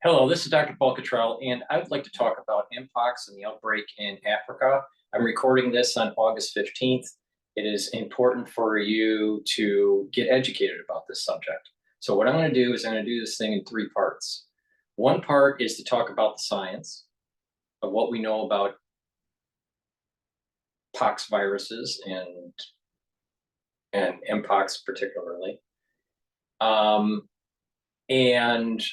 Hello, this is Dr. Paul Cottrell, and I would like to talk about mpox and the outbreak in Africa. I'm recording this on August 15th. It is important for you to get educated about this subject. So what I'm going to do is I'm going to do this thing in three parts. One part is to talk about the science of what we know about pox viruses and mpox particularly, and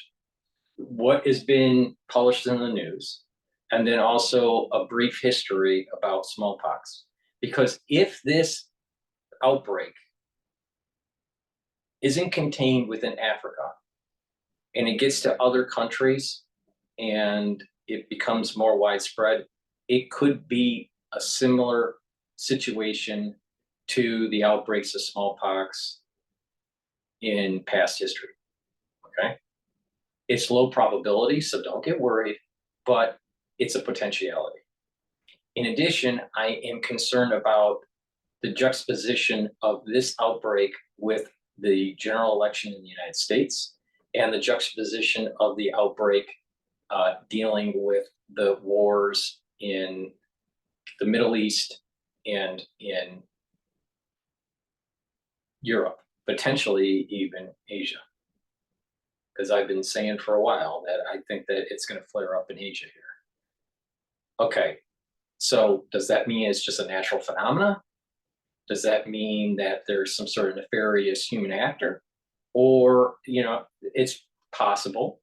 what has been published in the news, and then also a brief history about smallpox. Because if this outbreak isn't contained within Africa and it gets to other countries and it becomes more widespread, it could be a similar situation to the outbreaks of smallpox in past history. Okay. It's low probability, so don't get worried, but it's a potentiality. In addition, I am concerned about the juxtaposition of this outbreak with the general election in the United States and the juxtaposition of the outbreak dealing with the wars in the Middle East and in Europe, potentially even Asia. Because I've been saying for a while that I think that it's going to flare up in Asia here. Okay, so does that mean it's just a natural phenomena? Does that mean that there's some sort of nefarious human actor? Or, it's possible.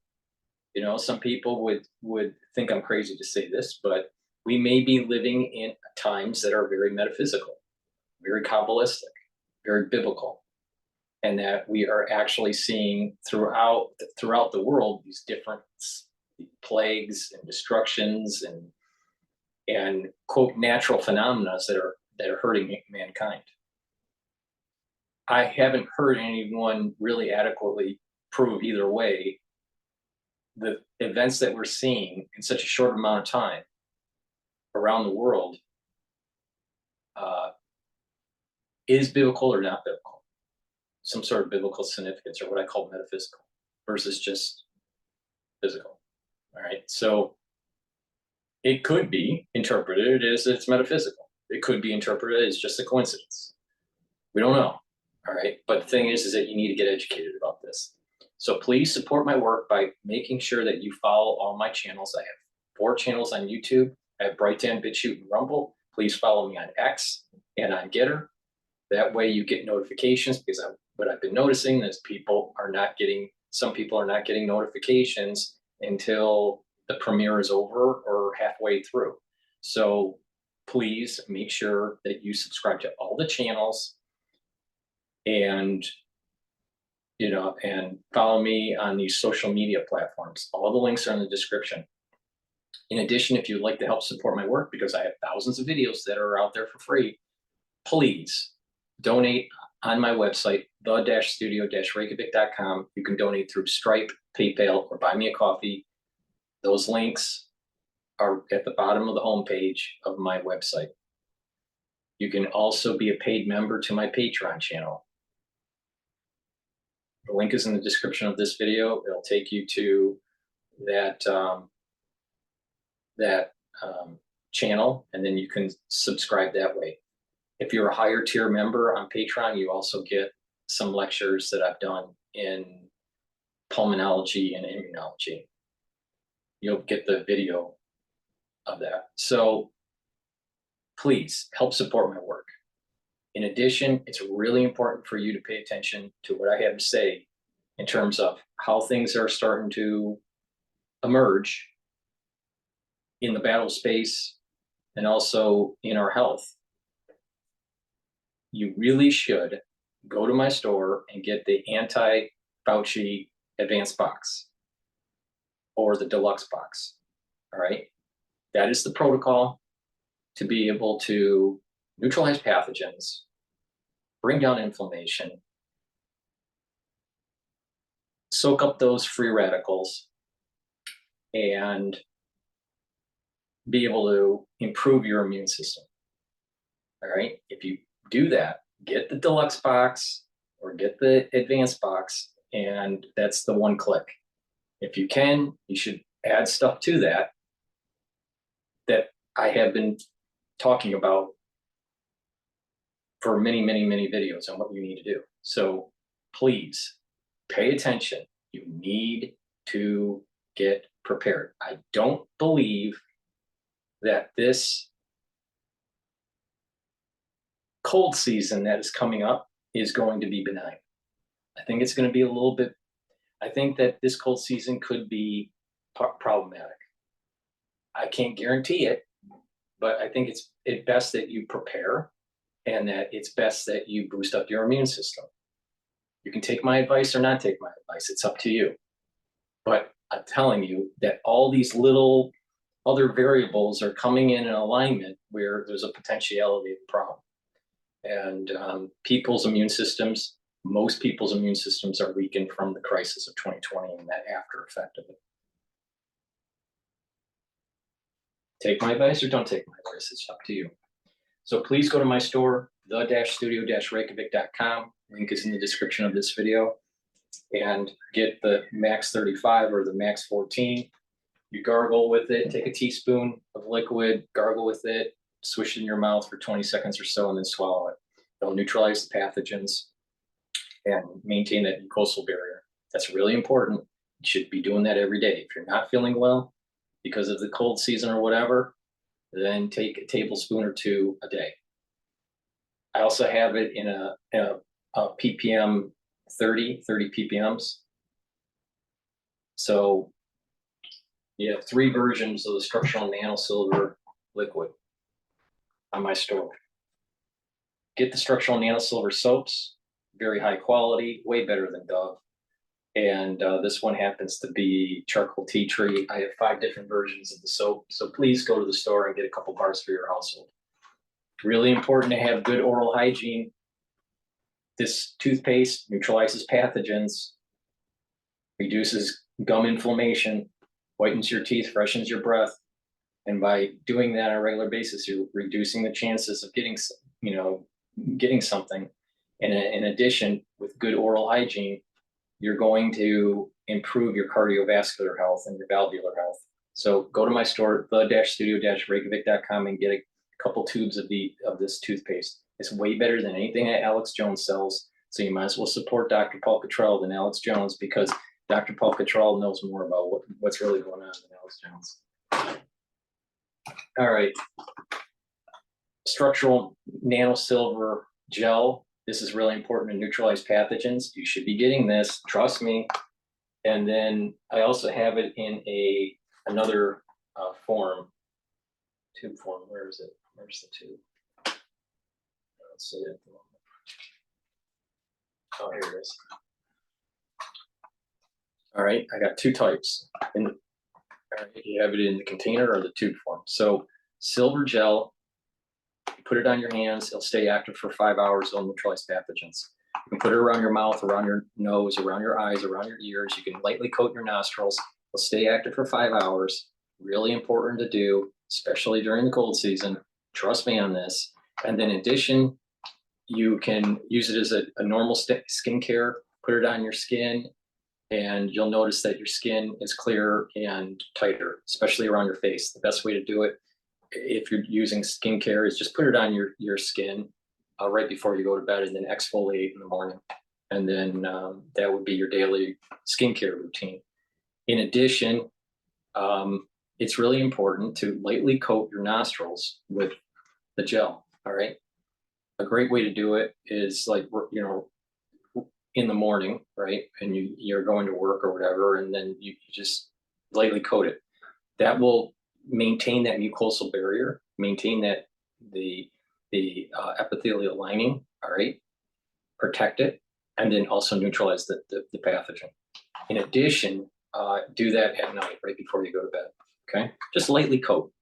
Some people would think I'm crazy to say this, but we may be living in times that are very metaphysical, very Kabbalistic, very biblical, and that we are actually seeing throughout the world these different plagues and destructions and quote natural phenomena that are hurting mankind. I haven't heard anyone really adequately prove either way the events that we're seeing in such a short amount of time around the world is biblical or not biblical. Some sort of biblical significance, or what I call metaphysical, versus just physical. All right. So it could be interpreted as it's metaphysical. It could be interpreted as just a coincidence. We don't know. All right. But the thing is that you need to get educated about this. So please support my work by making sure that you follow all my channels. I have 4 channels on YouTube. I have Brighteon, Bitchute, and Rumble. Please follow me on X and on GETTR. That way you get notifications, because what I've been noticing is some people are not getting notifications until the premiere is over or halfway through. So please make sure that you subscribe to all the channels and follow me on these social media platforms. All the links are in the description. In addition, if you'd like to help support my work, because I have thousands of videos that are out there for free, please donate on my website, the-studio-reykjavik.com. You can donate through Stripe, PayPal, or buy me a coffee. Those links are at the bottom of the homepage of my website. You can also be a paid member to my Patreon channel. The link is in the description of this video. It'll take you to that channel, and then you can subscribe that way. If you're a higher tier member on Patreon, you also get some lectures that I've done in pulmonology and immunology. You'll get the video of that. So please help support my work. In addition, it's really important for you to pay attention to what I have to say in terms of how things are starting to emerge in the battle space and also in our health. You really should go to my store and get the anti-Fauci advanced box or the deluxe box. All right. That is the protocol to be able to neutralize pathogens, bring down inflammation, soak up those free radicals, and be able to improve your immune system. All right. If you do that, get the deluxe box or get the advanced box, and that's the one click. If you can, you should add stuff to that I have been talking about for many, many, many videos on what you need to do. So please pay attention. You need to get prepared. I don't believe that this cold season that is coming up is going to be benign. I think it's going to be a little bit, I think that this cold season could be problematic. I can't guarantee it, but I think it's best that you prepare and that it's best that you boost up your immune system. You can take my advice or not take my advice. It's up to you. But I'm telling you that all these little other variables are coming in alignment where there's a potentiality of problem. And people's immune systems, most people's immune systems are weakened from the crisis of 2020 and that after effect of it. Take my advice or don't take my advice. It's up to you. So please go to my store, the-studio-reykjavik.com. Link is in the description of this video. And get the Max 35 or the Max 14. You gargle with it, take a teaspoon of liquid, gargle with it, swish it in your mouth for 20 seconds or so, and then swallow it. It'll neutralize the pathogens and maintain that mucosal barrier. That's really important. You should be doing that every day. If you're not feeling well because of the cold season or whatever, then take a tablespoon or two a day. I also have it in a ppm 30 ppms. So you have 3 versions of the structural nanosilver liquid on my store. Get the structural nanosilver soaps, very high quality, way better than Dove. And this one happens to be charcoal tea tree. I have 5 different versions of the soap. So please go to the store and get a couple bars for your household. Really important to have good oral hygiene. This toothpaste neutralizes pathogens, reduces gum inflammation, whitens your teeth, freshens your breath. And by doing that on a regular basis, you're reducing the chances of getting something. And in addition, with good oral hygiene, you're going to improve your cardiovascular health and your valvular health. So go to my store, the-studio-reykjavik.com, and get a couple tubes of this toothpaste. It's way better than anything that Alex Jones sells. So you might as well support Dr. Paul Cottrell than Alex Jones, because Dr. Paul Cottrell knows more about what's really going on than Alex Jones. All right. Structural nanosilver gel. This is really important to neutralize pathogens. You should be getting this, trust me. And then I also have it in another form, tube form. Where is it? Where's the tube? I don't see it at the moment. Oh, here it is. All right, I got 2 types. All right, you have it in the container or the tube form. So silver gel, you put it on your hands, it'll stay active for 5 hours, it'll neutralize pathogens. You can put it around your mouth, around your nose, around your eyes, around your ears. You can lightly coat your nostrils. It'll stay active for 5 hours. Really important to do, especially during the cold season. Trust me on this. And then in addition, you can use it as a normal skincare, put it on your skin, and you'll notice that your skin is clearer and tighter, especially around your face. The best way to do it, if you're using skincare, is just put it on your skin right before you go to bed, and then exfoliate in the morning. And then that would be your daily skincare routine. In addition, it's really important to lightly coat your nostrils with the gel, all right? A great way to do it is, like, in the morning, right? And you're going to work or whatever, and then you just lightly coat it. That will maintain that mucosal barrier, maintain that the epithelial lining, all right? Protect it, and then also neutralize the pathogen. In addition, do that at night, right before you go to bed, okay? Just lightly coat,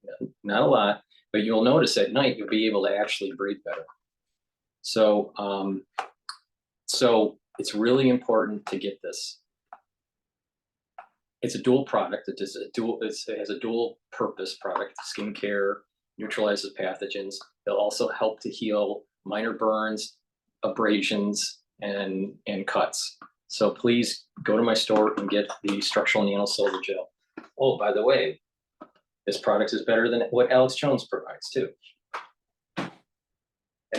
not a lot, but you'll notice at night you'll be able to actually breathe better. So, so it's really important to get this. It's a dual product. It has a dual purpose product. Skincare, neutralizes pathogens. It'll also help to heal minor burns, abrasions, and cuts. So please go to my store and get the structural nanosilver gel. Oh, by the way, this product is better than what Alex Jones provides too. And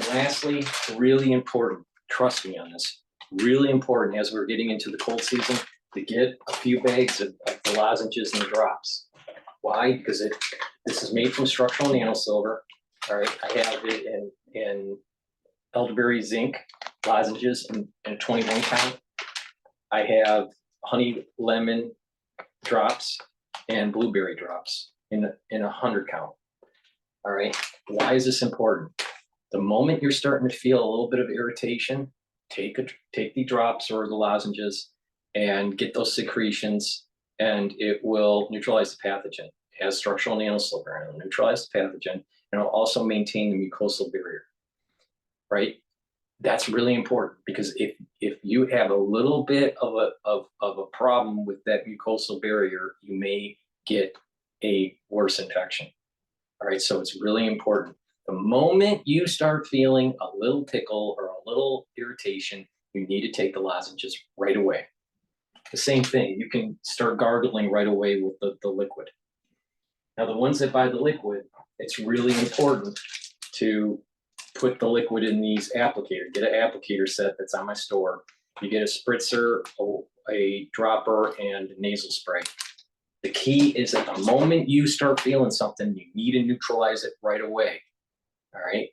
lastly, really important, trust me on this, really important as we're getting into the cold season to get a few bags of the lozenges and the drops. Why? Because this is made from structural nanosilver. All right, I have it in elderberry zinc lozenges in 21 count. I have honey lemon drops and blueberry drops in 100 count. All right, why is this important? The moment you're starting to feel a little bit of irritation, take the drops or the lozenges and get those secretions, and it will neutralize the pathogen. It has structural nanosilver, and it'll neutralize the pathogen, and it'll also maintain the mucosal barrier, right? That's really important, because if you have a little bit of a problem with that mucosal barrier, you may get a worse infection. All right, so it's really important. The moment you start feeling a little tickle or a little irritation, you need to take the lozenges right away. The same thing, you can start gargling right away with the liquid. Now, the ones that buy the liquid, it's really important to put the liquid in these applicators. Get an applicator set that's on my store. You get a spritzer, a dropper, and a nasal spray. The key is that the moment you start feeling something, you need to neutralize it right away. All right.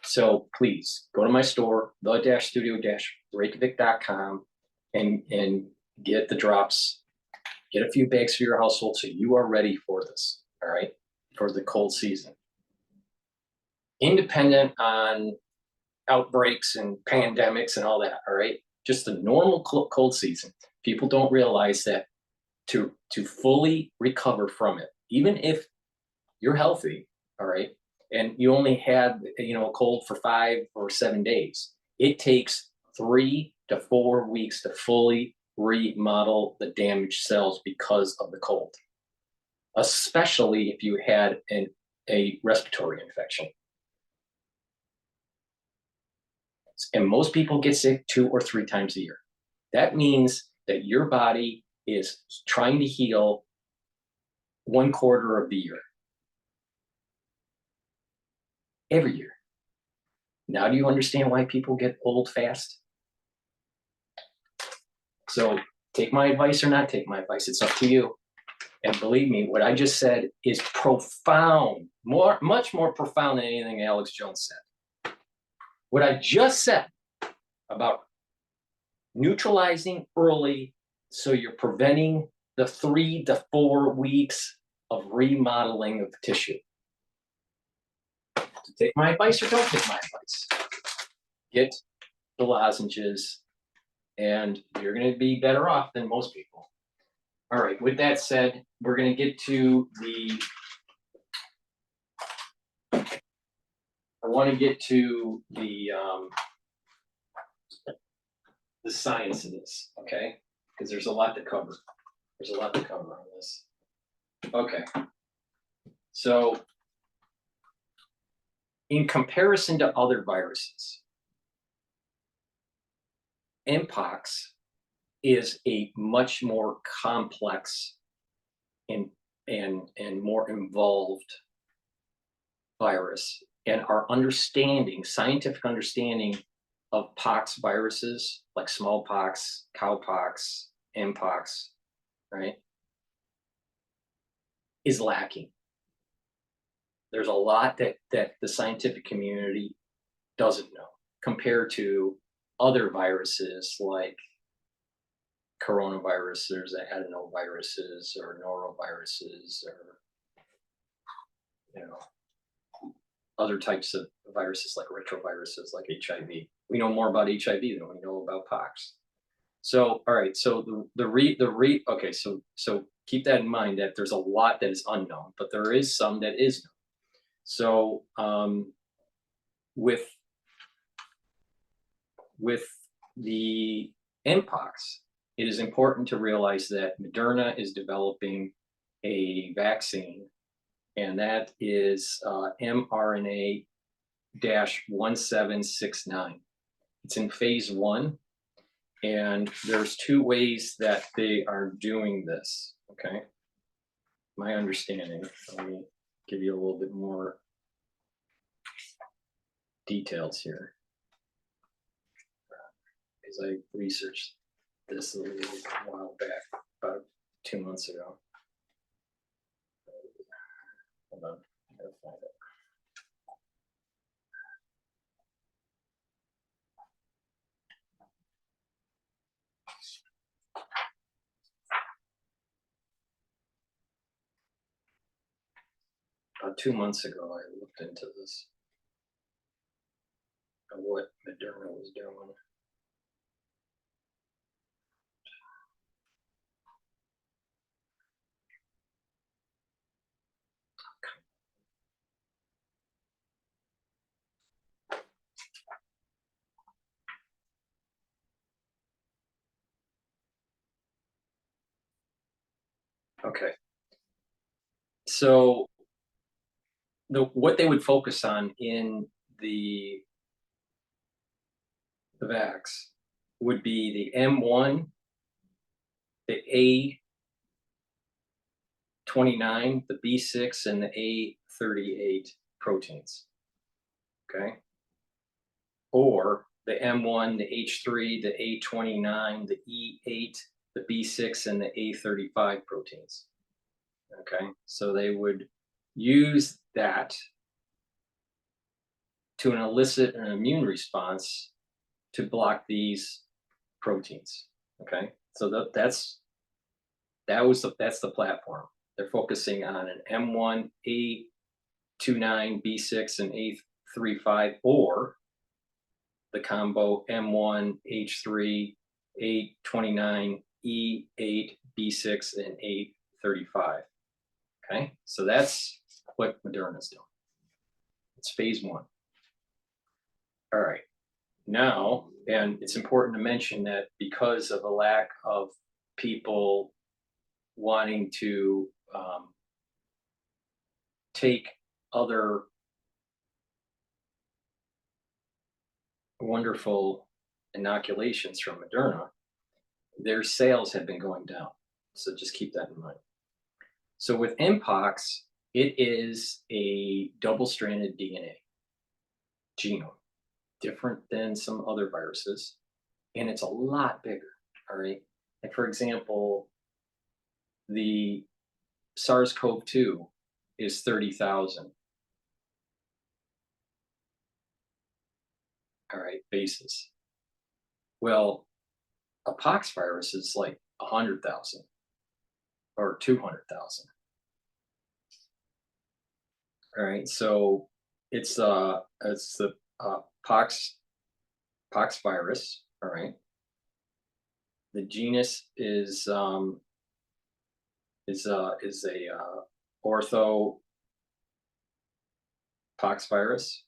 So please go to my store, the-studio-reykjavik.com, and get the drops. Get a few bags for your household so you are ready for this. All right, for the cold season. Independent on outbreaks and pandemics and all that. All right, just the normal cold season. People don't realize that to fully recover from it, even if you're healthy, all right, and you only had a cold for 5 or 7 days, it takes 3 to 4 weeks to fully remodel the damaged cells because of the cold, especially if you had a respiratory infection. And most people get sick 2 or 3 times a year. That means that your body is trying to heal 1/4 of the year. Every year. Now, do you understand why people get old fast? So take my advice or not take my advice, it's up to you. And believe me, what I just said is profound, much more profound than anything Alex Jones said. What I just said about neutralizing early so you're preventing the 3 to 4 weeks of remodeling of tissue. So take my advice or don't take my advice. Get the lozenges, and you're going to be better off than most people. All right, with that said, we're going to get to I want to get to the science of this, okay? Because there's a lot to cover. There's a lot to cover on this. Okay. So, in comparison to other viruses, mpox is a much more complex and more involved virus. And our understanding, scientific understanding of pox viruses like smallpox, cowpox, mpox, right, is lacking. There's a lot that the scientific community doesn't know compared to other viruses like coronaviruses, adenoviruses, or noroviruses, or other types of viruses like retroviruses, like HIV. We know more about HIV than we know about pox. So, all right. So okay. So keep that in mind, that there's a lot that is unknown, but there is some that is known. So, with the mpox, it is important to realize that Moderna is developing a vaccine, and that is mRNA-1769. It's in phase 1, And there's two ways that they are doing this, okay? My understanding, let me give you a little bit more details here, because I researched this a little while back, about 2 months ago. Hold on, I gotta find it. About 2 months ago, I looked into this, what Moderna was doing. Okay, so what they would focus on in the vax would be the M1, the A29, the B6, and the A38 proteins. Okay, or the M1, the H3, the A29, the E8, the B6, and the A35 proteins. Okay, so they would use that to elicit an immune response to block these proteins. Okay, so that's the platform. They're focusing on an M1, A29, B6, and A35, or the combo M1, H3, A29, E8, B6, and A35. Okay, so that's what Moderna's doing. It's phase 1. All right, now, and it's important to mention that because of a lack of people wanting to take other wonderful inoculations from Moderna, their sales have been going down. So just keep that in mind. So with mpox, it is a double-stranded DNA genome, different than some other viruses, and it's a lot bigger, all right? Like for example, the SARS-CoV-2 is 30,000, all right, bases. Well, a pox virus is like 100,000 or 200,000. All right, so it's the pox virus. All right, the genus is a ortho pox virus,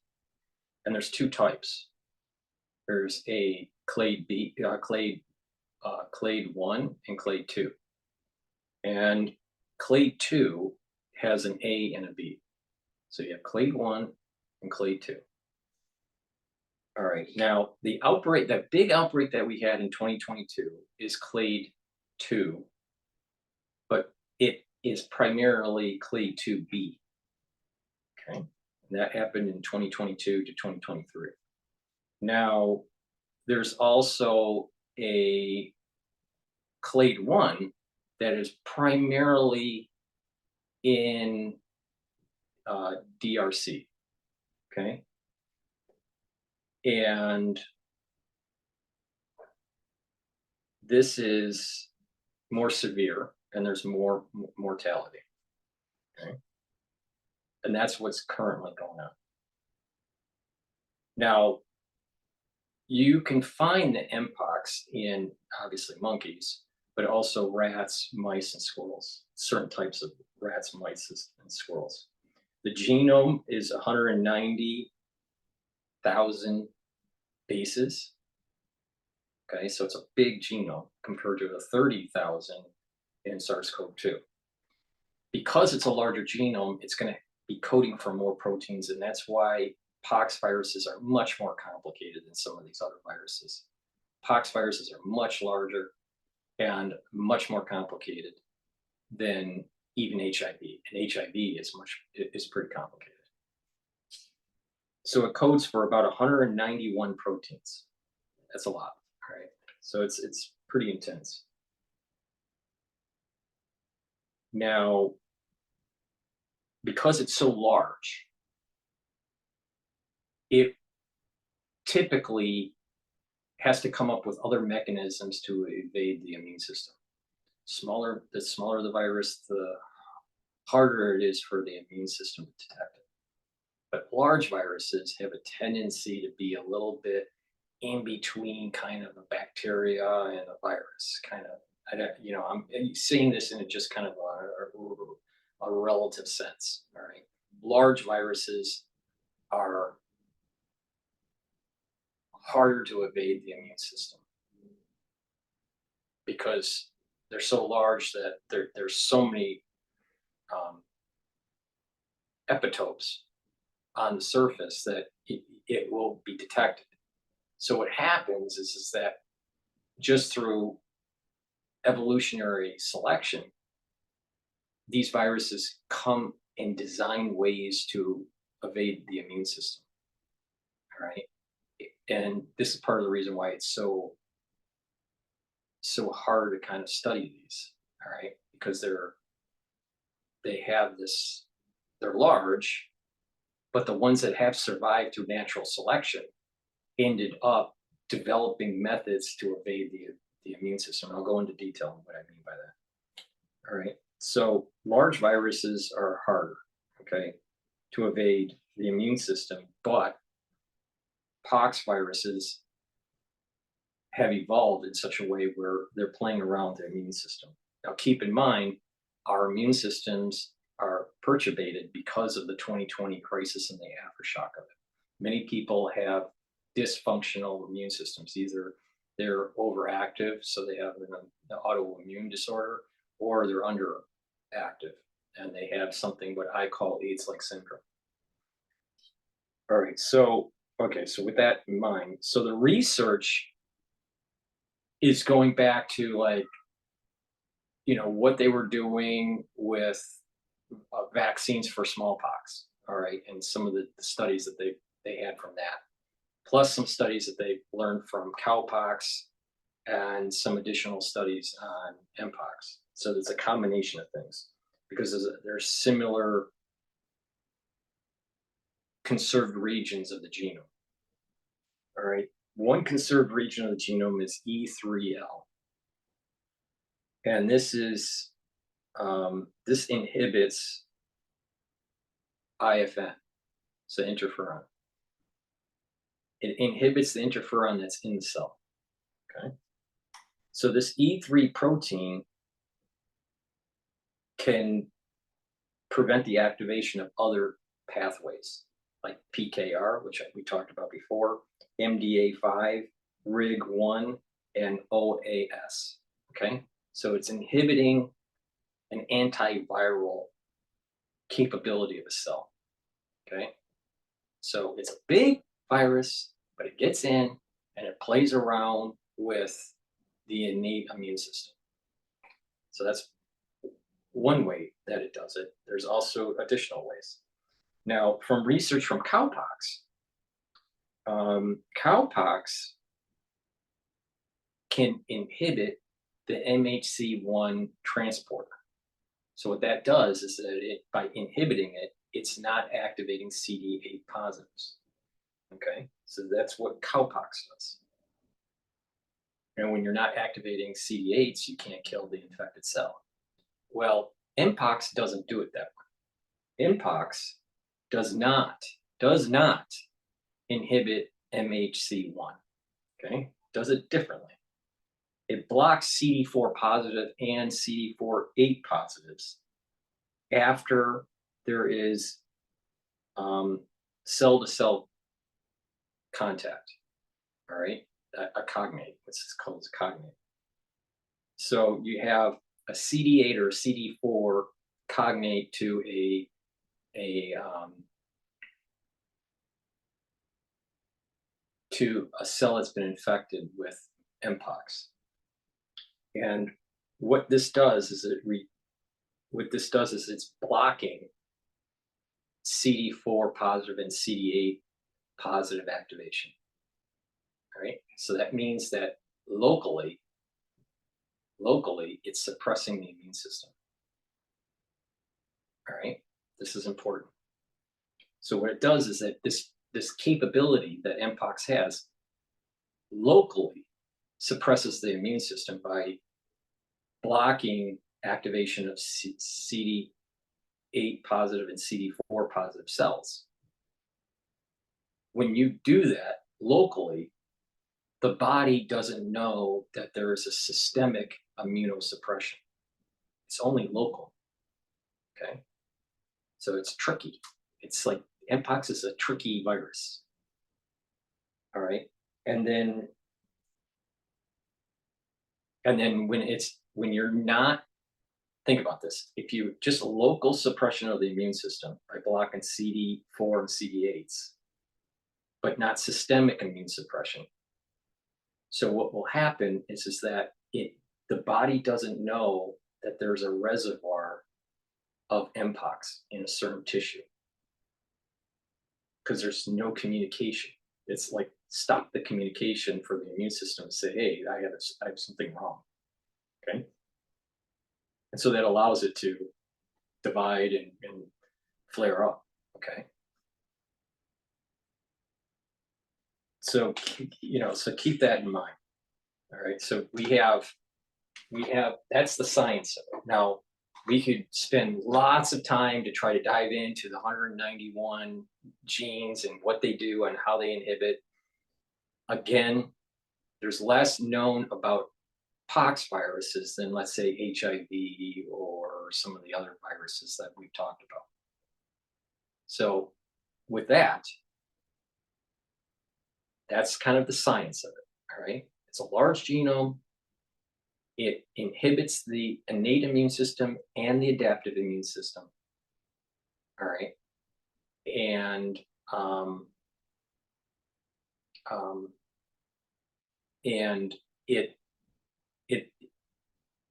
and there's two types. There's a clade 1 and clade 2, and clade 2 has an A and a B. So you have clade 1 and clade 2. All right, now the outbreak, that big outbreak that we had in 2022 is clade 2, but it is primarily clade 2B. Okay, and that happened in 2022 to 2023. Now, there's also a clade 1 that is primarily in DRC. Okay, and this is more severe and there's more mortality. Okay, and that's what's currently going on. Now, you can find the mpox in obviously monkeys, but also rats, mice, and squirrels, certain types of rats, mice, and squirrels. The genome is 190,000 bases. Okay, so it's a big genome compared to the 30,000 in SARS-CoV-2. Because it's a larger genome, it's going to be coding for more proteins, and that's why pox viruses are much more complicated than some of these other viruses. pox viruses are much larger and much more complicated than even HIV. And HIV is pretty complicated. So it codes for about 191 proteins. That's a lot, right? So it's pretty intense. Now, because it's so large, it typically has to come up with other mechanisms to evade the immune system. The smaller the virus, the harder it is for the immune system to detect it. But large viruses have a tendency to be a little bit in between kind of a bacteria and a virus, kind of. I'm seeing this in just kind of a relative sense. All right, large viruses are harder to evade the immune system because they're so large that there's so many epitopes on the surface that it will be detected. So what happens is that just through evolutionary selection, these viruses come and design ways to evade the immune system. All right. And this is part of the reason why it's so hard to kind of study these. All right. Because they're large, but the ones that have survived through natural selection ended up developing methods to evade the immune system. And I'll go into detail on what I mean by that. All right. So large viruses are harder, okay, to evade the immune system, but pox viruses have evolved in such a way where they're playing around the immune system. Now, keep in mind, our immune systems are perturbated because of the 2020 crisis and the aftershock of it. Many people have dysfunctional immune systems. Either they're overactive, so they have an autoimmune disorder, or they're underactive and they have something what I call AIDS-like syndrome. All right, so with that in mind, so the research is going back to what they were doing with vaccines for smallpox. All right, and some of the studies that they had from that, plus some studies that they learned from cowpox and some additional studies on mpox. So there's a combination of things because there's similar conserved regions of the genome. All right, one conserved region of the genome is E3L, and this inhibits IFN, so interferon. It inhibits the interferon that's in the cell. Okay, so this E3 protein can prevent the activation of other pathways like PKR, which we talked about before, MDA5, RIG1, and OAS. Okay, so it's inhibiting an antiviral capability of a cell. Okay, so it's a big virus, but it gets in and it plays around with the innate immune system. So that's one way that it does it. There's also additional ways. Now, from research from cowpox, cowpox can inhibit the MHC1 transporter. So what that does is that by inhibiting it, it's not activating CD8 positives. Okay, so that's what cowpox does. And when you're not activating CD8s, you can't kill the infected cell. Well, mpox doesn't do it that way. Mpox does not inhibit MHC1. Okay, does it differently. It blocks CD4 positive and CD4/8 positives after there is cell-to-cell contact. All right, a cognate. What's called a cognate. So you have a CD8 or a CD4 cognate to a cell that's been infected with mpox. And what this does is it's blocking CD4 positive and CD8 positive activation. All right. So that means that locally, it's suppressing the immune system. All right. This is important. So what it does is that this capability that mpox has locally suppresses the immune system by blocking activation of CD8 positive and CD4 positive cells. When you do that locally, the body doesn't know that there is a systemic immunosuppression. It's only local. Okay. So it's tricky. It's like mpox is a tricky virus. All right. And then when you're not, think about this. If you just local suppression of the immune system by blocking CD4 and CD8s, but not systemic immune suppression. So what will happen is that the body doesn't know that there's a reservoir of mpox in a certain tissue because there's no communication. It's like stop the communication for the immune system to say, hey, I have something wrong. Okay. And so that allows it to divide and flare up. Okay. So, so keep that in mind. All right. So we have, that's the science of it. Now, we could spend lots of time to try to dive into the 191 genes and what they do and how they inhibit. Again, there's less known about pox viruses than, let's say, HIV or some of the other viruses that we've talked about. So with that, that's kind of the science of it, all right? It's a large genome. It inhibits the innate immune system and the adaptive immune system, all right? And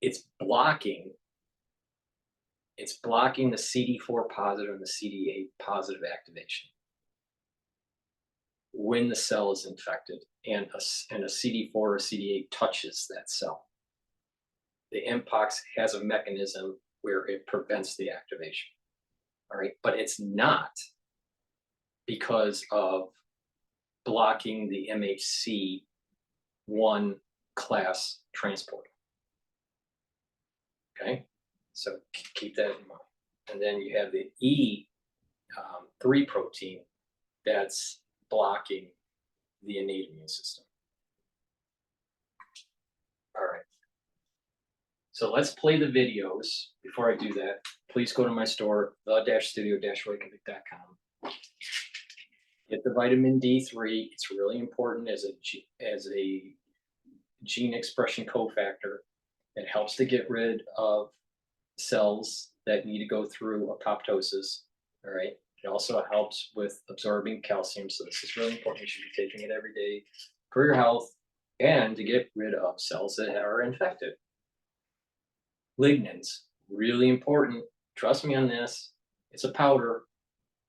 it's blocking the CD4 positive and the CD8 positive activation when the cell is infected and a CD4 or CD8 touches that cell. The mpox has a mechanism where it prevents the activation. All right, but it's not because of blocking the MHC1 class transporter. Okay, so keep that in mind. And then you have the E3 protein that's blocking the innate immune system. All right. So let's play the videos. Before I do that, please go to my store, the-studio-reykjavik.com. Get the vitamin D3. It's really important as a gene expression cofactor. It helps to get rid of cells that need to go through apoptosis. All right. It also helps with absorbing calcium. So this is really important. You should be taking it every day for your health and to get rid of cells that are infected. Lignans, really important. Trust me on this. It's a powder.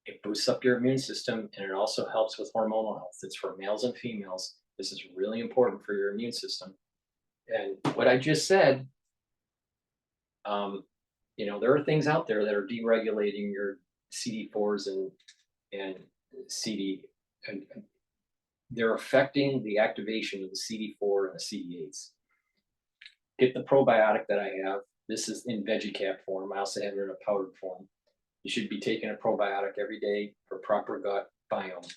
It boosts up your immune system, and it also helps with hormonal health. It's for males and females. This is really important for your immune system. And what I just said, there are things out there that are deregulating your CD4s and CD, and they're affecting the activation of the CD4 and the CD8s. Get the probiotic that I have. This is in veggie cap form. I also have it in a powdered form. You should be taking a probiotic every day for proper gut biome.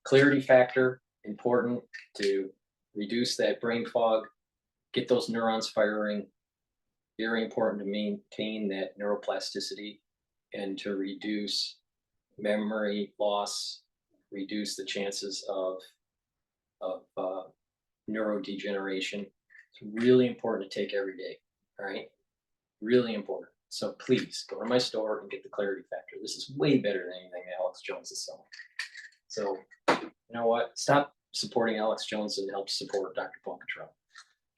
Clarity factor, important to reduce that brain fog, get those neurons firing. Very important to maintain that neuroplasticity and to reduce memory loss, reduce the chances of neurodegeneration. It's really important to take every day, all right? Really important. So please go to my store and get the clarity factor. This is way better than anything Alex Jones is selling. So you know what? Stop supporting Alex Jones and helps support Dr. Paul Cottrell.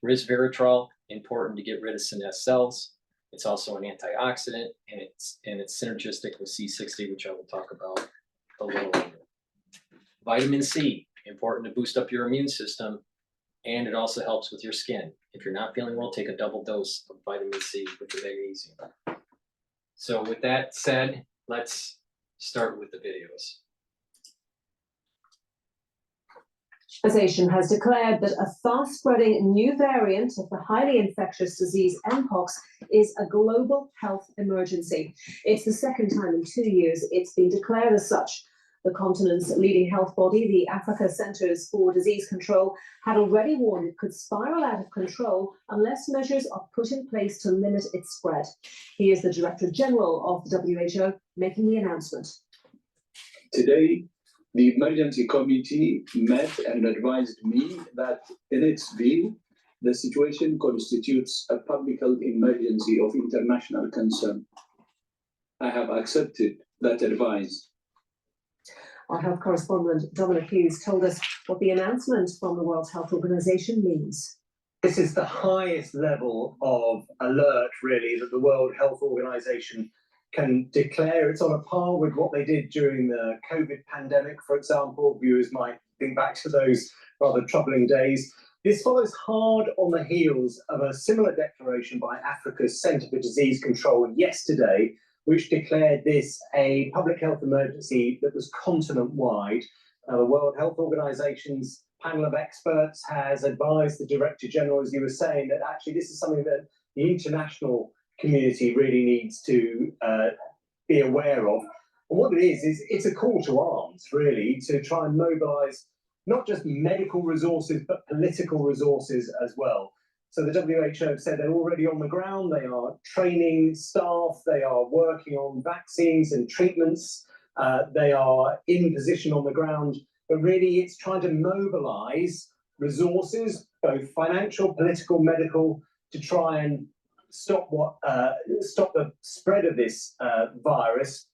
Resveratrol, important to get rid of senescent cells. It's also an antioxidant, and it's synergistic with C60, which I will talk about a little later. Vitamin C, important to boost up your immune system, and it also helps with your skin. If you're not feeling well, take a double dose of vitamin C with the magnesium. So with that said, let's start with the videos. The organization has declared that a fast-spreading new variant of the highly infectious disease mpox is a global health emergency. It's the second time in 2 years it's been declared as such. The continent's leading health body, the Africa Centers for Disease Control, had already warned it could spiral out of control unless measures are put in place to limit its spread. He is the Director General of the WHO making the announcement. Today, the emergency committee met and advised me that, in its view, the situation constitutes a public health emergency of international concern. I have accepted that advice. Our health correspondent Dominic Hughes told us what the announcement from the World Health Organization means. This is the highest level of alert, really, that the World Health Organization can declare. It's on a par with what they did during the COVID pandemic, for example. Viewers might think back to those rather troubling days. This follows hard on the heels of a similar declaration by Africa's Centre for Disease Control yesterday, which declared this a public health emergency that was continent-wide. The World Health Organization's panel of experts has advised the Director General, as you were saying, that actually this is something that the international community really needs to be aware of. And what it is it's a call to arms, really, to try and mobilise not just medical resources, but political resources as well. So the WHO have said they're already on the ground, they are training staff, they are working on vaccines and treatments, they are in position on the ground, but really it's trying to mobilise resources, both financial, political, medical, to try and stop the spread of this virus.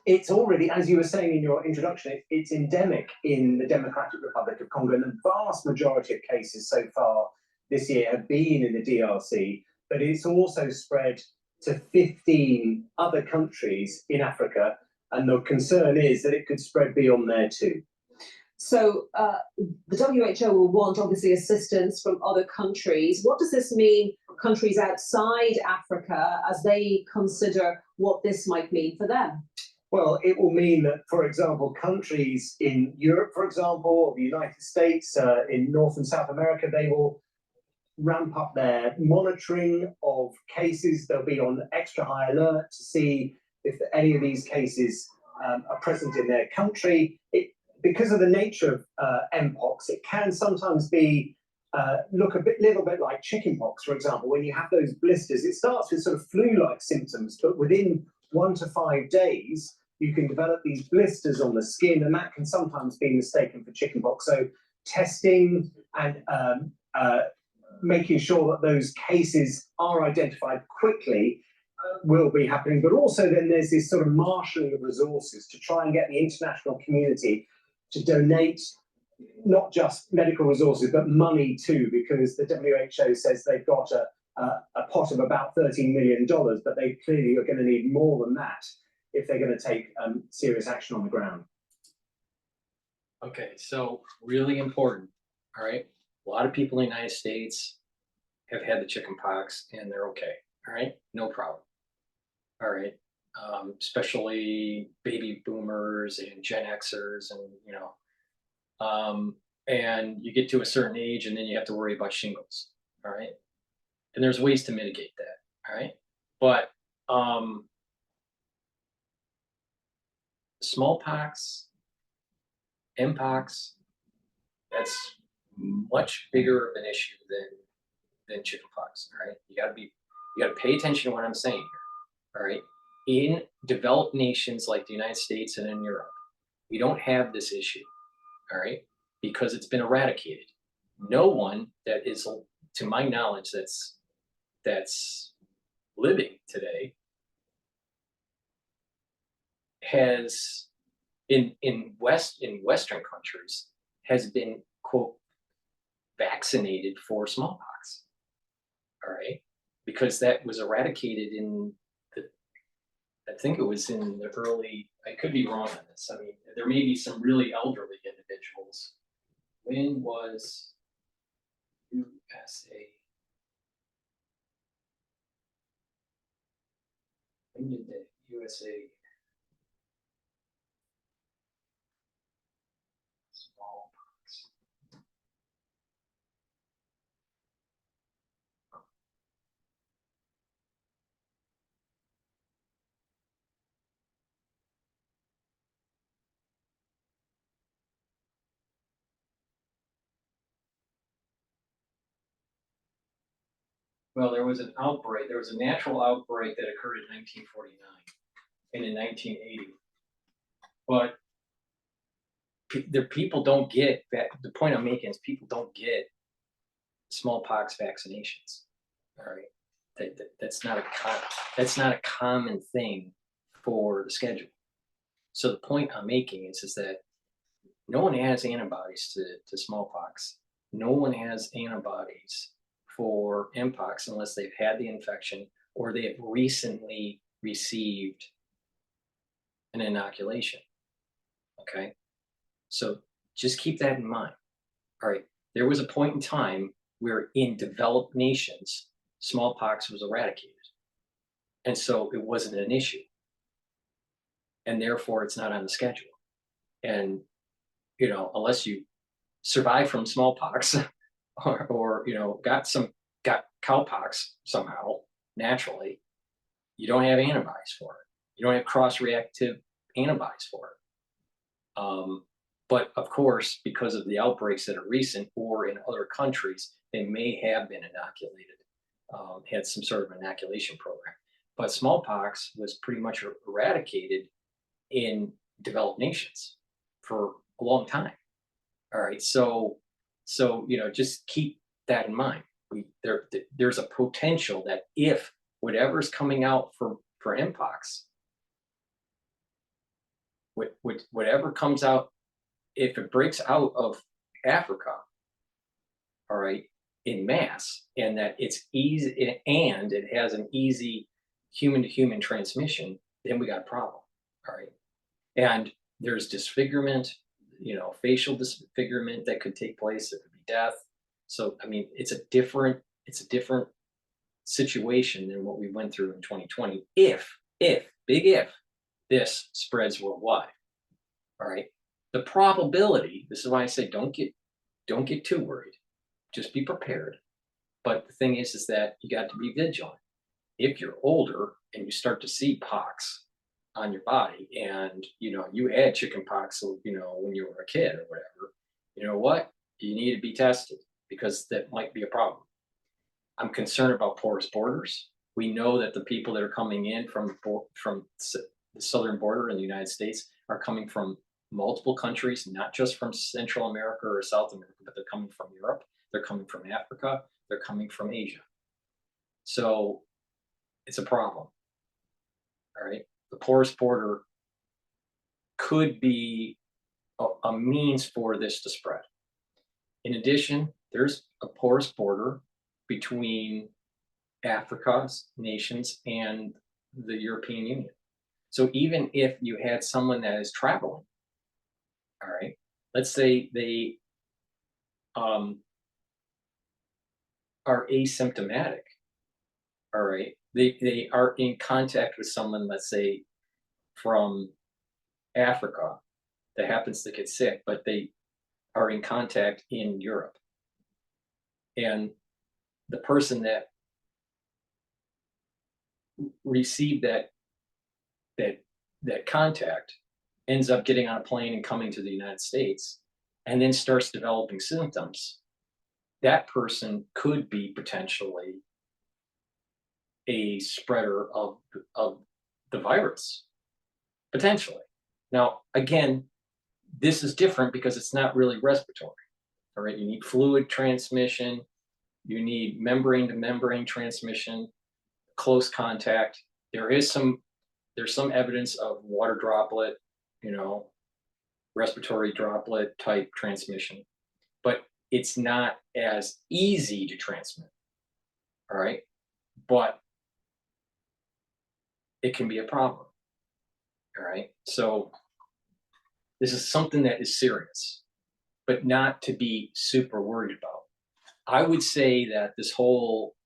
It's already, as you were saying in your introduction, it's endemic in the Democratic Republic of Congo, and the vast majority of cases so far this year have been in the DRC, but it's also spread to 15 other countries in Africa, and the concern is that it could spread beyond there too. So the WHO will want, obviously, assistance from other countries. What does this mean for countries outside Africa as they consider what this might mean for them? Well, it will mean that, for example, countries in Europe, for example, or the United States, in North and South America, they will ramp up their monitoring of cases. They'll be on extra high alert to see if any of these cases are present in their country. Because of the nature of mpox, it can sometimes be look little bit like chickenpox, for example. When you have those blisters, it starts with sort of flu-like symptoms, but within 1 to 5 days, you can develop these blisters on the skin, and that can sometimes be mistaken for chickenpox. So testing and making sure that those cases are identified quickly will be happening. But also then there's this sort of marshalling of resources to try and get the international community to donate not just medical resources, but money too, because the WHO says they've got a pot of about $13 million, but they clearly are going to need more than that if they're going to take serious action on the ground. Okay, so really important, all right? A lot of people in the United States have had the chicken pox and they're okay, all right? No problem, all right? Especially baby boomers and Gen Xers and, and you get to a certain age and then you have to worry about shingles, all right? And there's ways to mitigate that, all right? But smallpox, mpox, that's much bigger of an issue than chickenpox, all right? You gotta pay attention to what I'm saying here, all right? In developed nations like the United States and in Europe, we don't have this issue, all right? Because it's been eradicated. No one that is, to my knowledge, that's living today has in Western countries has been quote vaccinated for smallpox. All right, because that was eradicated in the, I think it was in the early, I could be wrong on this. I mean, there may be some really elderly individuals. When was USA? When did the USA smallpox? Well, there was an outbreak. There was a natural outbreak that occurred in 1949 and in 1980. But the people don't get that. The point I'm making is people don't get smallpox vaccinations. All right, that's not a common thing for the schedule. So the point I'm making is that no one has antibodies to smallpox. No one has antibodies for mpox unless they've had the infection or they have recently received an inoculation. Okay, so just keep that in mind. All right, there was a point in time where in developed nations, smallpox was eradicated. And so it wasn't an issue. And therefore it's not on the schedule. And, you know, unless you survive from smallpox or you know, got cowpox somehow naturally, you don't have antibodies for it. You don't have cross-reactive antibodies for it. But of course, because of the outbreaks that are recent or in other countries, they may have been inoculated, had some sort of inoculation program. But smallpox was pretty much eradicated in developed nations for a long time. All right, so you know, just keep that in mind. There's a potential that if whatever's coming out for mpox, whatever comes out, if it breaks out of Africa, all right, in mass, and that it's easy and it has an easy human-to-human transmission, then we got a problem. All right, and there's disfigurement, you know, facial disfigurement that could take place. It could be death. So I mean, it's a different situation than what we went through in 2020. If big if this spreads worldwide. All right, the probability. This is why I say don't get too worried. Just be prepared. But the thing is that you got to be vigilant. If you're older and you start to see pox on your body, and you know you had chicken pox, you know, when you were a kid or whatever, you know what? You need to be tested because that might be a problem. I'm concerned about porous borders. We know that the people that are coming in from the southern border in the United States are coming from multiple countries, not just from Central America or South America, but they're coming from Europe, they're coming from Africa, they're coming from Asia. So it's a problem. All right, the porous border could be a means for this to spread. In addition, there's a porous border between Africa's nations and the European Union. So even if you had someone that is traveling, all right, let's say they are asymptomatic, all right, they are in contact with someone, let's say from Africa, that happens to get sick, but they are in contact in Europe. And the person that received that contact ends up getting on a plane and coming to the United States and then starts developing symptoms, that person could be potentially a spreader of the virus, potentially. Now, again, this is different because it's not really respiratory. All right, you need fluid transmission, you need membrane to membrane transmission, close contact. There's some evidence of water droplet, you know, respiratory droplet type transmission. but it's not as easy to transmit. All right, but it can be a problem. All right, so this is something that is serious, but not to be super worried about. I would say that this whole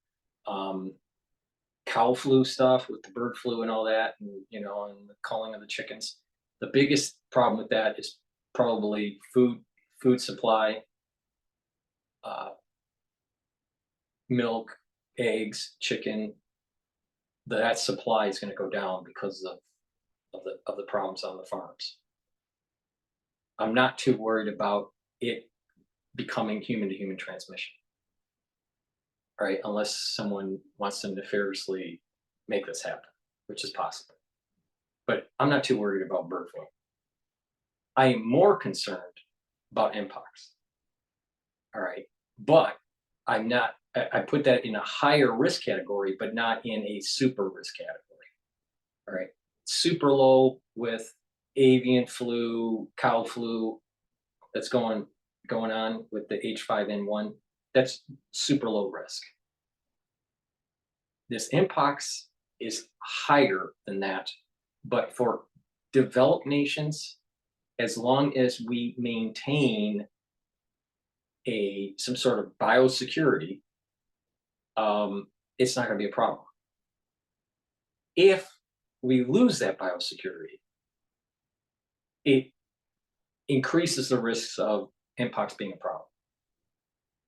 cow flu stuff with the bird flu and all that, and you know, and the culling of the chickens, the biggest problem with that is probably food supply, milk, eggs, chicken. That supply is going to go down because of the problems on the farms. I'm not too worried about it becoming human to human transmission, right? Unless someone wants to nefariously make this happen, which is possible. But I'm not too worried about bird flu. I am more concerned about mpox. All right, but I'm not. I put that in a higher risk category, but not in a super risk category. All right, super low with avian flu, cow flu that's going on with the H5N1. That's super low risk. This mpox is higher than that, but for developed nations, as long as we maintain some sort of biosecurity, it's not going to be a problem. If we lose that biosecurity, it increases the risks of mpox being a problem.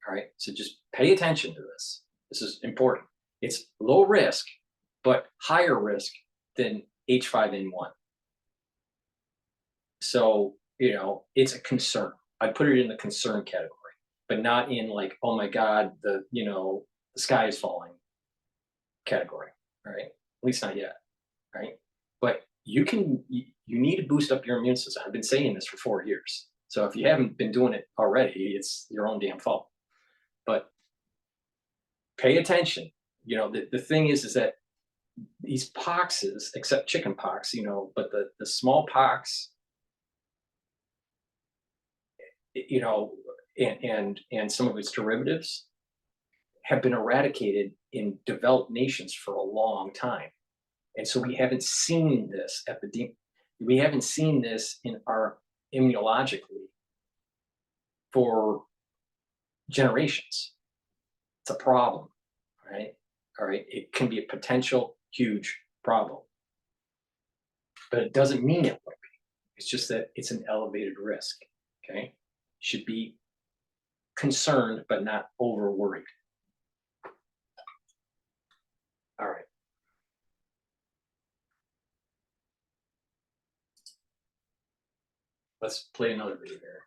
All right, so just pay attention to this. This is important. It's low risk, but higher risk than H5N1. So, you know, it's a concern. I put it in the concern category, but not in like, oh my God, the sky is falling category, all right? At least not yet, right? But you need to boost up your immune system. I've been saying this for 4 years. So if you haven't been doing it already, it's your own damn fault. But pay attention. You know, the thing is that these poxes, except chicken pox, you know, but the smallpox, you know, and some of its derivatives have been eradicated in developed nations for a long time. And so we haven't seen this we haven't seen this in our immunologically for generations. It's a problem, right? All right, it can be a potential huge problem, but it doesn't mean it would be. It's just that it's an elevated risk, okay? Should be concerned, but not over worried. All right. Let's play another video here.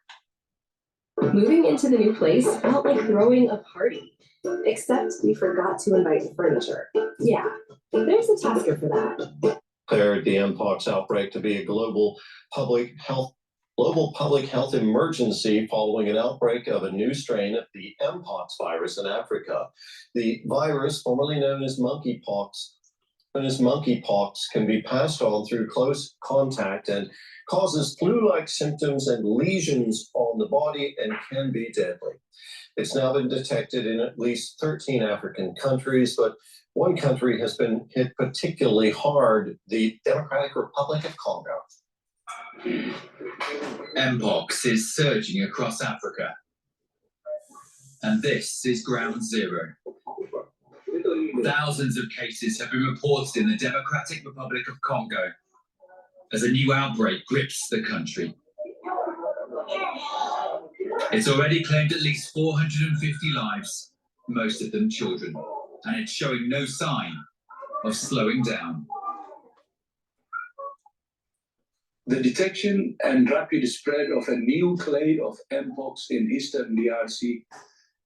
Moving into the new place felt like throwing a party, except we forgot to invite the furniture. Yeah, there's a tasker for that. Declared the mpox outbreak to be a global public health emergency following an outbreak of a new strain of the mpox virus in Africa. The virus, formerly known as monkeypox, can be passed on through close contact and causes flu-like symptoms and lesions on the body and can be deadly. It's now been detected in at least 13 African countries, but one country has been hit particularly hard, the Democratic Republic of Congo. Mpox is surging across Africa, and this is ground zero. Thousands of cases have been reported in the Democratic Republic of Congo as a new outbreak grips the country. It's already claimed at least 450 lives, most of them children, and it's showing no sign of slowing down. The detection and rapid spread of a new clade of mpox in eastern DRC,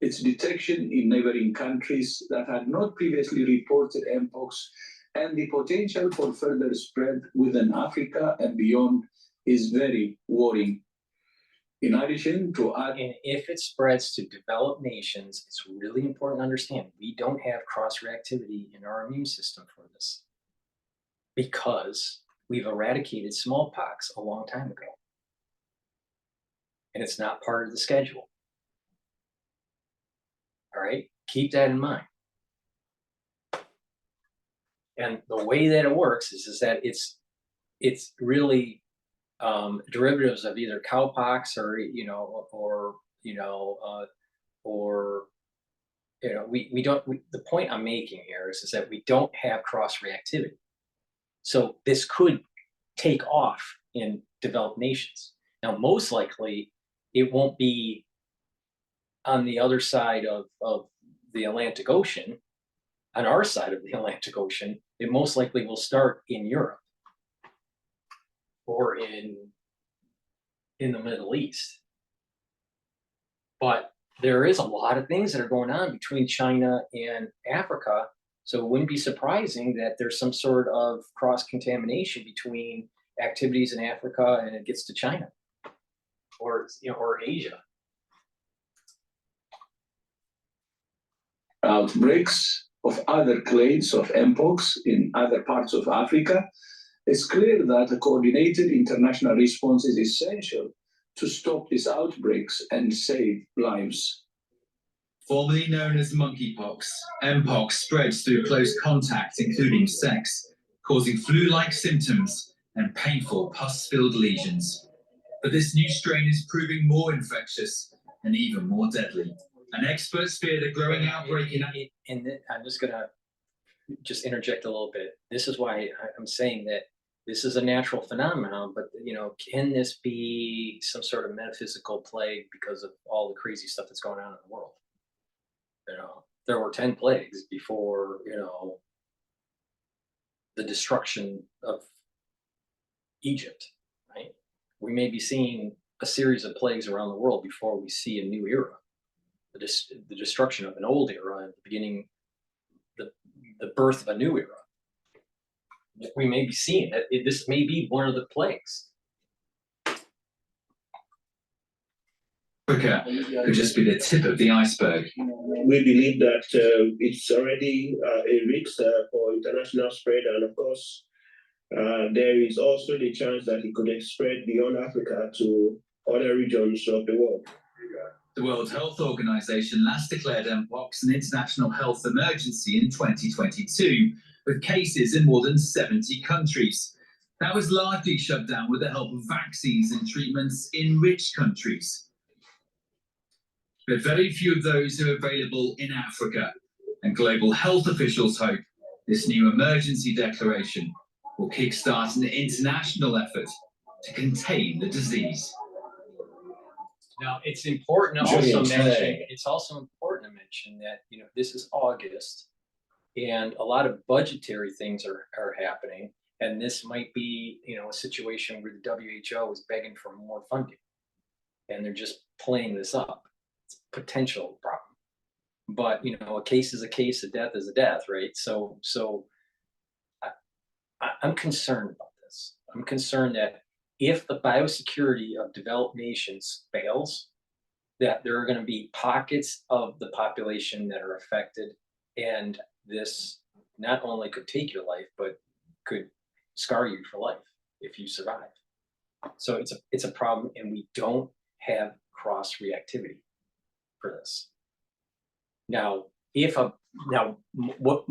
its detection in neighboring countries that had not previously reported mpox, and the potential for further spread within Africa and beyond is very worrying. In addition to add, And if it spreads to developed nations, it's really important to understand we don't have cross-reactivity in our immune system for this because we've eradicated smallpox a long time ago. And it's not part of the schedule. All right, keep that in mind. And the way that it works is that it's really derivatives of either cowpox or the point I'm making here is that we don't have cross reactivity. So this could take off in developed nations. Now, most likely, it won't be on the other side of the Atlantic Ocean. On our side of the Atlantic Ocean, it most likely will start in Europe or in the Middle East. But there is a lot of things that are going on between China and Africa. So it wouldn't be surprising that there's some sort of cross-contamination between activities in Africa and it gets to China or Asia. Outbreaks of other clades of mpox in other parts of Africa, it's clear that a coordinated international response is essential to stop these outbreaks and save lives. Formerly known as monkeypox, mpox spreads through close contact, including sex, causing flu-like symptoms and painful pus-filled lesions. But this new strain is proving more infectious and even more deadly. And experts fear the growing outbreak I'm just going to interject a little bit. This is why I'm saying that this is a natural phenomenon, but can this be some sort of metaphysical plague because of all the crazy stuff that's going on in the world? There were 10 plagues before, the destruction of Egypt, right? We may be seeing a series of plagues around the world before we see a new era. The destruction of an old era and the beginning, the birth of a new era. We may be seeing it. This may be one of the plagues. Africa could just be the tip of the iceberg. We believe that it's already a risk for international spread, and of course, there is also the chance that it could spread beyond Africa to other regions of the world. The World Health Organization last declared mpox an international health emergency in 2022, with cases in more than 70 countries. That was largely shut down with the help of vaccines and treatments in rich countries. But very few of those are available in Africa, and global health officials hope this new emergency declaration will kickstart an international effort to contain the disease. Now, it's important to also mention. It's also important to mention that this is August, and a lot of budgetary things are happening, and this might be a situation where the WHO is begging for more funding, and they're just playing this up. It's a potential problem, but a case is a case, a death is a death, right? So I'm concerned about this. I'm concerned that if the biosecurity of developed nations fails, that there are going to be pockets of the population that are affected, and this not only could take your life, but could scar you for life if you survive. So it's a problem, and we don't have cross reactivity for this. Now, what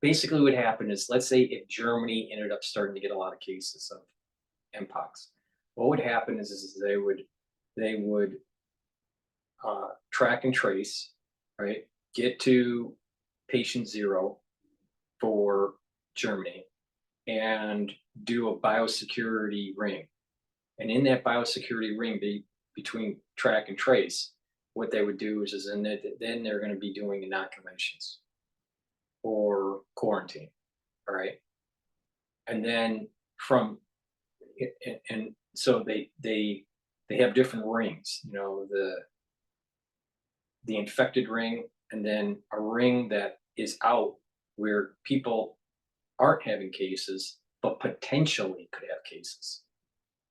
basically would happen is, let's say if Germany ended up starting to get a lot of cases of mpox, what would happen is they would track and trace, right? Get to patient 0 for Germany and do a biosecurity ring. And in that biosecurity ring, between track and trace, what they would do is then they're going to be doing inoculations or quarantine, all right? And then so they have different rings, the infected ring, and then a ring that is out where people aren't having cases, but potentially could have cases.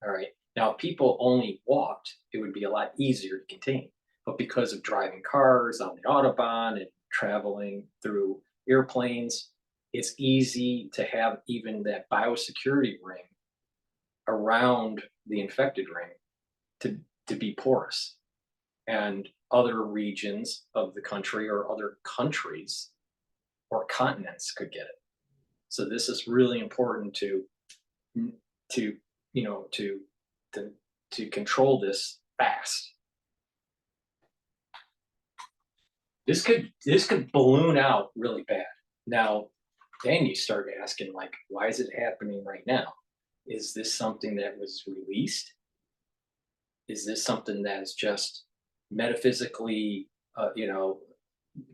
All right. Now, if people only walked, it would be a lot easier to contain. But because of driving cars on the Autobahn and traveling through airplanes, it's easy to have even that biosecurity ring around the infected ring to be porous. And other regions of the country or other countries or continents could get it. So this is really important to you know, to control this fast. This could balloon out really bad. Now, then you start asking, like, why is it happening right now? Is this something that was released? Is this something that is just metaphysically, you know,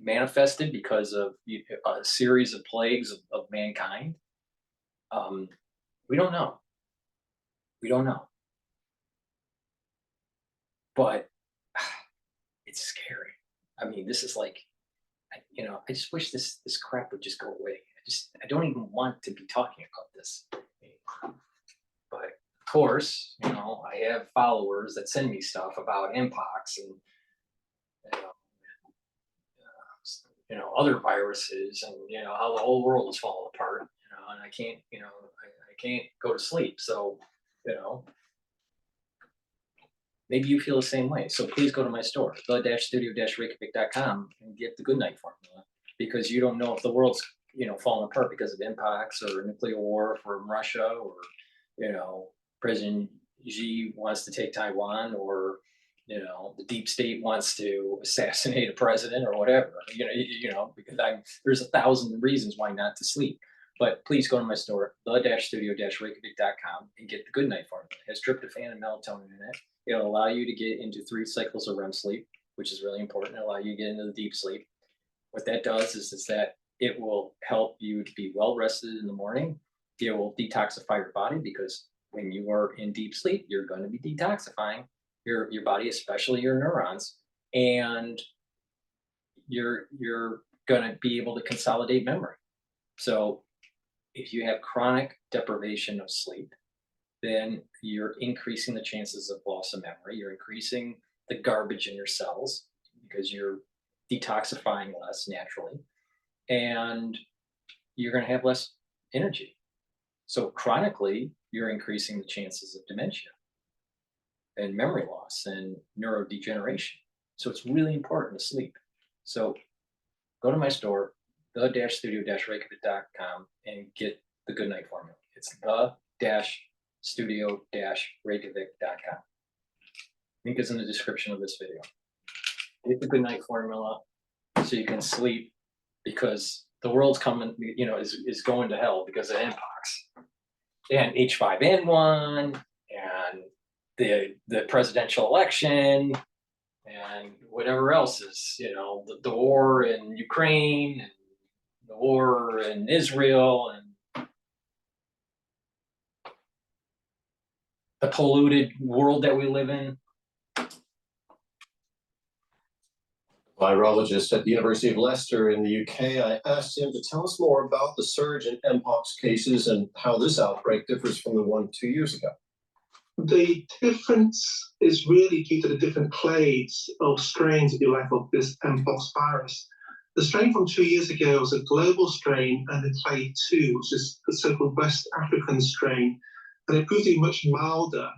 manifested because of a series of plagues of mankind? We don't know. We don't know. But it's scary. I mean, this is like, you know, I just wish this crap would just go away. I don't even want to be talking about this anymore. But of course, you know, I have followers that send me stuff about mpox and you know, other viruses, and you know how the whole world is falling apart. You know, and I can't, you know, I can't go to sleep. So, you know, maybe you feel the same way. So please go to my store, the-studio-reykjavik.com, and get the Goodnight formula, because you don't know if the world's, you know, falling apart because of mpox or nuclear war from Russia, or, you know, President Xi wants to take Taiwan, or, you know, the deep state wants to assassinate a president or whatever. You know, because there's 1,000 reasons why not to sleep. But please go to my store, the-studio-reykjavik.com, and get the Goodnight formula. It has tryptophan and melatonin in it. It'll allow you to get into 3 cycles of REM sleep, which is really important. It'll allow you to get into the deep sleep. What that does is that it will help you to be well rested in the morning. It will detoxify your body, because when you are in deep sleep, you're going to be detoxifying your body, especially your neurons, and you're going to be able to consolidate memory. So if you have chronic deprivation of sleep, then you're increasing the chances of loss of memory. You're increasing the garbage in your cells because you're detoxifying less naturally, and you're going to have less energy. So chronically, you're increasing the chances of dementia and memory loss and neurodegeneration. So it's really important to sleep. So go to my store, the-studio-reykjavik.com, and get the Goodnight formula. It's the-studio-reykjavik.com. Link is in the description of this video. Get the Goodnight formula so you can sleep, because the world's coming, you know, is going to hell because of mpox and H5N1 and the presidential election and whatever else is, you know, the war in Ukraine and the war in Israel and the polluted world that we live in. Virologist at the University of Leicester in the UK, I asked him to tell us more about the surge in mpox cases and how this outbreak differs from the one 2 years ago. The difference is really due to the different clades of strains, if you like, of this mpox virus. The strain from 2 years ago was a global strain, and the clade 2, which is the so-called West African strain, and it proved to be much milder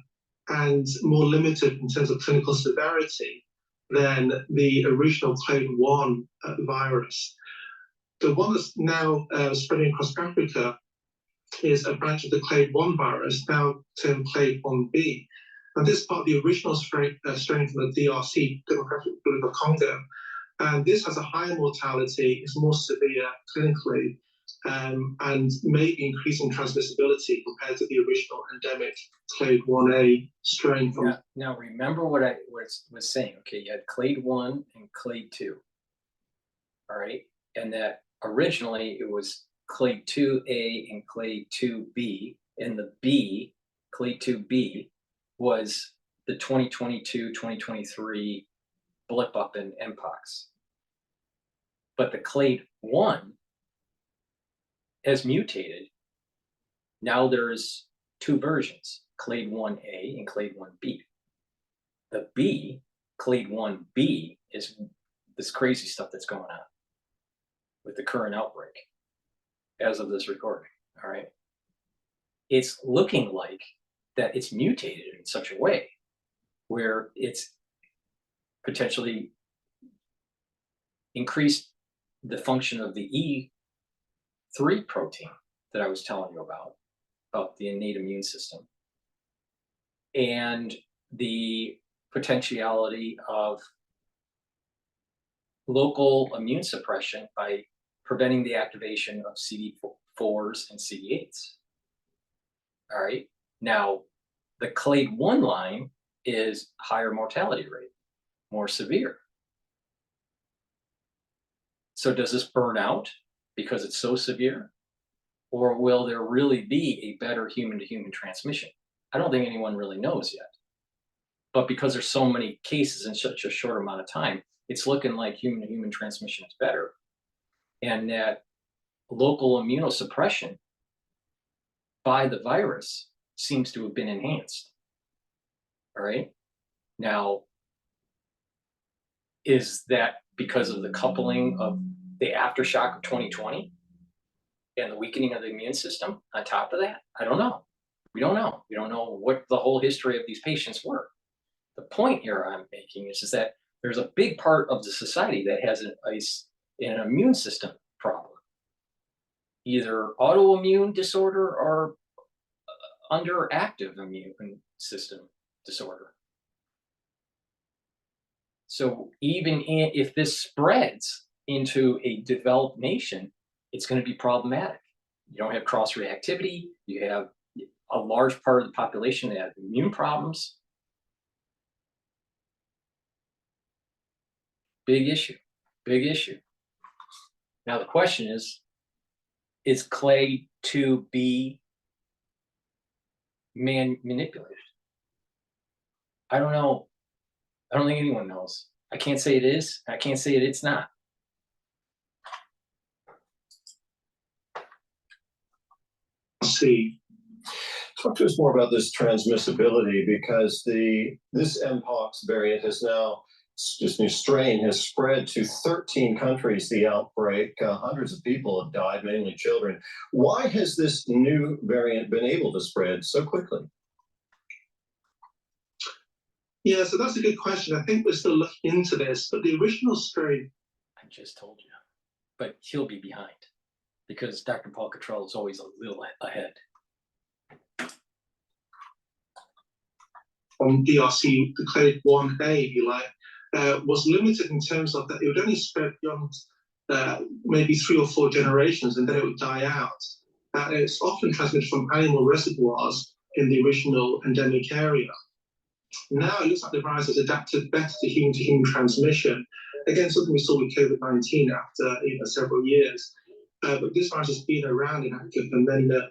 and more limited in terms of clinical severity than the original clade 1 virus. The one that's now spreading across Africa is a branch of the clade 1 virus, now termed clade 1b. And this is part of the original strain from the DRC, Democratic Republic of Congo. And this has a higher mortality, is more severe clinically, and may be increasing transmissibility compared to the original endemic clade 1a strain. From now remember what I was saying. Okay, you had clade 1 and clade 2. All right, and that originally it was clade 2a and clade 2b, and the B, clade 2b, was the 2022-2023 blip up in mpox. But the clade 1 has mutated. Now there's 2 versions, clade 1a and clade 1b. The B, clade 1b, is this crazy stuff that's going on with the current outbreak as of this recording. All right, it's looking like that it's mutated in such a way where it's potentially increased the function of the E3 protein that I was telling you about the innate immune system, and the potentiality of local immune suppression by preventing the activation of CD4s and CD8s. All right. Now, the clade 1 line is higher mortality rate, more severe. So does this burn out because it's so severe? Or will there really be a better human-to-human transmission? I don't think anyone really knows yet. But because there's so many cases in such a short amount of time, it's looking like human-to-human transmission is better. And that local immunosuppression by the virus seems to have been enhanced. All right. Now, is that because of the coupling of the aftershock of 2020 and the weakening of the immune system on top of that? I don't know. We don't know. We don't know what the whole history of these patients were. The point here I'm making is that there's a big part of the society that has an immune system problem, either autoimmune disorder or underactive immune system disorder. So even if this spreads into a developed nation, it's going to be problematic. You don't have cross-reactivity. You have a large part of the population that have immune problems. Big issue, big issue. Now the question is clade 2B manipulated? I don't know. I don't think anyone knows. I can't say it is. I can't say it's not. See. Talk to us more about this transmissibility, because this mpox variant has now, this new strain has spread to 13 countries, the outbreak. Hundreds of people have died, mainly children. Why has this new variant been able to spread so quickly? Yeah, so that's a good question. I think we're still looking into this, but the original strain... I just told you, but he'll be behind because Dr. Paul Cottrell is always a little ahead. On DRC, the clade 1A, if you like, was limited in terms of that it would only spread beyond maybe 3 or 4 generations, and then it would die out. It's often transmitted from animal reservoirs in the original endemic area. Now it looks like the virus has adapted better to human transmission. Again, something we saw with COVID-19 after several years. But this virus has been around in Africa for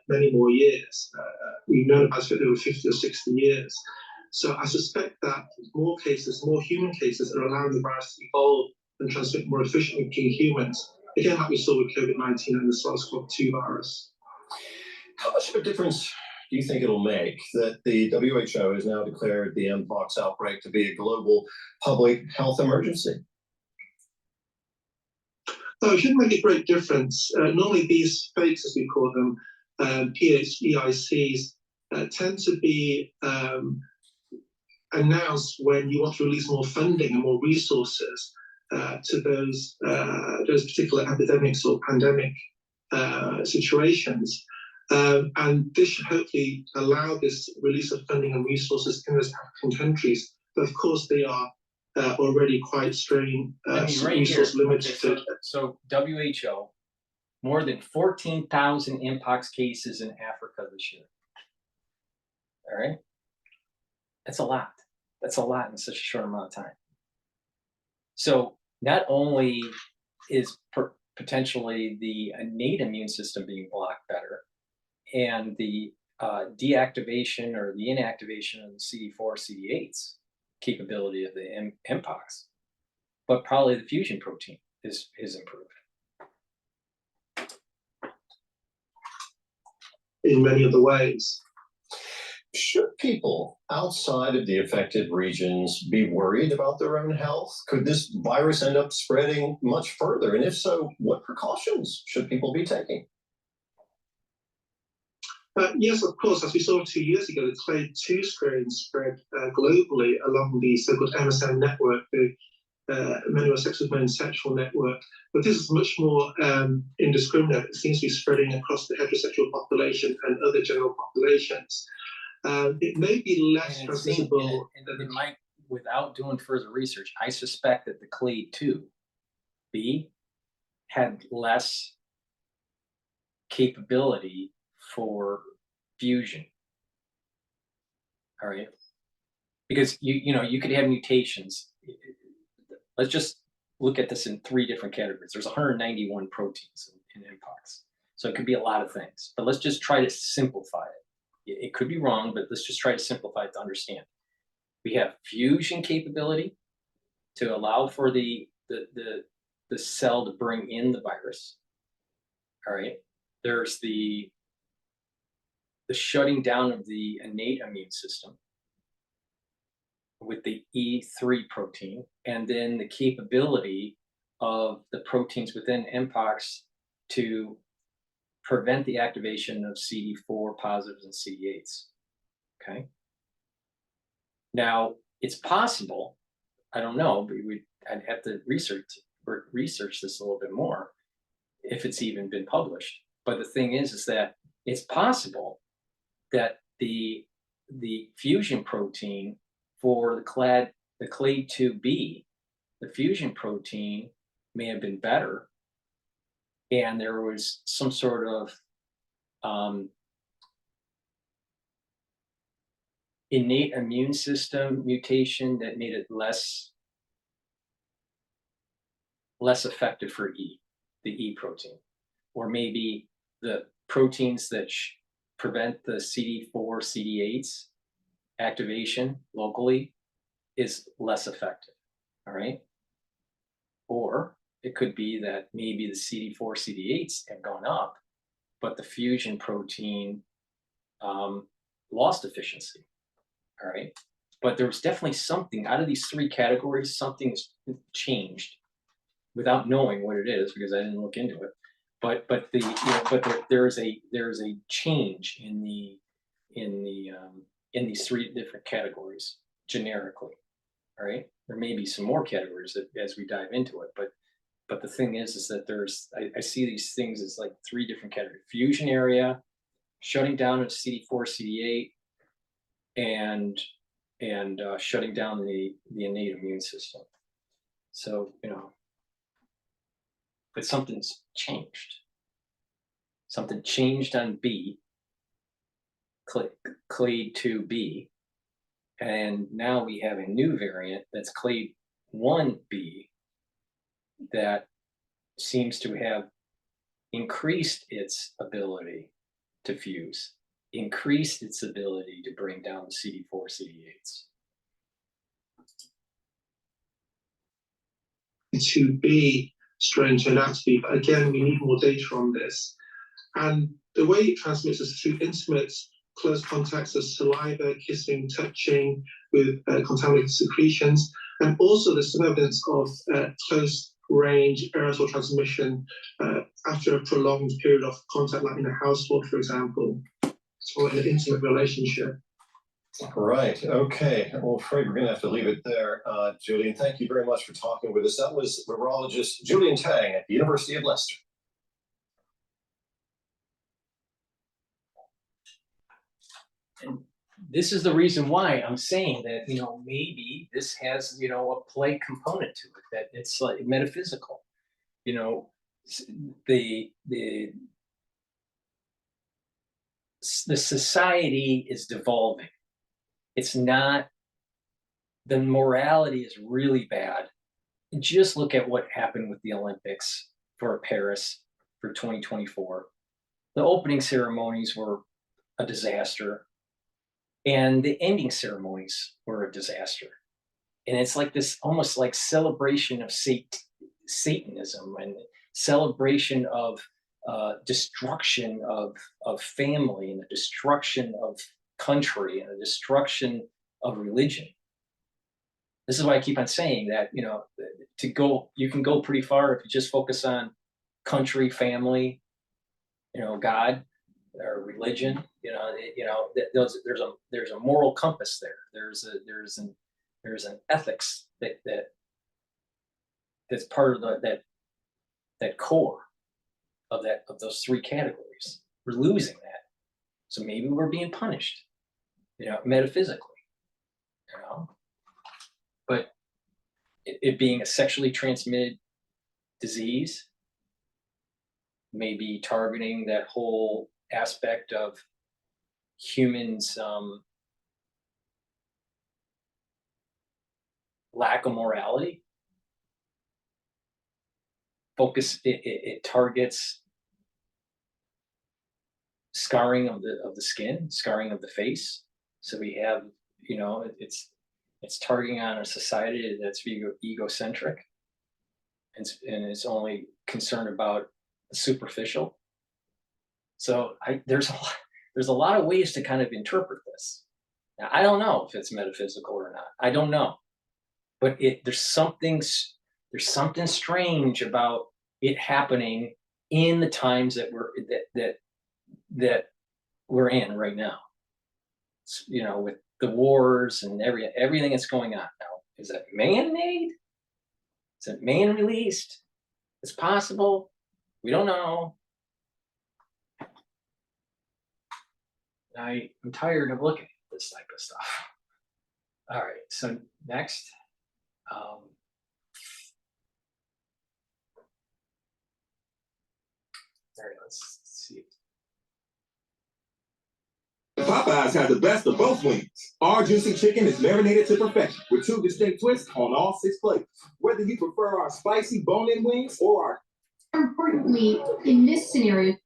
many more years. We've known about it for over 50 or 60 years. So I suspect that more cases, more human cases, are allowing the virus to evolve and transmit more efficiently between humans. Again, like we saw with COVID-19 and the SARS-CoV-2 virus. How much of a difference do you think it'll make that the WHO has now declared the mpox outbreak to be a global public health emergency? Oh, it shouldn't make a great difference. Normally these fakes, as we call them, PHDICs, tend to be announced when you want to release more funding and more resources to those particular epidemics or pandemic situations. And this should hopefully allow this release of funding and resources in those African countries. But of course, they are already quite strain resource limited. Okay, so WHO, more than 14,000 mpox cases in Africa this year. All right, that's a lot. That's a lot in such a short amount of time. So not only is potentially the innate immune system being blocked better, and the deactivation or the inactivation of the CD4, CD8s capability of the mpox, but probably the fusion protein is improved. In many other ways. Should people outside of the affected regions be worried about their own health? Could this virus end up spreading much further? And if so, what precautions should people be taking? Yes, of course. As we saw 2 years ago, the clade 2 strain spread globally along the so-called MSM network, the men who have sex with men sexual network. But this is much more indiscriminate. It seems to be spreading across the heterosexual population and other general populations. It may be less And transmissible. it might, without doing further research, I suspect that the clade 2B had less capability for fusion. All right, because you could have mutations. Let's just look at this in 3 different categories. There's 191 proteins in mpox, so it could be a lot of things. But let's just try to simplify it. It could be wrong, but let's just try to simplify it to understand. We have fusion capability to allow for the cell to bring in the virus. All right. There's the shutting down of the innate immune system with the E3 protein, and then the capability of the proteins within mpox to prevent the activation of CD4 positives and CD8s. Okay. Now, it's possible, I don't know, but I'd have to research this a little bit more if it's even been published. But the thing is that it's possible that the fusion protein for the clade 2B, the fusion protein may have been better, and there was some sort of innate immune system mutation that made it less effective for the E protein, or maybe the proteins that prevent the CD4, CD8s activation locally is less effective. All right. Or it could be that maybe the CD4, CD8s have gone up, but the fusion protein lost efficiency. All right. But there was definitely something out of these 3 categories, something's changed without knowing what it is, because I didn't look into it. But there is a change in these 3 different categories generically. All right. There may be some more categories as we dive into it, but the thing is that I see these things as like 3 different categories: fusion area, shutting down of CD4, CD8, and shutting down the innate immune system. So, but something's changed. Something changed on B, clade 2B, and now we have a new variant that's clade 1B that seems to have increased its ability to fuse, increased its ability to bring down the CD4, CD8s. 2B strain turned out to be, but again, we need more data on this. And the way it transmits is through intimate, close contacts of saliva, kissing, touching with contaminated secretions. And also there's some evidence of close range aerosol transmission after a prolonged period of contact, like in a household, for example, or in an intimate relationship. Right. Okay. Well, afraid we're going to have to leave it there. Julian, thank you very much for talking with us. That was virologist Julian Tang at the University of Leicester. And this is the reason why I'm saying that, maybe this has, a play component to it, that it's like metaphysical. The society is devolving. It's not, the morality is really bad. Just look at what happened with the Olympics for Paris for 2024. The opening ceremonies were a disaster, and the ending ceremonies were a disaster. And it's like this almost like celebration of Satanism and celebration of destruction of family, and the destruction of country, and the destruction of religion. This is why I keep on saying that, you can go pretty far if you just focus on country, family, God, or religion. There's a moral compass there. There's an ethics that that's part of that core of those three categories. We're losing that. So maybe we're being punished, metaphysically, But it being a sexually transmitted disease, maybe targeting that whole aspect of humans' lack of morality. It targets scarring of the skin, scarring of the face. So we have, it's targeting on a society that's egocentric and it's only concerned about the superficial. So there's a lot of ways to kind of interpret this. Now, I don't know if it's metaphysical or not. I don't know, but there's something strange about it happening in the times that we're in right now. With the wars and everything that's going on now. Is it man-made? Is it man-released? It's possible. We don't know. I'm tired of looking at this type of stuff. All right, so next. All right, let's see. Popeyes has the best of both wings. Our juicy chicken is marinated to perfection with 2 distinct twists on all 6 flavors. Whether you prefer our spicy bone-in wings or our... More importantly, in this scenario...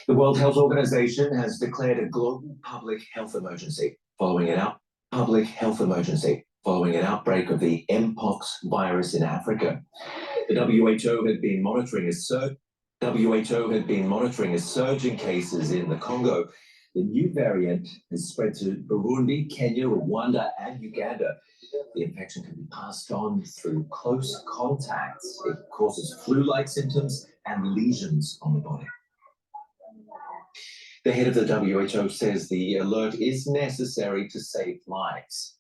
The World Health Organization has declared a global public health emergency following an outbreak of the mpox virus in Africa. The WHO had been monitoring a surge in cases in the Congo. The new variant has spread to Burundi, Kenya, Rwanda, and Uganda. The infection can be passed on through close contacts. It causes flu-like symptoms and lesions on the body. The head of the WHO says the alert is necessary to save lives.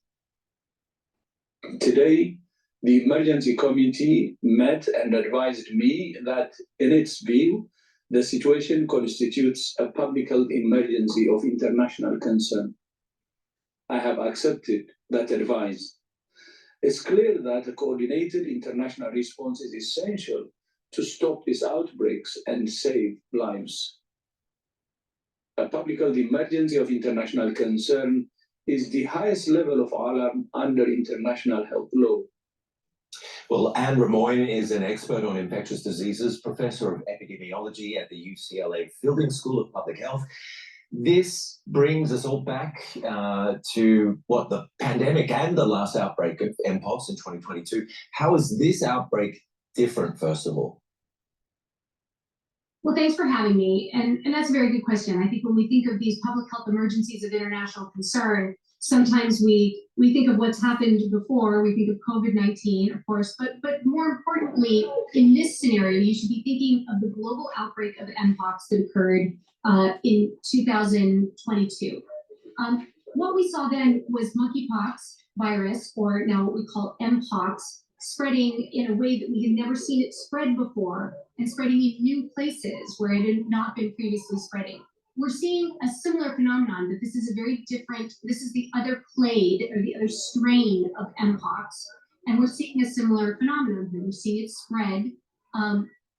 Today, the emergency committee met and advised me that, in its view, the situation constitutes a public health emergency of international concern. I have accepted that advice. It's clear that a coordinated international response is essential to stop these outbreaks and save lives. A public health emergency of international concern is the highest level of alarm under international health law. Well, Anne Ramoyne is an expert on infectious diseases, professor of epidemiology at the UCLA Fielding School of Public Health. This brings us all back to what the pandemic and the last outbreak of mpox in 2022. How is this outbreak different, first of all? Well, thanks for having me. And that's a very good question. I think when we think of these public health emergencies of international concern, sometimes we think of what's happened before. We think of COVID-19, of course, but more importantly, in this scenario, you should be thinking of the global outbreak of mpox that occurred in 2022. What we saw then was monkeypox virus, or now what we call mpox, spreading in a way that we had never seen it spread before, and spreading in new places where it had not been previously spreading. We're seeing a similar phenomenon, but this is this is the other clade, or the other strain of mpox, and we're seeing a similar phenomenon. We're seeing it spread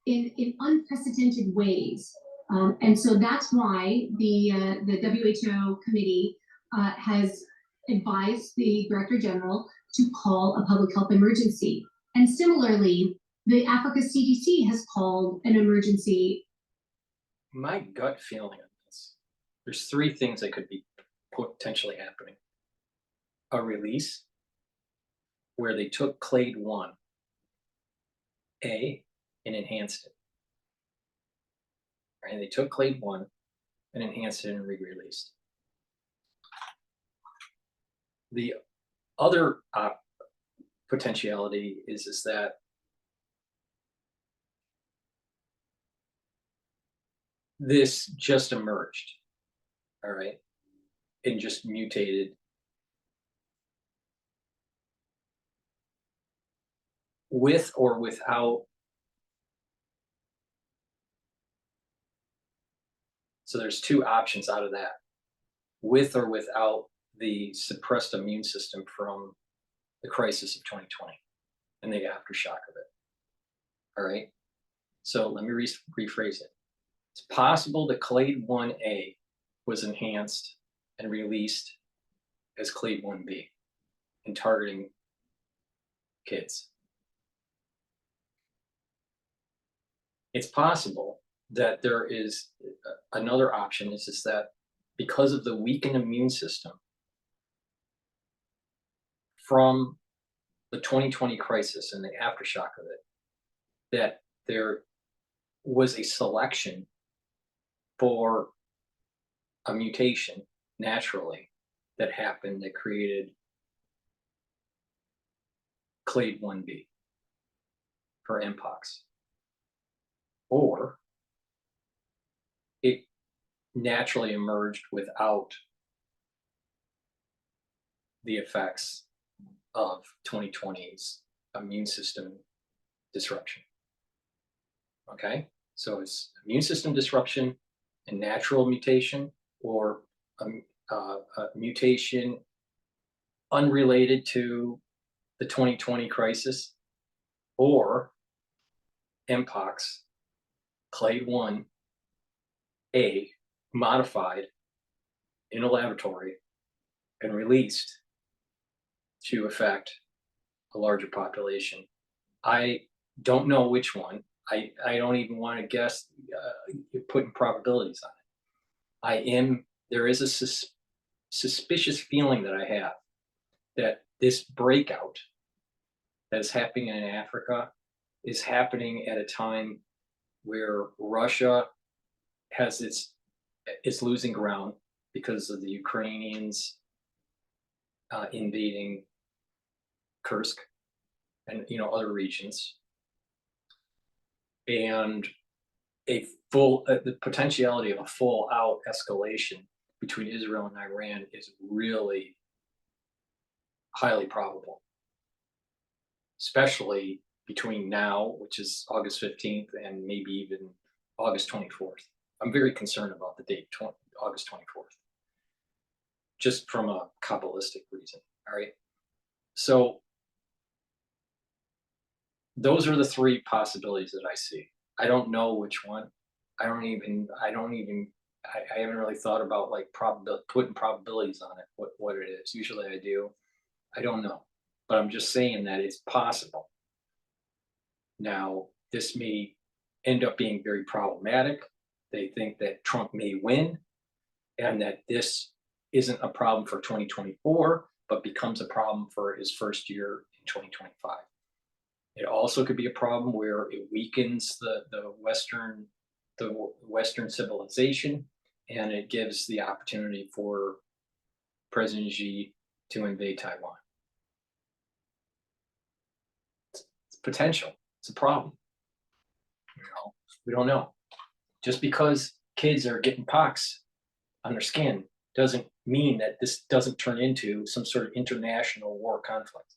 in unprecedented ways. And so that's why the WHO committee has advised the Director General to call a public health emergency. And similarly, the Africa CDC has called an emergency. My gut feeling on this, there's 3 things that could be potentially happening. A release where they took clade 1, A, and enhanced it. And they took clade 1 and enhanced it and re-released. The other potentiality is that this just emerged, all right, and just mutated with or without. So there's two options out of that, with or without the suppressed immune system from the crisis of 2020 and the aftershock of it. All right. So let me rephrase it. It's possible that clade 1A was enhanced and released as clade 1B in targeting kids. It's possible that there is another option is that because of the weakened immune system from the 2020 crisis and the aftershock of it, that there was a selection for a mutation naturally that happened that created clade 1B for mpox. Or it naturally emerged without the effects of 2020's immune system disruption. Okay, so it's immune system disruption and natural mutation, or a mutation unrelated to the 2020 crisis, or mpox, clade 1A, modified in a laboratory and released to affect a larger population. I don't know which one. I don't even want to guess, putting probabilities on it. There is a suspicious feeling that I have that this breakout that is happening in Africa is happening at a time where Russia is losing ground because of the Ukrainians invading Kursk and other regions, and the potentiality of a full out escalation between Israel and Iran is really highly probable, especially between now, which is August 15th, and maybe even August 24th. I'm very concerned about the date, August 24th, just from a Kabbalistic reason, all right? So those are the three possibilities that I see. I don't know which one. I haven't really thought about like putting probabilities on it, what it is. Usually I do. I don't know, but I'm just saying that it's possible. Now, this may end up being very problematic. They think that Trump may win, and that this isn't a problem for 2024, but becomes a problem for his first year in 2025. It also could be a problem where it weakens the Western civilization, and it gives the opportunity for President Xi to invade Taiwan. It's potential. It's a problem. We don't know. Just because kids are getting pox on their skin doesn't mean that this doesn't turn into some sort of international war conflict,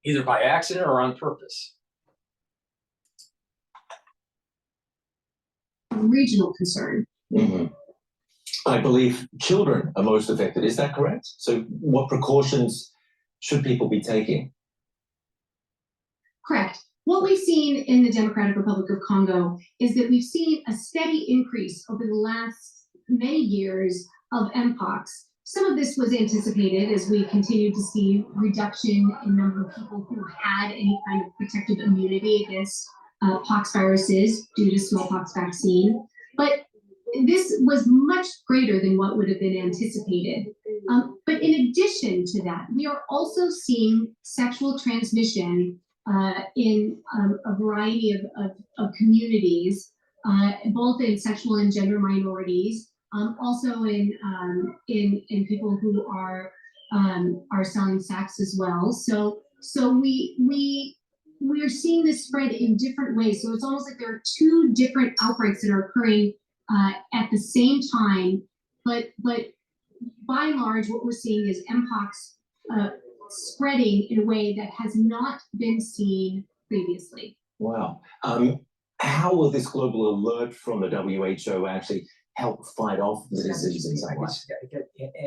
either by accident or on purpose. Regional concern. Mm-hmm. I believe children are most affected. Is that correct? So what precautions should people be taking? Correct. What we've seen in the Democratic Republic of Congo is that we've seen a steady increase over the last many years of mpox. Some of this was anticipated as we continued to see reduction in number of people who had any kind of protective immunity against pox viruses due to smallpox vaccine. But this was much greater than what would have been anticipated. But in addition to that, we are also seeing sexual transmission in a variety of communities, both in sexual and gender minorities, also in people who are selling sex as well. So we're seeing this spread in different ways. So it's almost like there are two different outbreaks that are occurring at the same time. But by and large, what we're seeing is mpox spreading in a way that has not been seen previously. Wow. How will this global alert from the WHO actually help fight off the disease in some way?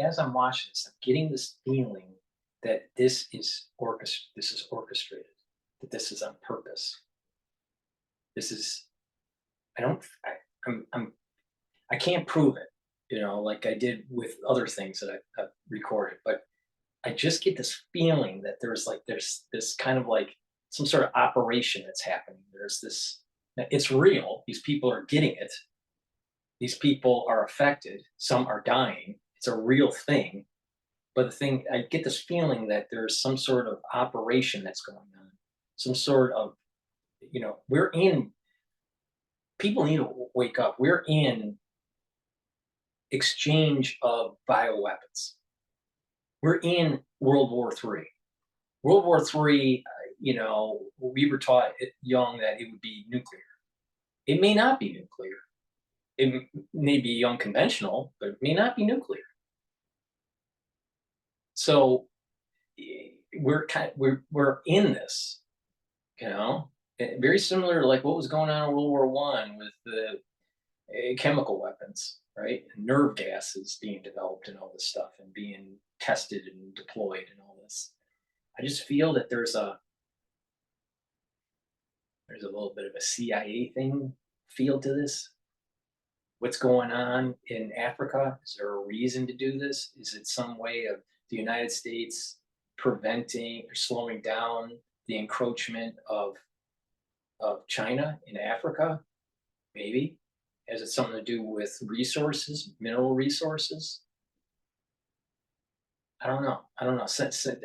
As I'm watching this, I'm getting this feeling that this is orchestrated, that this is on purpose. This is, I can't prove it, you know, like I did with other things that I've recorded, but I just get this feeling that there's this kind of like some sort of operation that's happening. There's this, it's real. These people are getting it. These people are affected. Some are dying. It's a real thing. But the thing, I get this feeling that there's some sort of operation that's going on. Some sort of, you know, people need to wake up. We're in exchange of bioweapons. We're in World War III. World War III, you know, we were taught young that it would be nuclear. It may not be nuclear. It may be unconventional, but it may not be nuclear. So we're in this, you know, very similar to like what was going on in World War I with the chemical weapons, right? And nerve gases being developed and all this stuff and being tested and deployed and all this. I just feel that there's a little bit of a CIA thing feel to this. What's going on in Africa? Is there a reason to do this? Is it some way of the United States preventing or slowing down the encroachment of China in Africa? Maybe. Has it something to do with resources, mineral resources? I don't know. Something,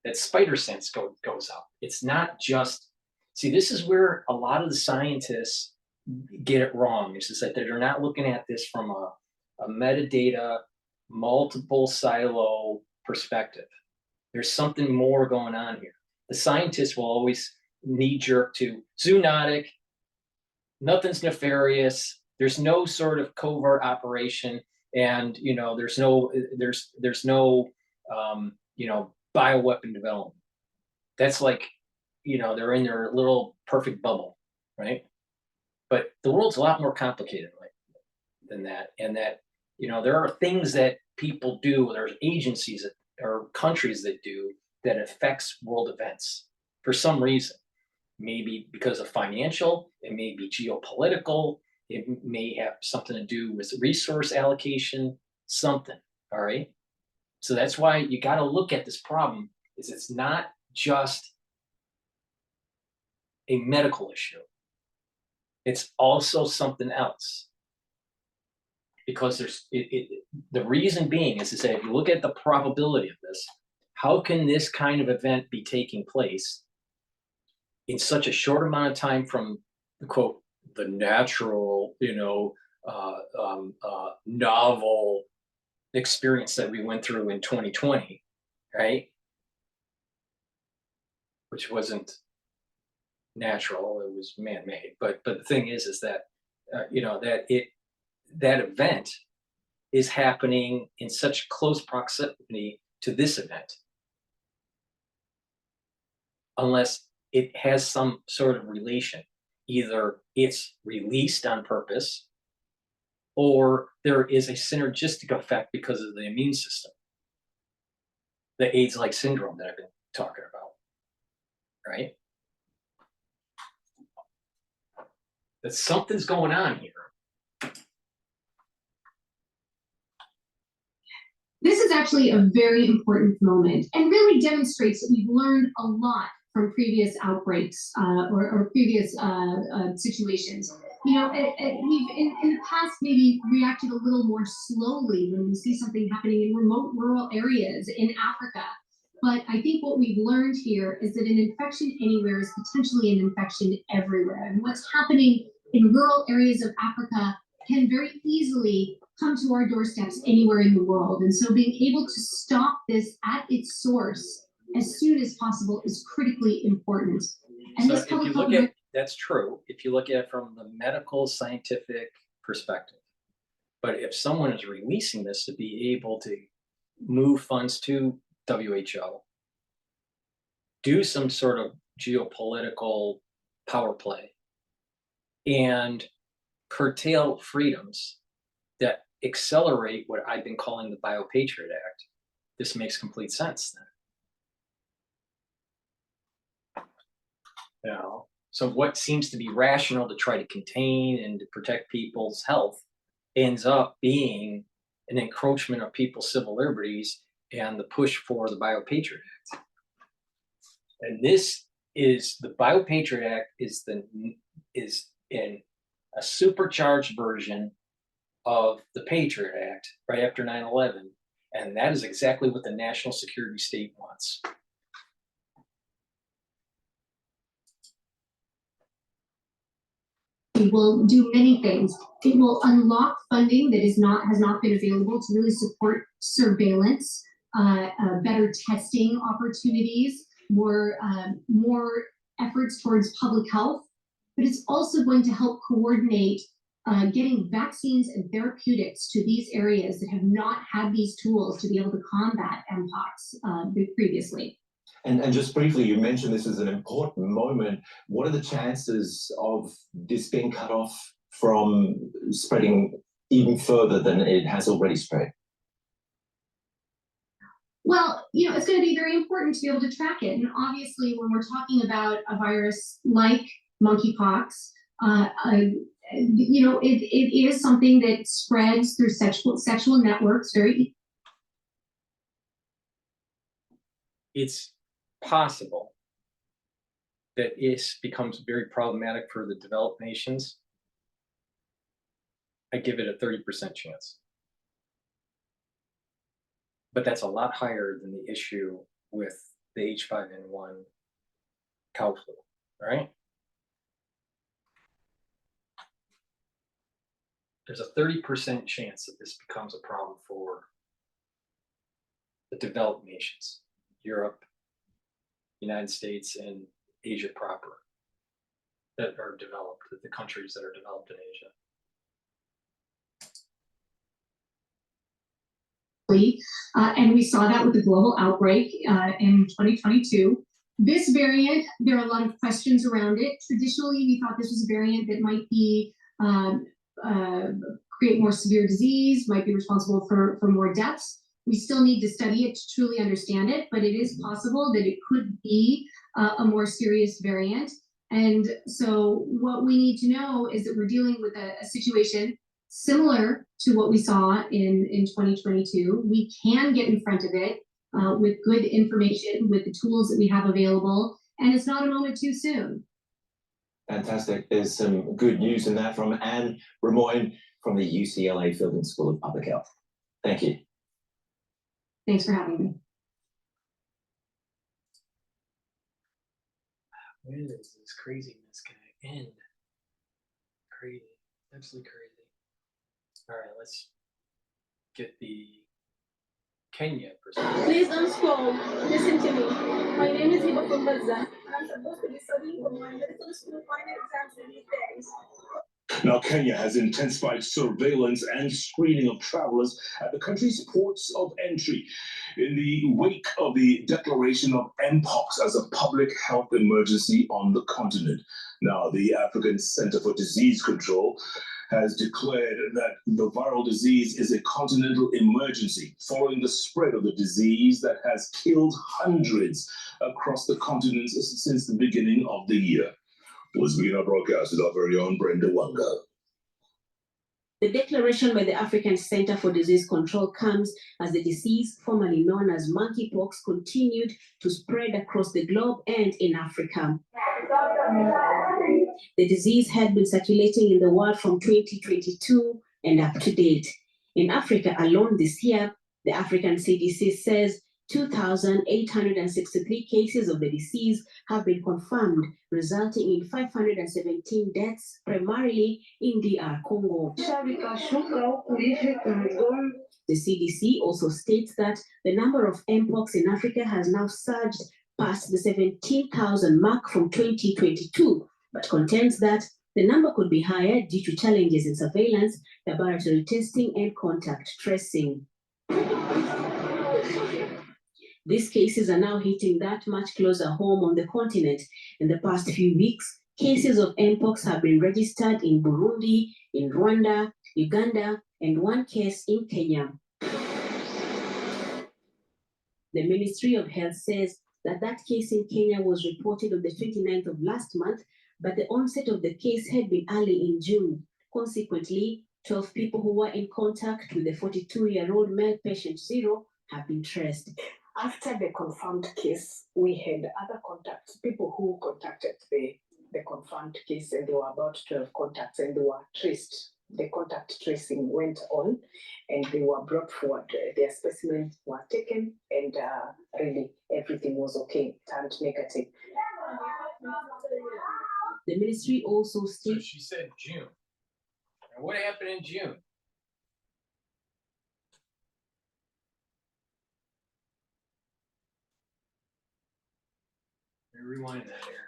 that spider sense goes up. It's not just, see, this is where a lot of the scientists get it wrong. It's just that they're not looking at this from a metadata, multiple silo perspective. There's something more going on here. The scientists will always knee jerk to zoonotic, nothing's nefarious, there's no sort of covert operation, and you know, there's no you know, bioweapon development. That's like, you know, they're in their little perfect bubble, right? But the world's a lot more complicated than that, and that, you know, there are things that people do, there's agencies or countries that do that affects world events for some reason. Maybe because of financial, it may be geopolitical, it may have something to do with resource allocation, something, all right? So that's why you got to look at this problem, is it's not just a medical issue. It's also something else. Because the reason being is to say, if you look at the probability of this, how can this kind of event be taking place in such a short amount of time from, quote, the natural, you know, novel experience that we went through in 2020, right? Which wasn't natural, it was man-made. But the thing is that, you know, that event is happening in such close proximity to this event, unless it has some sort of relation. Either it's released on purpose, or there is a synergistic effect because of the immune system. The AIDS-like syndrome that I've been talking about, right? That something's going on here. This is actually a very important moment and really demonstrates that we've learned a lot from previous outbreaks or previous situations. You know, we've in the past maybe reacted a little more slowly when we see something happening in remote rural areas in Africa. But I think what we've learned here is that an infection anywhere is potentially an infection everywhere. And what's happening in rural areas of Africa can very easily come to our doorsteps anywhere in the world. And so being able to stop this at its source as soon as possible is critically important. And so this if you look at, that's true, if you look at it from the medical scientific perspective. But if someone is releasing this to be able to move funds to WHO, do some sort of geopolitical power play, and curtail freedoms that accelerate what I've been calling the Biopatriot Act. This makes complete sense then. You know, so what seems to be rational to try to contain and to protect people's health ends up being an encroachment of people's civil liberties and the push for the Biopatriot Act. And this is the Biopatriot Act is in a supercharged version of the Patriot Act right after 9/11, and that is exactly what the national security state wants. It will do many things. It will unlock funding that has not been available to really support surveillance, better testing opportunities, more efforts towards public health. But it's also going to help coordinate getting vaccines and therapeutics to these areas that have not had these tools to be able to combat mpox previously. And just briefly, you mentioned this is an important moment. What are the chances of this being cut off from spreading even further than it has already spread? Well, you know, it's going to be very important to be able to track it. And obviously, when we're talking about a virus like monkeypox, you know, it is something that spreads through sexual networks very. It's possible that this becomes very problematic for the developed nations. I give it a 30% chance. But that's a lot higher than the issue with the H5N1 cow flu, right? There's a 30% chance that this becomes a problem for the developed nations, Europe, United States, and Asia proper, that are developed, the countries that are developed in Asia. And we saw that with the global outbreak in 2022. This variant, there are a lot of questions around it. Traditionally, we thought this was a variant that might be create more severe disease, might be responsible for more deaths. We still need to study it to truly understand it, but it is possible that it could be a more serious variant. And so what we need to know is that we're dealing with a situation similar to what we saw in 2022. We can get in front of it with good information, with the tools that we have available, and it's not a moment too soon. Fantastic. There's some good news in that from Anne Remoyne from the UCLA Fielding School of Public Health. Thank you. Thanks for having me. When is this craziness going to end? Crazy, absolutely crazy. All right, let's get the Kenya perspective. Please don't scroll. Listen to me. My name is Hiba from Baza, and I'm supposed to be studying for my medical school final exams these days. Now, Kenya has intensified surveillance and screening of travelers at the country's ports of entry in the wake of the declaration of mpox as a public health emergency on the continent. Now, the African Center for Disease Control has declared that the viral disease is a continental emergency following the spread of the disease that has killed hundreds across the continent since the beginning of the year. Was being broadcast with our very own Brenda Wanga. The declaration by the African Center for Disease Control comes as the disease, formerly known as monkeypox, continued to spread across the globe and in Africa. The disease had been circulating in the world from 2022 and up to date. In Africa alone this year, the African CDC says 2,863 cases of the disease have been confirmed, resulting in 517 deaths, primarily in DR Congo. The CDC also states that the number of mpox in Africa has now surged past the 17,000 mark from 2022, but contends that the number could be higher due to challenges in surveillance, laboratory testing, and contact tracing. These cases are now hitting that much closer home on the continent. In the past few weeks, cases of mpox have been registered in Burundi, in Rwanda, Uganda, and one case in Kenya. The Ministry of Health says that that case in Kenya was reported on the 29th of last month, but the onset of the case had been early in June. Consequently, 12 people who were in contact with the 42-year-old male patient Zero have been traced. After the confirmed case, we had other contacts, people who contacted the confirmed case, and there were about 12 contacts, and they were traced. The contact tracing went on, and they were brought forward. Their specimens were taken, and really everything was okay, turned negative. The ministry also stated. So she said June. And what happened in June? Rewind that here.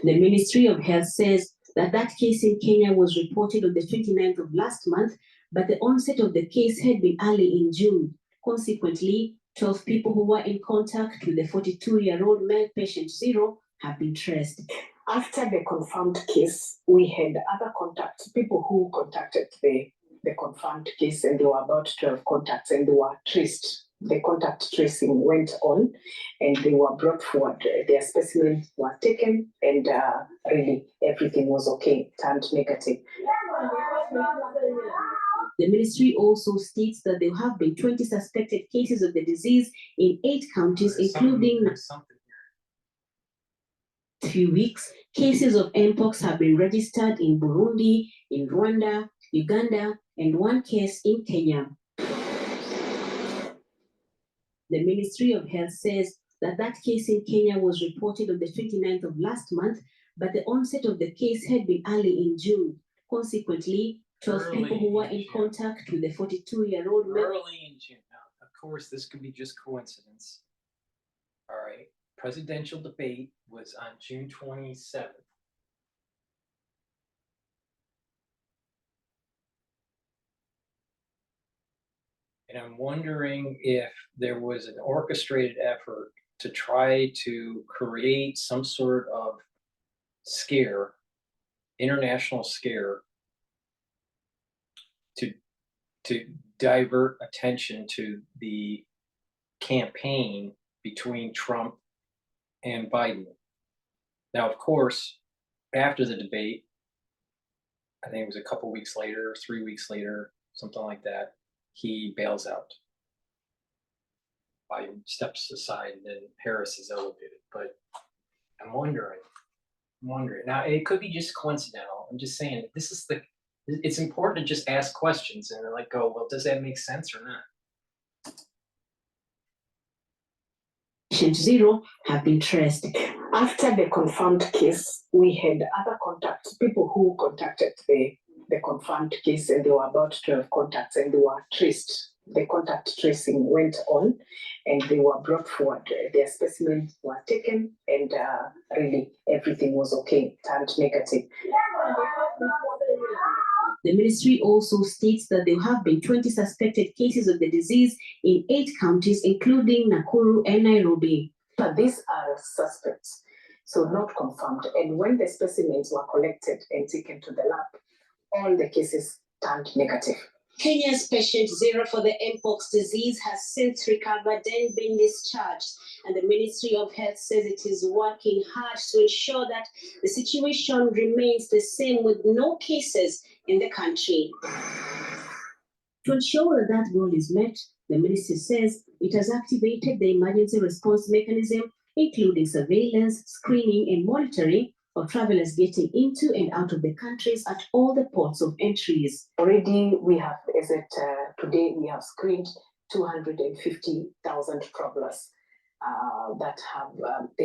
The Ministry of Health says that that case in Kenya was reported on the 29th of last month, but the onset of the case had been early in June. Consequently, 12 people who were in contact with the 42-year-old male patient Zero have been traced. After the confirmed case, we had other contacts, people who contacted the confirmed case, and there were about 12 contacts, and they were traced. The contact tracing went on, and they were brought forward. Their specimens were taken, and really everything was okay, turned negative. The ministry also states that there have been 20 suspected cases of the disease in 8 counties, including few weeks. Cases of mpox have been registered in Burundi, in Rwanda, Uganda, and one case in Kenya. The Ministry of Health says that that case in Kenya was reported on the 29th of last month, but the onset of the case had been early in June. Consequently, 12 people who were in contact with the 42-year-old male. Early in June. Now, of course, this could be just coincidence. All right. Presidential debate was on June 27th. And I'm wondering if there was an orchestrated effort to try to create some sort of scare, international scare, to divert attention to the campaign between Trump and Biden. Now, of course, after the debate, I think it was a couple weeks later, 3 weeks later, something like that, he bails out. Biden steps aside, and then Harris is elevated. But I'm wondering. Now, it could be just coincidental. I'm just saying, it's important to just ask questions and like go, well, does that make sense or not? Patient Zero have been traced. After the confirmed case, we had other contacts, people who contacted the confirmed case, and there were about 12 contacts, and they were traced. The contact tracing went on, and they were brought forward. Their specimens were taken, and really everything was okay, turned negative. The ministry also states that there have been 20 suspected cases of the disease in 8 counties, including Nakuru and Nairobi. But these are suspects, so not confirmed. And when the specimens were collected and taken to the lab, all the cases turned negative. Kenya's patient Zero for the mpox disease has since recovered and been discharged, and the Ministry of Health says it is working hard to ensure that the situation remains the same with no cases in the country. To ensure that that goal is met, the ministry says it has activated the emergency response mechanism, including surveillance, screening, and monitoring of travelers getting into and out of the countries at all the ports of entries. Already we have, today we have screened 250,000 travelers that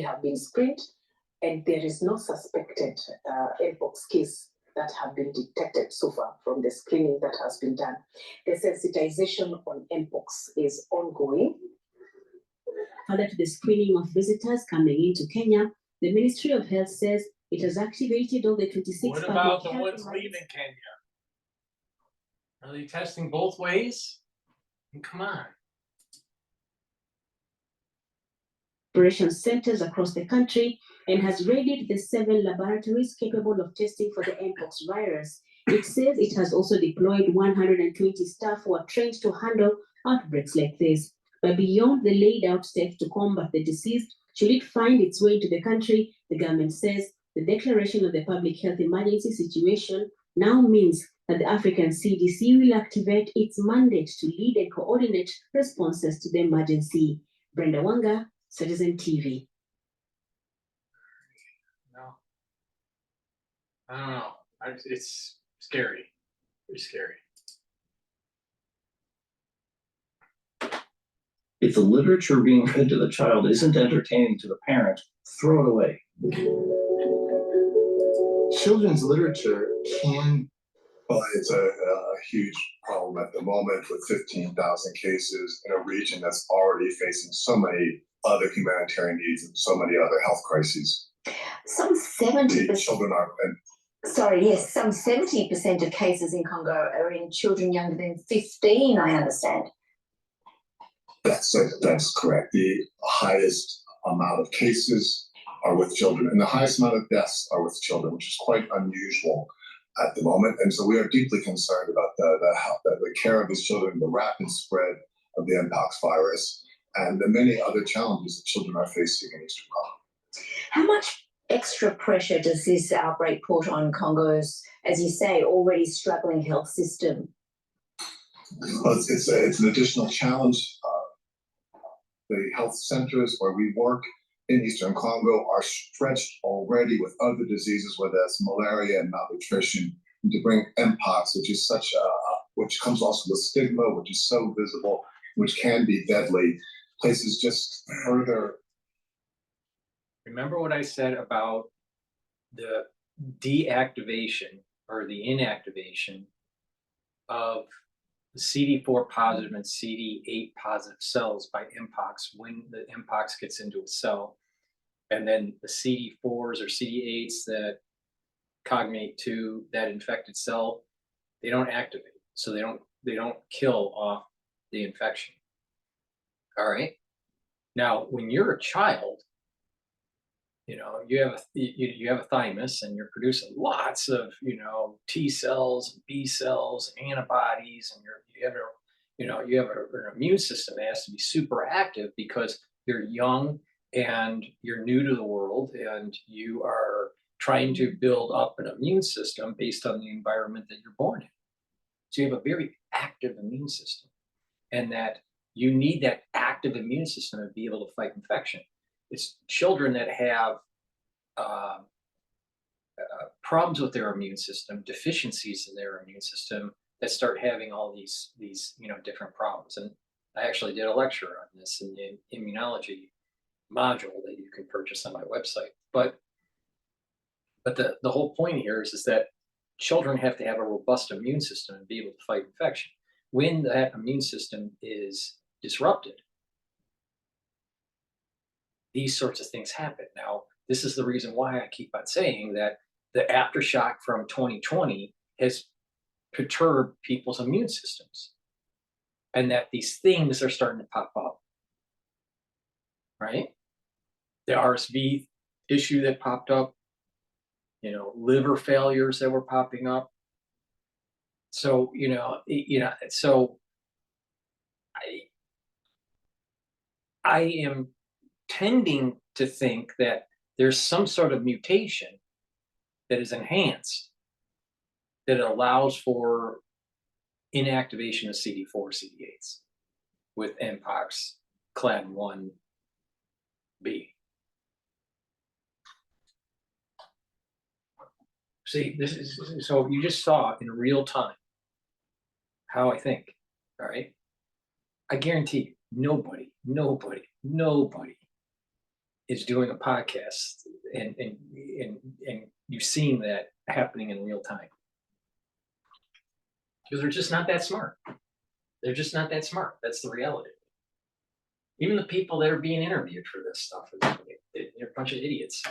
have been screened, and there is no suspected mpox case that have been detected so far from the screening that has been done. The sensitization on mpox is ongoing. Further to the screening of visitors coming into Kenya, the Ministry of Health says it has activated all the 26. What about the ones leaving Kenya? Are they testing both ways? Come on. operations centers across the country and has readied the 7 laboratories capable of testing for the mpox virus. It says it has also deployed 120 staff who are trained to handle outbreaks like this. But beyond the laid out steps to combat the disease, should it find its way into the country, the government says the declaration of the public health emergency situation now means that the African CDC will activate its mandate to lead and coordinate responses to the emergency. Brenda Wanga, Citizen TV. No. I don't know. It's scary. Pretty scary. If the literature being read to the child isn't entertaining to the parent, throw it away. Children's literature can. Well, it's a huge problem at the moment with 15,000 cases in a region that's already facing so many other humanitarian needs and so many other health crises. Some 70%. Children are. Sorry, yes, some 70% of cases in Congo are in children younger than 15, I understand. That's correct. The highest amount of cases are with children, and the highest amount of deaths are with children, which is quite unusual at the moment. And so we are deeply concerned about the care of these children, the rapid spread of the mpox virus, and the many other challenges that children are facing in Eastern Congo. How much extra pressure does this outbreak put on Congo's, as you say, already struggling health system? Well, it's an additional challenge. The health centers where we work in Eastern Congo are stretched already with other diseases, whether that's malaria and malnutrition, and to bring mpox, which is which comes also with stigma, which is so visible, which can be deadly, places just further. Remember what I said about the deactivation or the inactivation of the CD4 positive and CD8 positive cells by mpox when the mpox gets into a cell, and then the CD4s or CD8s that cognate to that infected cell, they don't activate, so they don't kill off the infection. All right. Now, when you're a child, you know, you have a thymus and you're producing lots of, you know, T cells, B cells, antibodies, and you have an immune system that has to be super active because you're young and you're new to the world and you are trying to build up an immune system based on the environment that you're born in. So you have a very active immune system, and that you need that active immune system to be able to fight infection. It's children that have problems with their immune system, deficiencies in their immune system, that start having all these different problems. And I actually did a lecture on this in the immunology module that you can purchase on my website. But the whole point here is that children have to have a robust immune system and be able to fight infection. When that immune system is disrupted, these sorts of things happen. Now, this is the reason why I keep on saying that the aftershock from 2020 has perturbed people's immune systems, and that these things are starting to pop up, right? The RSV issue that popped up, liver failures that were popping up. So, so I am tending to think that there's some sort of mutation that is enhanced that allows for inactivation of CD4, CD8s with mpox clade 1B. See, this is so you just saw in real time how I think. All right. I guarantee you, nobody is doing a podcast and you've seen that happening in real time. Because they're just not that smart. They're just not that smart. That's the reality. Even the people that are being interviewed for this stuff, they're a bunch of idiots.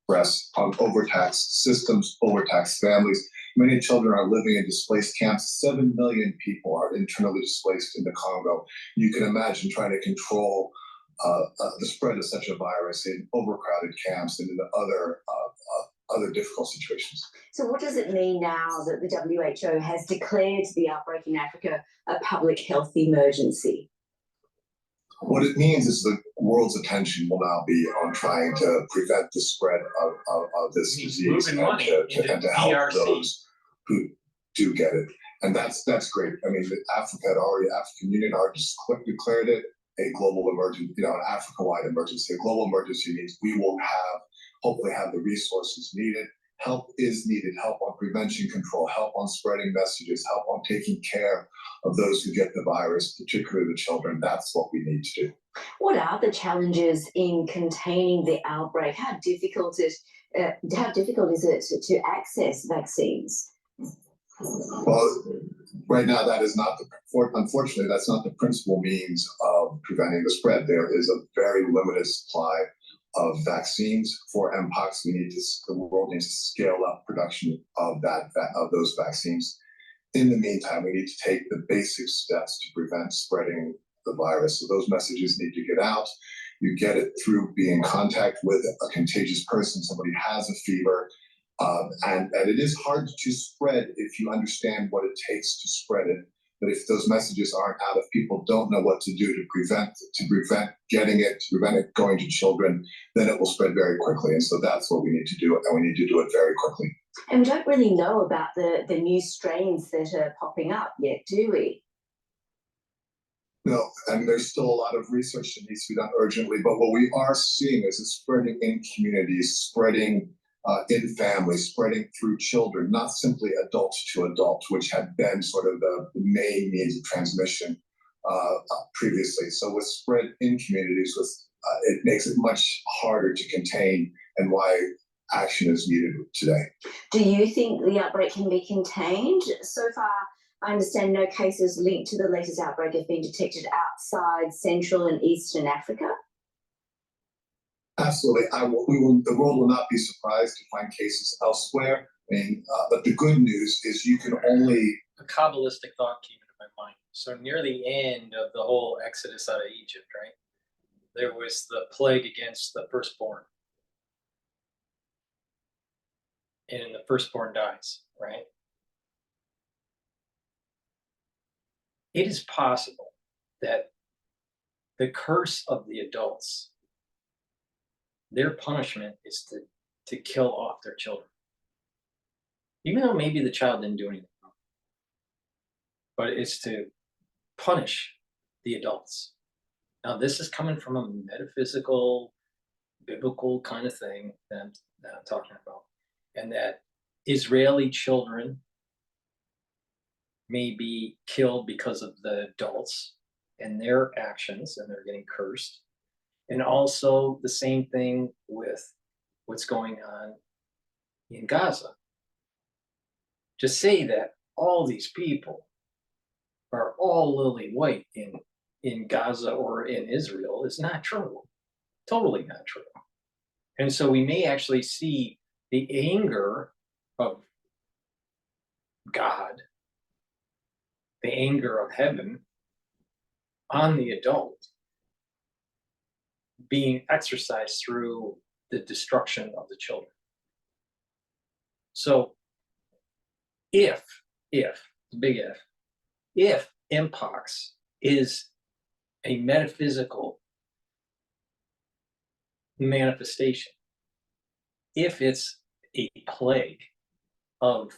breasts, on overtaxed systems, overtaxed families. Many children are living in displaced camps. 7 million people are internally displaced in the Congo. You can imagine trying to control the spread of such a virus in overcrowded camps and in other difficult situations. So what does it mean now that the WHO has declared the outbreak in Africa a public health emergency? What it means is the world's attention will now be on trying to prevent the spread of this disease and to help those who do get it. And that's great. I mean, African Union already declared it a global emergency, an Africa-wide emergency. A global emergency means we will hopefully have the resources needed. Help is needed, help on prevention control, help on spreading messages, help on taking care of those who get the virus, particularly the children. That's what we need to do. What are the challenges in containing the outbreak? How difficult is it to access vaccines? Well, right now that is not unfortunately, that's not the principal means of preventing the spread. There is a very limited supply of vaccines for mpox. The world needs to scale up production of those vaccines. In the meantime, we need to take the basic steps to prevent spreading the virus. So those messages need to get out. You get it through being in contact with a contagious person. Somebody has a fever, and it is hard to spread if you understand what it takes to spread it. But if those messages aren't out, if people don't know what to do to prevent getting it, to prevent it going to children, then it will spread very quickly. And so that's what we need to do, and we need to do it very quickly. And we don't really know about the new strains that are popping up yet, do we? No, and there's still a lot of research that needs to be done urgently. But what we are seeing is it's spreading in communities, spreading in families, spreading through children, not simply adult to adult, which had been sort of the main means of transmission previously. So with spread in communities, it makes it much harder to contain, and why action is needed today. Do you think the outbreak can be contained? So far, I understand no cases linked to the latest outbreak have been detected outside Central and Eastern Africa. Absolutely. The world will not be surprised to find cases elsewhere. But the good news is you can only... A Kabbalistic thought came into my mind. So near the end of the whole exodus out of Egypt, right, there was the plague against the firstborn. And the firstborn dies, right? It is possible that the curse of the adults, their punishment is to kill off their children. Even though maybe the child didn't do anything wrong. But it's to punish the adults. Now, this is coming from a metaphysical, biblical kind of thing that I'm talking about. And that Israeli children may be killed because of the adults and their actions, and they're getting cursed. And also the same thing with what's going on in Gaza. To say that all these people are all lily white in Gaza or in Israel is not true. Totally not true. And so we may actually see the anger of God, the anger of heaven on the adult being exercised through the destruction of the children. So if mpox is a metaphysical manifestation, if it's a plague of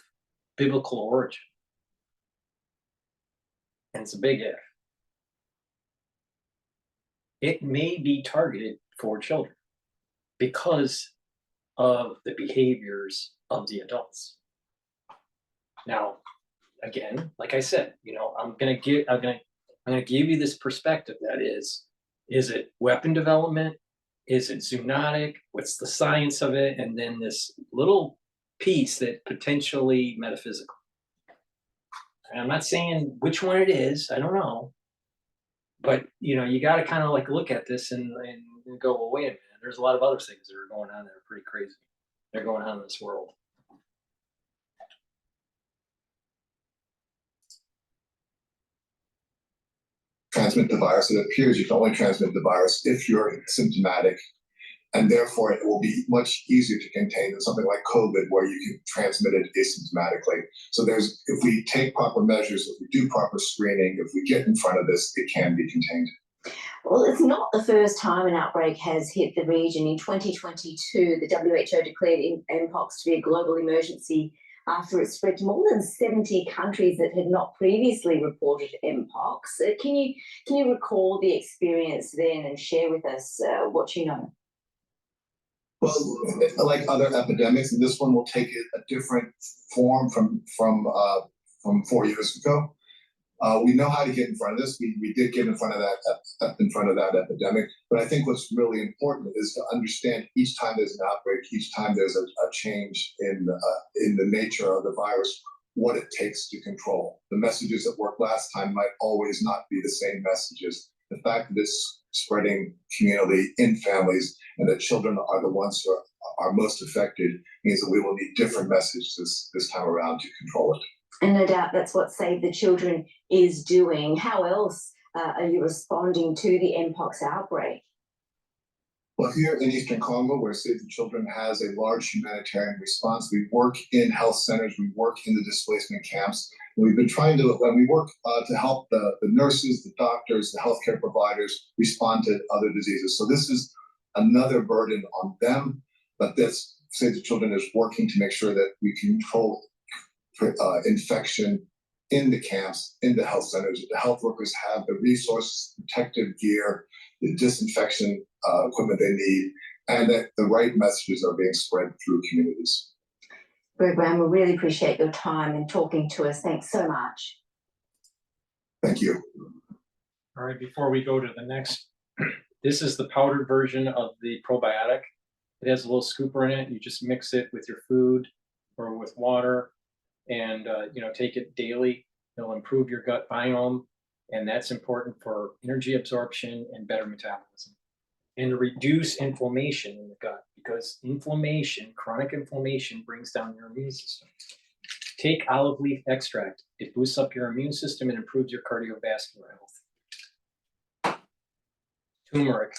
biblical origin, and it's a big if, it may be targeted for children because of the behaviors of the adults. Now, again, like I said, I'm gonna give you this perspective that is it weapon development? Is it zoonotic? What's the science of it? And then this little piece that potentially metaphysical. And I'm not saying which one it is, I don't know. But you got to kind of like look at this and go, well, wait a minute, there's a lot of other things that are going on that are pretty crazy. They're going on in this world. Transmit the virus. It appears you can only transmit the virus if you're symptomatic, and therefore it will be much easier to contain than something like COVID, where you can transmit it asymptomatically. So if we take proper measures, if we do proper screening, if we get in front of this, it can be contained. Well, it's not the first time an outbreak has hit the region. In 2022, the WHO declared mpox to be a global emergency after it spread to more than 70 countries that had not previously reported mpox. Can you recall the experience then and share with us what you know? Well, like other epidemics, and this one will take a different form from 4 years ago. We know how to get in front of this. We did get in front of that epidemic. But I think what's really important is to understand each time there's an outbreak, each time there's a change in the nature of the virus, what it takes to control. The messages that worked last time might always not be the same messages. The fact that it's spreading communally in families and that children are the ones who are most affected means that we will need different messages this time around to control it. And no doubt that's what Save the Children is doing. How else are you responding to the mpox outbreak? Well, here in Eastern Congo, where Save the Children has a large humanitarian response, we work in health centers, we work in the displacement camps. We've been trying to, we work to help the nurses, the doctors, the healthcare providers respond to other diseases. So this is another burden on them, but this Save the Children is working to make sure that we control infection in the camps, in the health centers. The health workers have the resources, protective gear, the disinfection equipment they need, and that the right messages are being spread through communities. Graham, we really appreciate your time and talking to us. Thanks so much. Thank you. All right, before we go to the next, this is the powdered version of the probiotic. It has a little scooper in it. You just mix it with your food or with water, and take it daily. It'll improve your gut biome, and that's important for energy absorption and better metabolism, and to reduce inflammation in the gut, because chronic inflammation, brings down your immune system. Take olive leaf extract. It boosts up your immune system and improves your cardiovascular health. Turmeric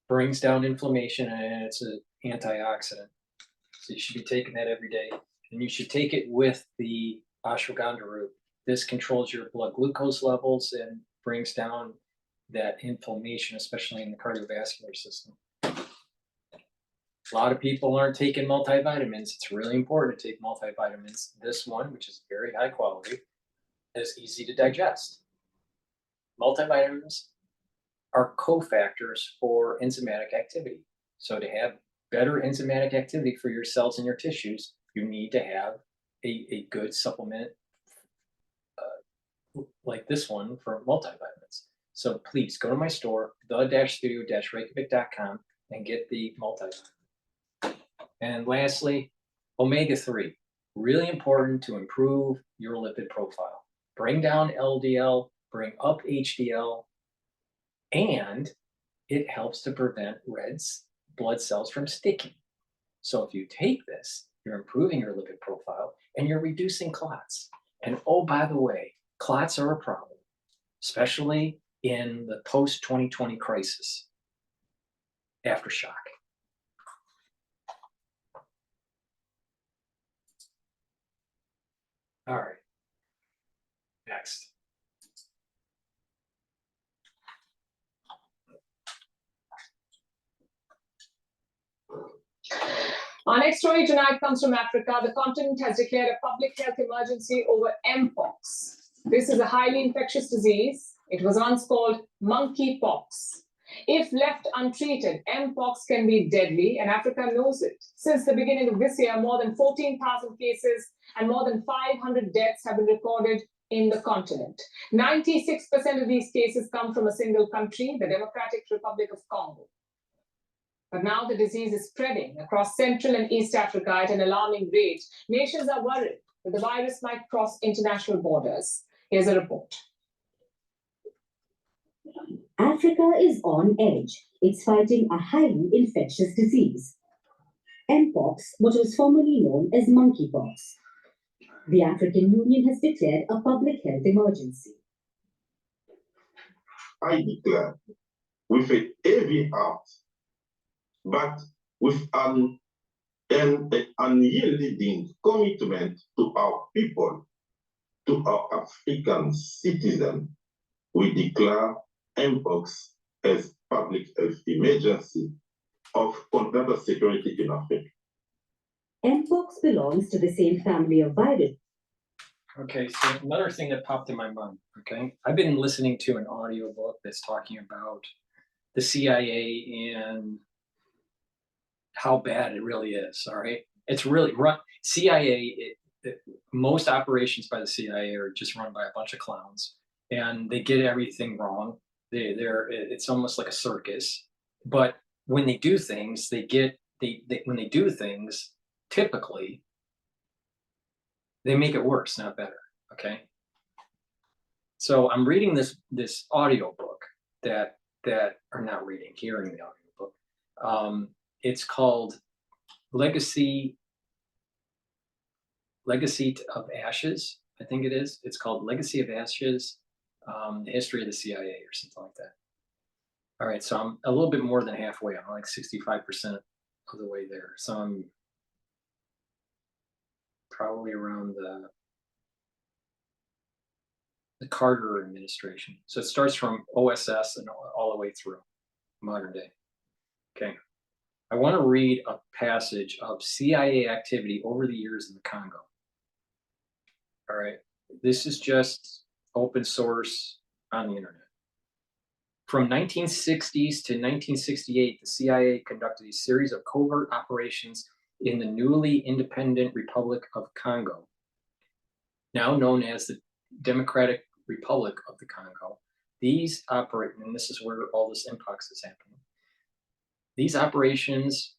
brings down inflammation, and it's an antioxidant. So you should be taking that every day. And you should take it with the ashwagandha root. This controls your blood glucose levels and brings down that inflammation, especially in the cardiovascular system. A lot of people aren't taking multivitamins. It's really important to take multivitamins. This one, which is very high quality, is easy to digest. Multivitamins are cofactors for enzymatic activity. So to have better enzymatic activity for your cells and your tissues, you need to have a good supplement like this one for multivitamins. So please go to my store, the-studio-reykjavik.com, and get the multivitamin. And lastly, omega-3, really important to improve your lipid profile. Bring down LDL, bring up HDL, and it helps to prevent red blood cells from sticking. So if you take this, you're improving your lipid profile and you're reducing clots. And oh, by the way, clots are a problem, especially in the post-2020 crisis, aftershock. All right, next. Our next story tonight comes from Africa. The continent has declared a public health emergency over mpox. This is a highly infectious disease. It was once called monkeypox. If left untreated, mpox can be deadly, and Africa knows it. Since the beginning of this year, more than 14,000 cases and more than 500 deaths have been recorded in the continent. 96% of these cases come from a single country, the Democratic Republic of Congo. But now the disease is spreading across Central and East Africa at an alarming rate. Nations are worried that the virus might cross international borders. Here's a report. Africa is on edge. It's fighting a highly infectious disease. mpox, what was formerly known as monkeypox. The African Union has declared a public health emergency. I declare with a heavy heart, but with an unyielding commitment to our people, to our African citizens, we declare mpox as public health emergency of fundamental security in Africa. Mpox belongs to the same family of virus. Okay, so another thing that popped in my mind, okay? I've been listening to an audiobook that's talking about the CIA and how bad it really is, all right? It's really run, CIA, most operations by the CIA are just run by a bunch of clowns, and they get everything wrong. It's almost like a circus. But when they do things, when they do things, typically, they make it worse, not better, okay? So I'm reading this audio book hearing the audiobook. It's called Legacy of Ashes, I think it is. It's called Legacy of Ashes, the History of the CIA or something like that. All right, so I'm a little bit more than halfway. I'm like 65% of the way there. So I'm probably around the Carter administration. So it starts from OSS and all the way through modern day. Okay. I want to read a passage of CIA activity over the years in the Congo. All right. This is just open source on the internet. From 1960s to 1968, the CIA conducted a series of covert operations in the newly independent Republic of Congo, now known as the Democratic Republic of the Congo. These operate, and this is where all this mpox is happening. These operations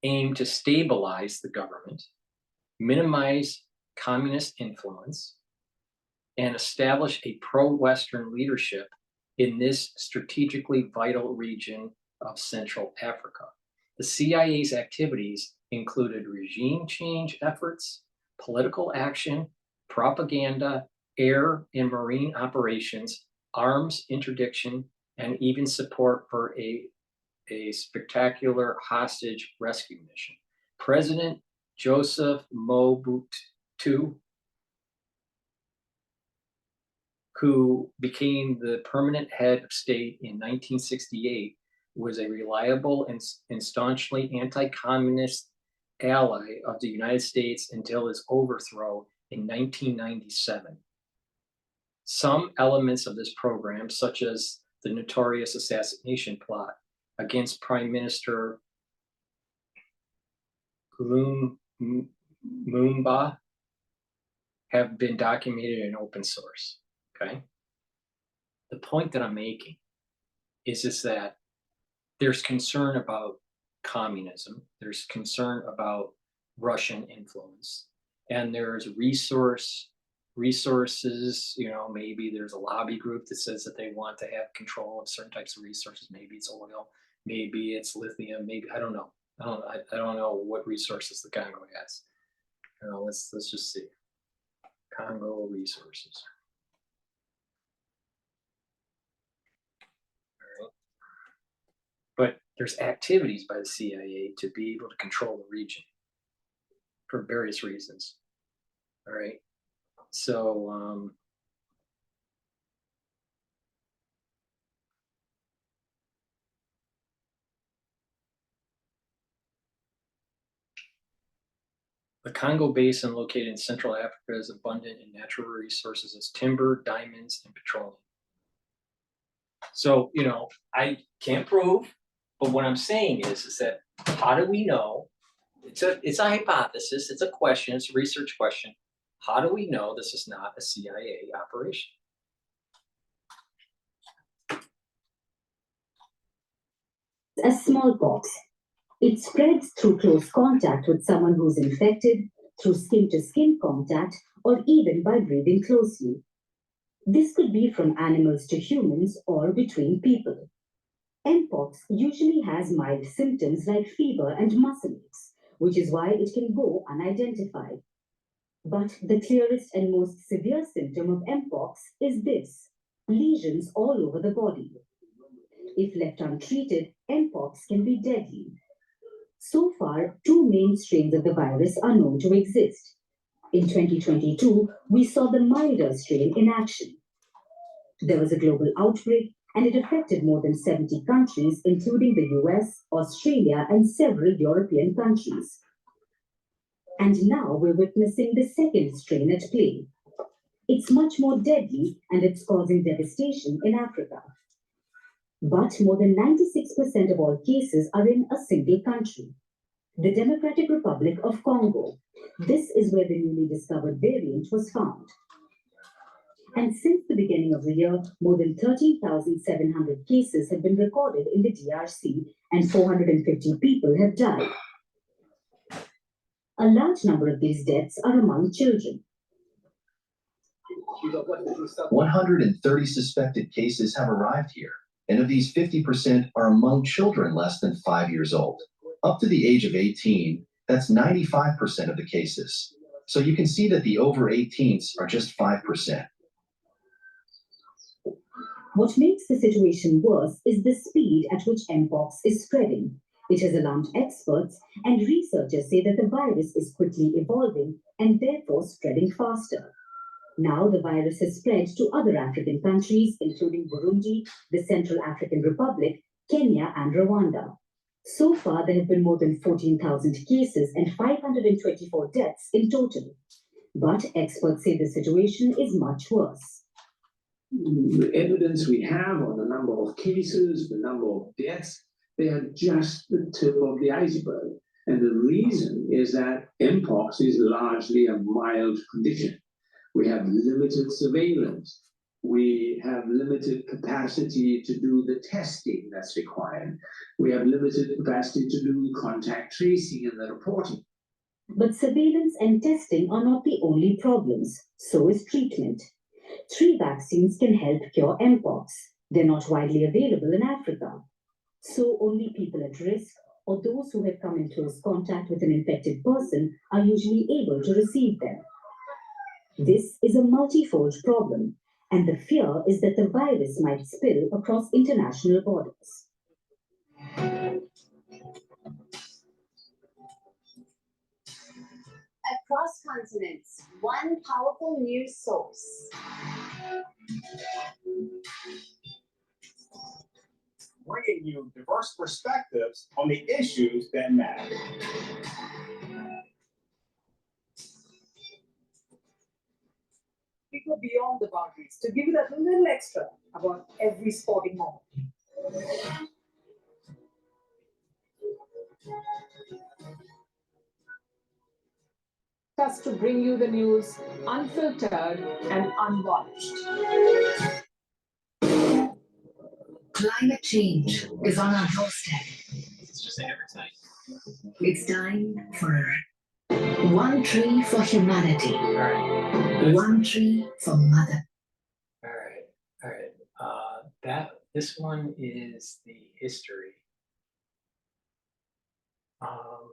aim to stabilize the government, minimize communist influence, and establish a pro-Western leadership in this strategically vital region of Central Africa. The CIA's activities included regime change efforts, political action, propaganda, air and marine operations, arms interdiction, and even support for a spectacular hostage rescue mission. President Joseph Mobutu, who became the permanent head of state in 1968, was a reliable and staunchly anti-communist ally of the United States until his overthrow in 1997. Some elements of this program, such as the notorious assassination plot against Prime Minister Lumumba, have been documented in open source, okay? The point that I'm making is that there's concern about communism, there's concern about Russian influence, and there's resources, maybe there's a lobby group that says that they want to have control of certain types of resources. Maybe it's oil, maybe it's lithium, maybe, I don't know. I don't know what resources the Congo has. Let's just see. Congo resources. All right. But there's activities by the CIA to be able to control the region for various reasons. All right. So, the Congo Basin, located in Central Africa, is abundant in natural resources as timber, diamonds, and petroleum. So, I can't prove, but what I'm saying is that how do we know? It's a hypothesis, it's a question, it's a research question. How do we know this is not a CIA operation? As smallpox, it spreads through close contact with someone who's infected, through skin-to-skin contact, or even by breathing closely. This could be from animals to humans or between people. Mpox usually has mild symptoms like fever and muscle aches, which is why it can go unidentified. But the clearest and most severe symptom of Mpox is this: lesions all over the body. If left untreated, Mpox can be deadly. So far, two main strains of the virus are known to exist. In 2022, we saw the milder strain in action. There was a global outbreak, and it affected more than 70 countries, including the US, Australia, and several European countries. And now we're witnessing the second strain at play. It's much more deadly, and it's causing devastation in Africa. But more than 96% of all cases are in a single country, the Democratic Republic of Congo. This is where the newly discovered variant was found. And since the beginning of the year, more than 13,700 cases have been recorded in the DRC, and 450 people have died. A large number of these deaths are among children. 130 suspected cases have arrived here, and of these, 50% are among children less than 5 years old. Up to the age of 18, that's 95% of the cases. So you can see that the over 18s are just 5%. What makes the situation worse is the speed at which Mpox is spreading. It has alarmed experts, and researchers say that the virus is quickly evolving and therefore spreading faster. Now the virus has spread to other African countries, including Burundi, the Central African Republic, Kenya, and Rwanda. So far, there have been more than 14,000 cases and 524 deaths in total. But experts say the situation is much worse. The evidence we have on the number of cases, the number of deaths, they are just the tip of the iceberg. And the reason is that Mpox is largely a mild condition. We have limited surveillance. We have limited capacity to do the testing that's required. We have limited capacity to do contact tracing and the reporting. But surveillance and testing are not the only problems. So is treatment. 3 vaccines can help cure Mpox. They're not widely available in Africa. So only people at risk or those who have come in close contact with an infected person are usually able to receive them. This is a multifold problem, and the fear is that the virus might spill across international borders. Across continents, one powerful news source. Bringing you diverse perspectives on the issues that matter. We go beyond the boundaries to give you that little extra about every sporting moment. Us to bring you the news unfiltered and unwatched. Climate change is on our doorstep. It's just like every time. It's time for one tree for humanity. All right. One tree for Mother. All right. This one is the history. All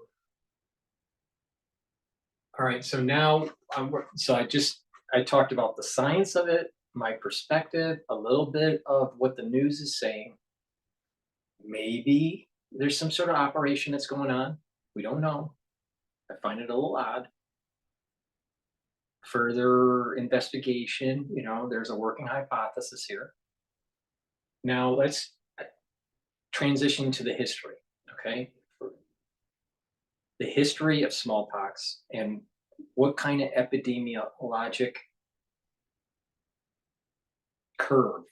right. So now I talked about the science of it, my perspective, a little bit of what the news is saying. Maybe there's some sort of operation that's going on. We don't know. I find it a little odd. Further investigation, there's a working hypothesis here. Now let's transition to the history, okay? The history of smallpox and what kind of epidemiologic curve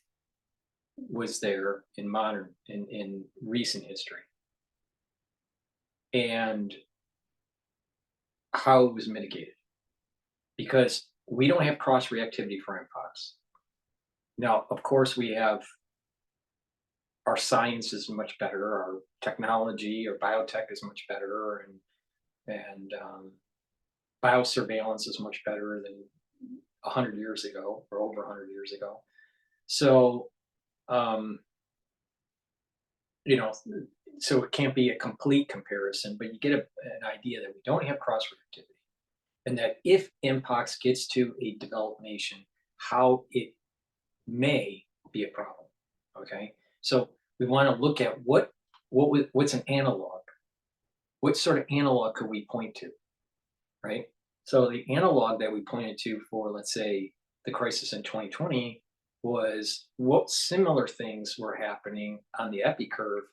was there in recent history, and how it was mitigated. Because we don't have cross-reactivity for mpox. Now, of course, we have our science is much better, our technology or biotech is much better, and biosurveillance is much better than 100 years ago or over 100 years ago. So you know, so it can't be a complete comparison, but you get an idea that we don't have cross-reactivity, and that if mpox gets to a developed nation, how it may be a problem. Okay, so we want to look at what's an analog. What sort of analog could we point to, right? So the analog that we pointed to for, let's say, the crisis in 2020 was what similar things were happening on the epi curve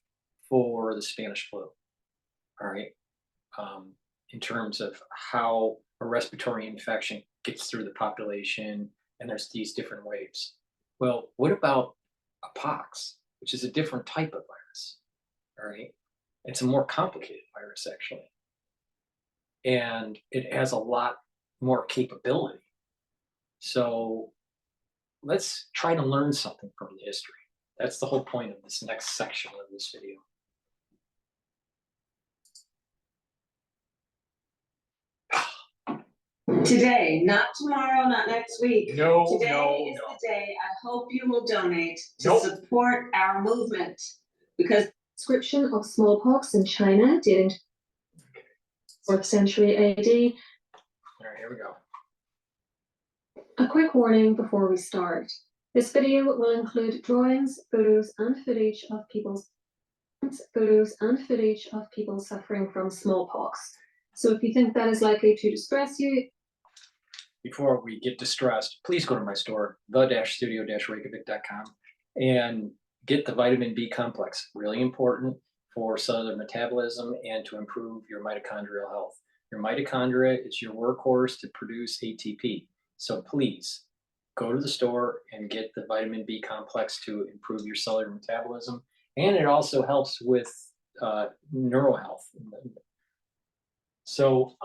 for the Spanish flu, all right? In terms of how a respiratory infection gets through the population, and there's these different waves. Well, what about a pox, which is a different type of virus, all right? It's a more complicated virus, actually. And it has a lot more capability. So let's try to learn something from the history. That's the whole point of this next section of this video. Today, not tomorrow, not next week. No, Today no, is no. the day I hope you will donate to Nope. support our movement, because Description of smallpox in China dating to 4th century AD. All right, here we go. A quick warning before we start. This video will include drawings, photos, and footage of people suffering from smallpox. So if you think that is likely to distress you, Before we get distressed, please go to my store, the-studio-reykjavik.com, and get the vitamin B complex. Really important for cellular metabolism and to improve your mitochondrial health. Your mitochondria is your workhorse to produce ATP. So please go to the store and get the vitamin B complex to improve your cellular metabolism. And it also helps with neural health. So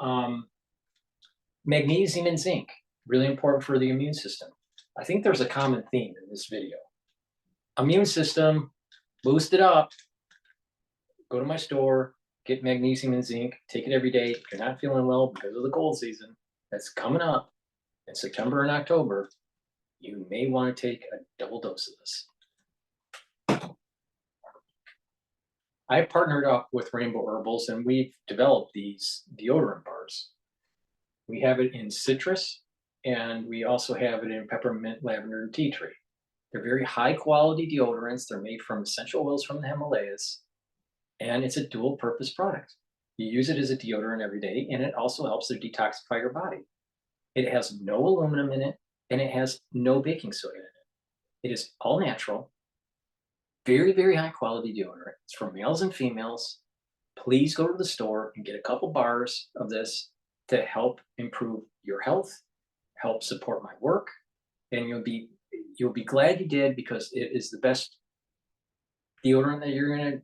magnesium and zinc, really important for the immune system. I think there's a common theme in this video. Immune system, boost it up. Go to my store, get magnesium and zinc, take it every day. If you're not feeling well because of the cold season that's coming up in September and October, you may want to take a double dose of this. I partnered up with Rainbow Herbals, and we've developed these deodorant bars. We have it in citrus, and we also have it in peppermint, lavender, and tea tree. They're very high quality deodorants. They're made from essential oils from the Himalayas, and it's a dual purpose product. You use it as a deodorant every day, and it also helps to detoxify your body. It has no aluminum in it, and it has no baking soda in it. It is all natural, very, very high quality deodorant. It's for males and females. Please go to the store and get a couple bars of this to help improve your health, help support my work, and you'll be glad you did, because it is the best deodorant that you're gonna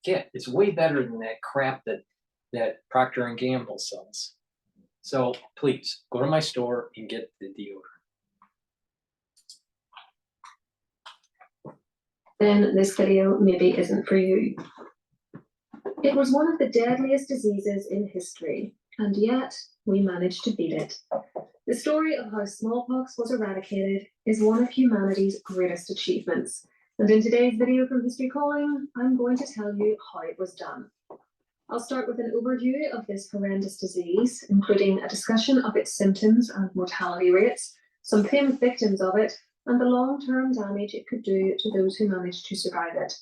get. It's way better than that crap that Procter & Gamble sells. So please go to my store and get the deodorant. then this video maybe isn't for you. It was one of the deadliest diseases in history, and yet we managed to beat it. The story of how smallpox was eradicated is one of humanity's greatest achievements. And in today's video from History Calling, I'm going to tell you how it was done. I'll start with an overview of this horrendous disease, including a discussion of its symptoms and mortality rates, some famous victims of it, and the long-term damage it could do to those who managed to survive it.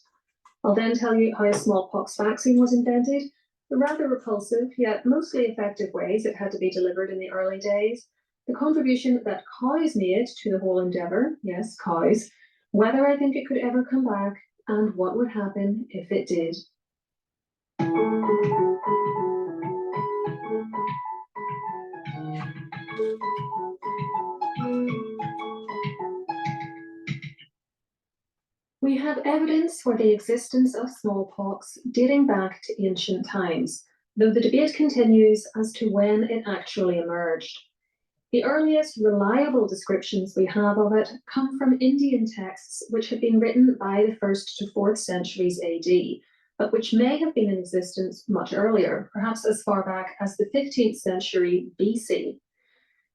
I'll then tell you how a smallpox vaccine was invented, the rather repulsive yet mostly effective ways it had to be delivered in the early days, the contribution that cows made to the whole endeavour, yes, cows, whether I think it could ever come back, and what would happen if it did. We have evidence for the existence of smallpox dating back to ancient times, though the debate continues as to when it actually emerged. The earliest reliable descriptions we have of it come from Indian texts which had been written by the 1st to 4th centuries AD, but which may have been in existence much earlier, perhaps as far back as the 15th century BC.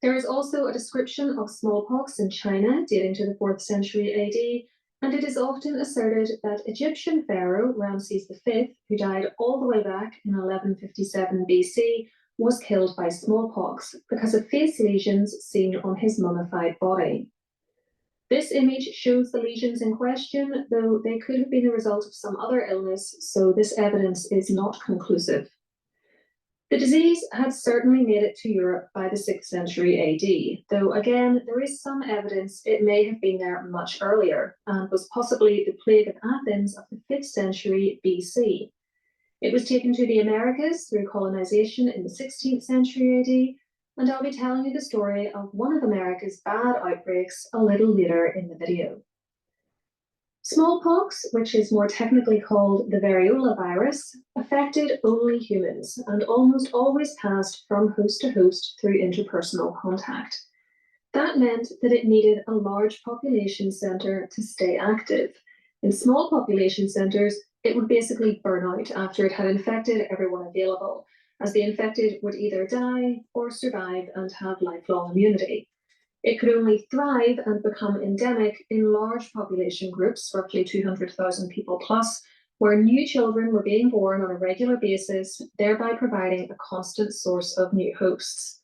There is also a description of smallpox in China dating to the 4th century AD, and it is often asserted that Egyptian pharaoh Ramses V, who died all the way back in 1157 BC, was killed by smallpox because of face lesions seen on his mummified body. This image shows the lesions in question, though they could have been the result of some other illness, so this evidence is not conclusive. The disease had certainly made it to Europe by the 6th century AD, though again, there is some evidence it may have been there much earlier, and was possibly the plague of Athens of the 5th century BC. It was taken to the Americas through colonization in the 16th century AD, and I'll be telling you the story of one of America's bad outbreaks a little later in the video. Smallpox, which is more technically called the variola virus, affected only humans and almost always passed from host to host through interpersonal contact. That meant that it needed a large population centre to stay active. In small population centres, it would basically burn out after it had infected everyone available, as the infected would either die or survive and have lifelong immunity. It could only thrive and become endemic in large population groups, roughly 200,000 people plus, where new children were being born on a regular basis, thereby providing a constant source of new hosts.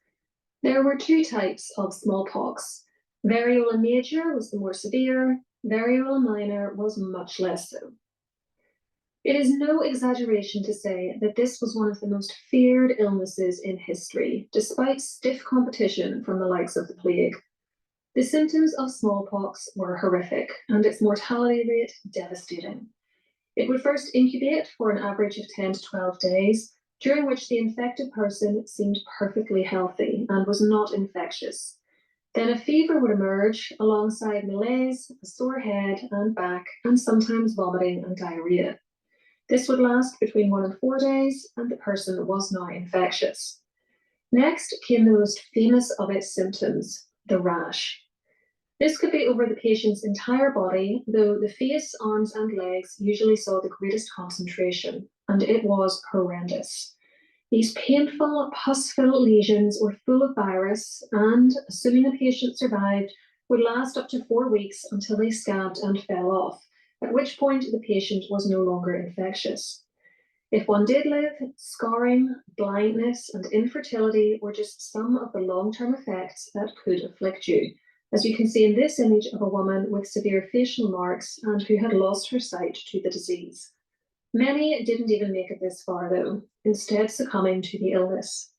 There were two types of smallpox. Variola major was the more severe, variola minor was much less so. It is no exaggeration to say that this was one of the most feared illnesses in history, despite stiff competition from the likes of the plague. The symptoms of smallpox were horrific, and its mortality rate devastating. It would first incubate for an average of 10 to 12 days, during which the infected person seemed perfectly healthy and was not infectious. Then a fever would emerge alongside malaise, a sore head and back, and sometimes vomiting and diarrhea. This would last between 1 and 4 days, and the person was now infectious. Next came the most famous of its symptoms, the rash. This could be over the patient's entire body, though the face, arms, and legs usually saw the greatest concentration, and it was horrendous. These painful, pus-filled lesions were full of virus and, assuming the patient survived, would last up to 4 weeks until they scabbed and fell off, at which point the patient was no longer infectious. If one did live, scarring, blindness, and infertility were just some of the long-term effects that could afflict you, as you can see in this image of a woman with severe facial marks and who had lost her sight to the disease. Many didn't even make it this far though, instead succumbing to the illness.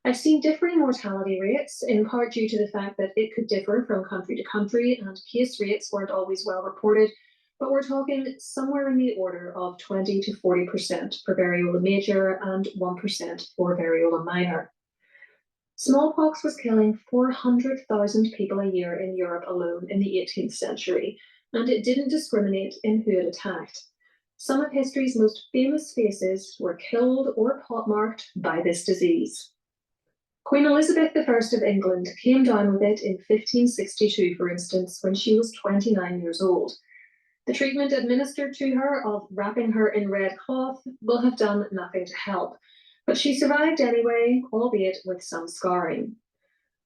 I've seen differing mortality rates, in part due to the fact that it could differ from country to country and case rates weren't always well reported, but we're talking somewhere in the order of 20 to 40% for variola major and 1% for variola minor. Smallpox was killing 400,000 people a year in Europe alone in the 18th century, and it didn't discriminate in who it attacked. Some of history's most famous faces were killed or pockmarked by this disease. Queen Elizabeth I of England came down with it in 1562, for instance, when she was 29 years old. The treatment administered to her of wrapping her in red cloth will have done nothing to help, but she survived anyway, albeit with some scarring.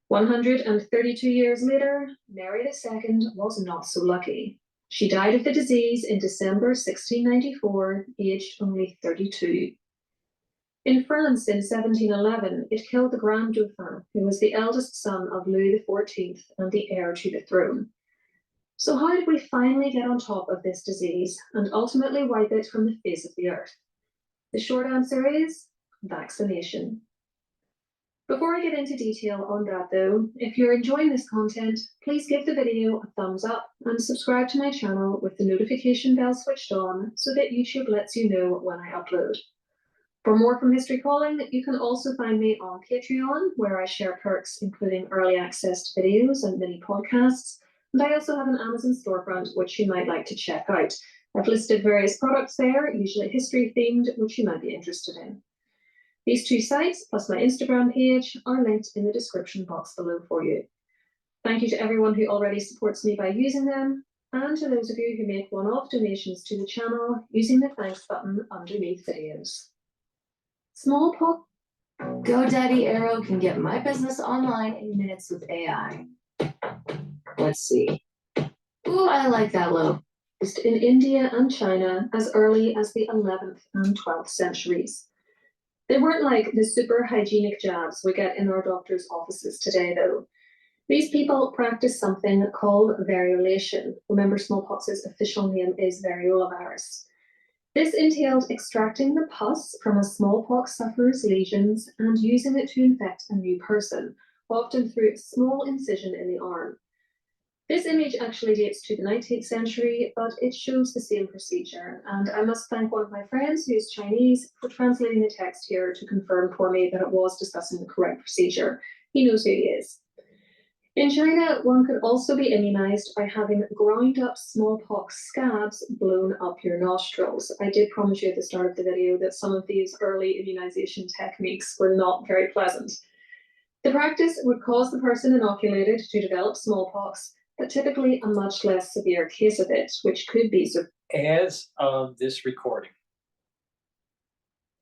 132 years later, Mary II was not so lucky. She died of the disease in December 1694, aged only 32. In France in 1711, it killed the Grand Dauphin, who was the eldest son of Louis XIV and the heir to the throne. So how did we finally get on top of this disease and ultimately wipe it from the face of the earth? The short answer is vaccination. Before I get into detail on that though, if you're enjoying this content, please give the video a thumbs up and subscribe to my channel with the notification bell switched on so that YouTube lets you know when I upload. For more from History Calling, you can also find me on Patreon, where I share perks including early access to videos and mini podcasts, and I also have an Amazon storefront which you might like to check out. I've listed various products there, usually history themed, which you might be interested in. These two sites, plus my Instagram page, are linked in the description box below for you. Thank you to everyone who already supports me by using them, and to those of you who make one-off donations to the channel using the thanks button underneath videos. Smallpox. GoDaddy Arrow can get my business online in minutes with AI. Let's see. Ooh, I like that logo. in India and China as early as the 11th and 12th centuries. They weren't like the super hygienic jabs we get in our doctors' offices today, though. These people practiced something called variolation. Remember, smallpox's official name is variola virus. This entailed extracting the pus from a smallpox sufferer's lesions and using it to infect a new person, often through a small incision in the arm. This image actually dates to the 19th century, but it shows the same procedure, and I must thank one of my friends who's Chinese for translating the text here to confirm for me that it was discussing the correct procedure. He knows who he is. In China, one could also be immunized by having ground up smallpox scabs blown up your nostrils. I did promise you at the start of the video that some of these early immunization techniques were not very pleasant. The practice would cause the person inoculated to develop smallpox, but typically a much less severe case of it, which could be as of this recording.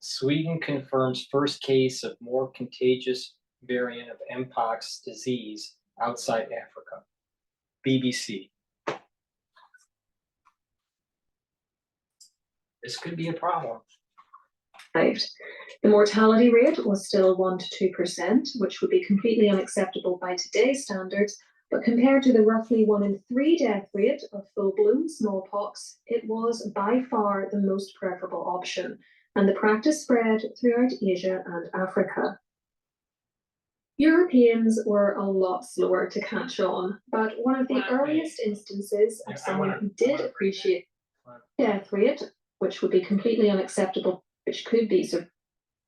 Sweden confirms first case of more contagious variant of mpox disease outside Africa. BBC. This could be a problem. The mortality rate was still 1 to 2%, which would be completely unacceptable by today's standards, but compared to the roughly 1 in 3 death rate of full-blown smallpox, it was by far the most preferable option, and the practice spread throughout Asia and Africa. Europeans were a lot slower to catch on, but one of the earliest instances of someone who did appreciate death rate, which would be completely unacceptable, which could be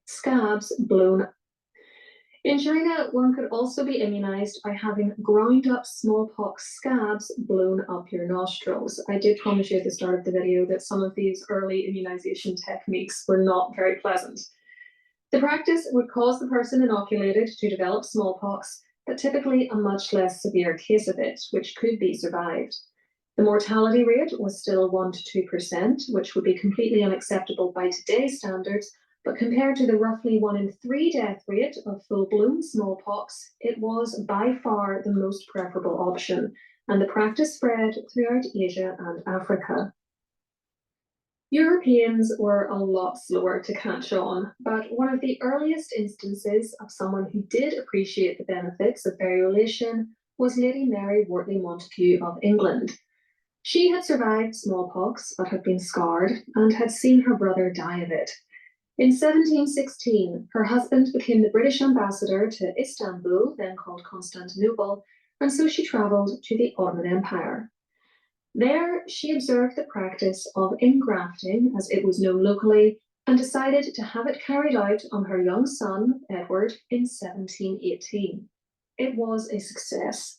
scabs blown. In China, one could also be immunized by having ground up smallpox scabs blown up your nostrils. I did promise you at the start of the video that some of these early immunization techniques were not very pleasant. The practice would cause the person inoculated to develop smallpox, but typically a much less severe case of it, which could be survived. The mortality rate was still 1 to 2%, which would be completely unacceptable by today's standards, but compared to the roughly 1 in 3 death rate of full-blown smallpox, it was by far the most preferable option, and the practice spread throughout Asia and Africa. Europeans were a lot slower to catch on, but one of the earliest instances of someone who did appreciate the benefits of variolation was Lady Mary Wortley Montagu of England. She had survived smallpox, but had been scarred, and had seen her brother die of it. In 1716, her husband became the British ambassador to Istanbul, then called Constantinople, and so she travelled to the Ottoman Empire. There, she observed the practice of ingrafting, as it was known locally, and decided to have it carried out on her young son, Edward, in 1718. It was a success.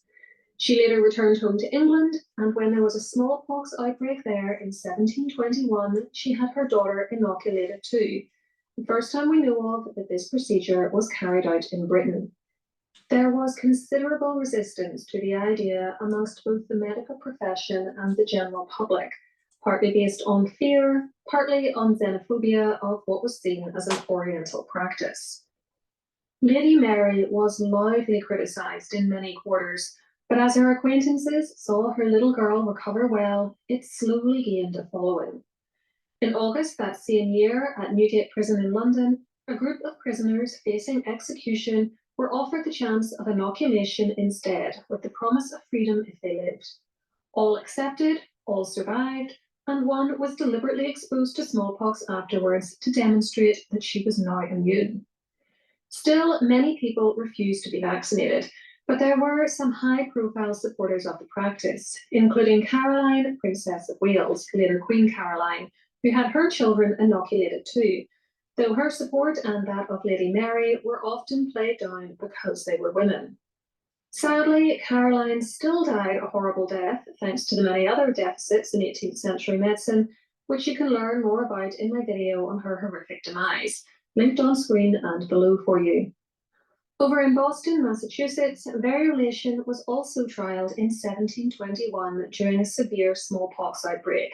She later returned home to England, and when there was a smallpox outbreak there in 1721, she had her daughter inoculated too. The first time we know of that this procedure was carried out in Britain. There was considerable resistance to the idea amongst both the medical profession and the general public, partly based on fear, partly on xenophobia of what was seen as an Oriental practice. Lady Mary was loudly criticised in many quarters, but as her acquaintances saw her little girl recover well, it slowly gained a following. In August that same year, at Newgate Prison in London, a group of prisoners facing execution were offered the chance of inoculation instead, with the promise of freedom if they lived. All accepted, all survived, and one was deliberately exposed to smallpox afterwards to demonstrate that she was now immune. Still, many people refused to be vaccinated, but there were some high-profile supporters of the practice, including Caroline, Princess of Wales, later Queen Caroline, who had her children inoculated too, though her support and that of Lady Mary were often played down because they were women. Sadly, Caroline still died a horrible death, thanks to the many other deficits in 18th century medicine, which you can learn more about in my video on her horrific demise, linked on screen and below for you. Over in Boston, Massachusetts, variolation was also trialled in 1721 during a severe smallpox outbreak.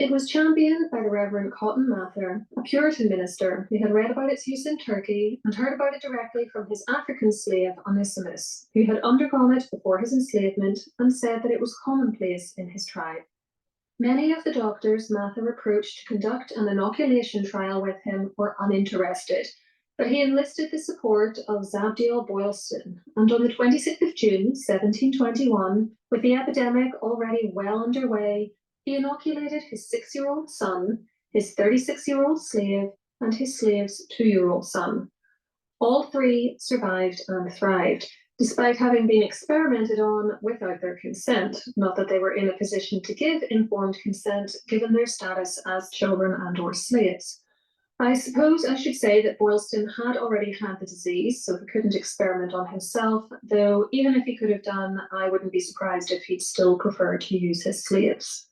It was championed by the Reverend Cotton Mather, a Puritan minister who had read about its use in Turkey and heard about it directly from his African slave Onesimus, who had undergone it before his enslavement and said that it was commonplace in his tribe. Many of the doctors Mather approached to conduct an inoculation trial with him were uninterested, but he enlisted the support of Zabdiel Boylston, and on the 26th of June, 1721, with the epidemic already well underway, he inoculated his 6-year-old son, his 36-year-old slave, and his slave's 2-year-old son. All three survived and thrived, despite having been experimented on without their consent, not that they were in a position to give informed consent given their status as children and or slaves. I suppose I should say that Boylston had already had the disease, so he couldn't experiment on himself, though even if he could have done, I wouldn't be surprised if he'd still preferred to use his slaves.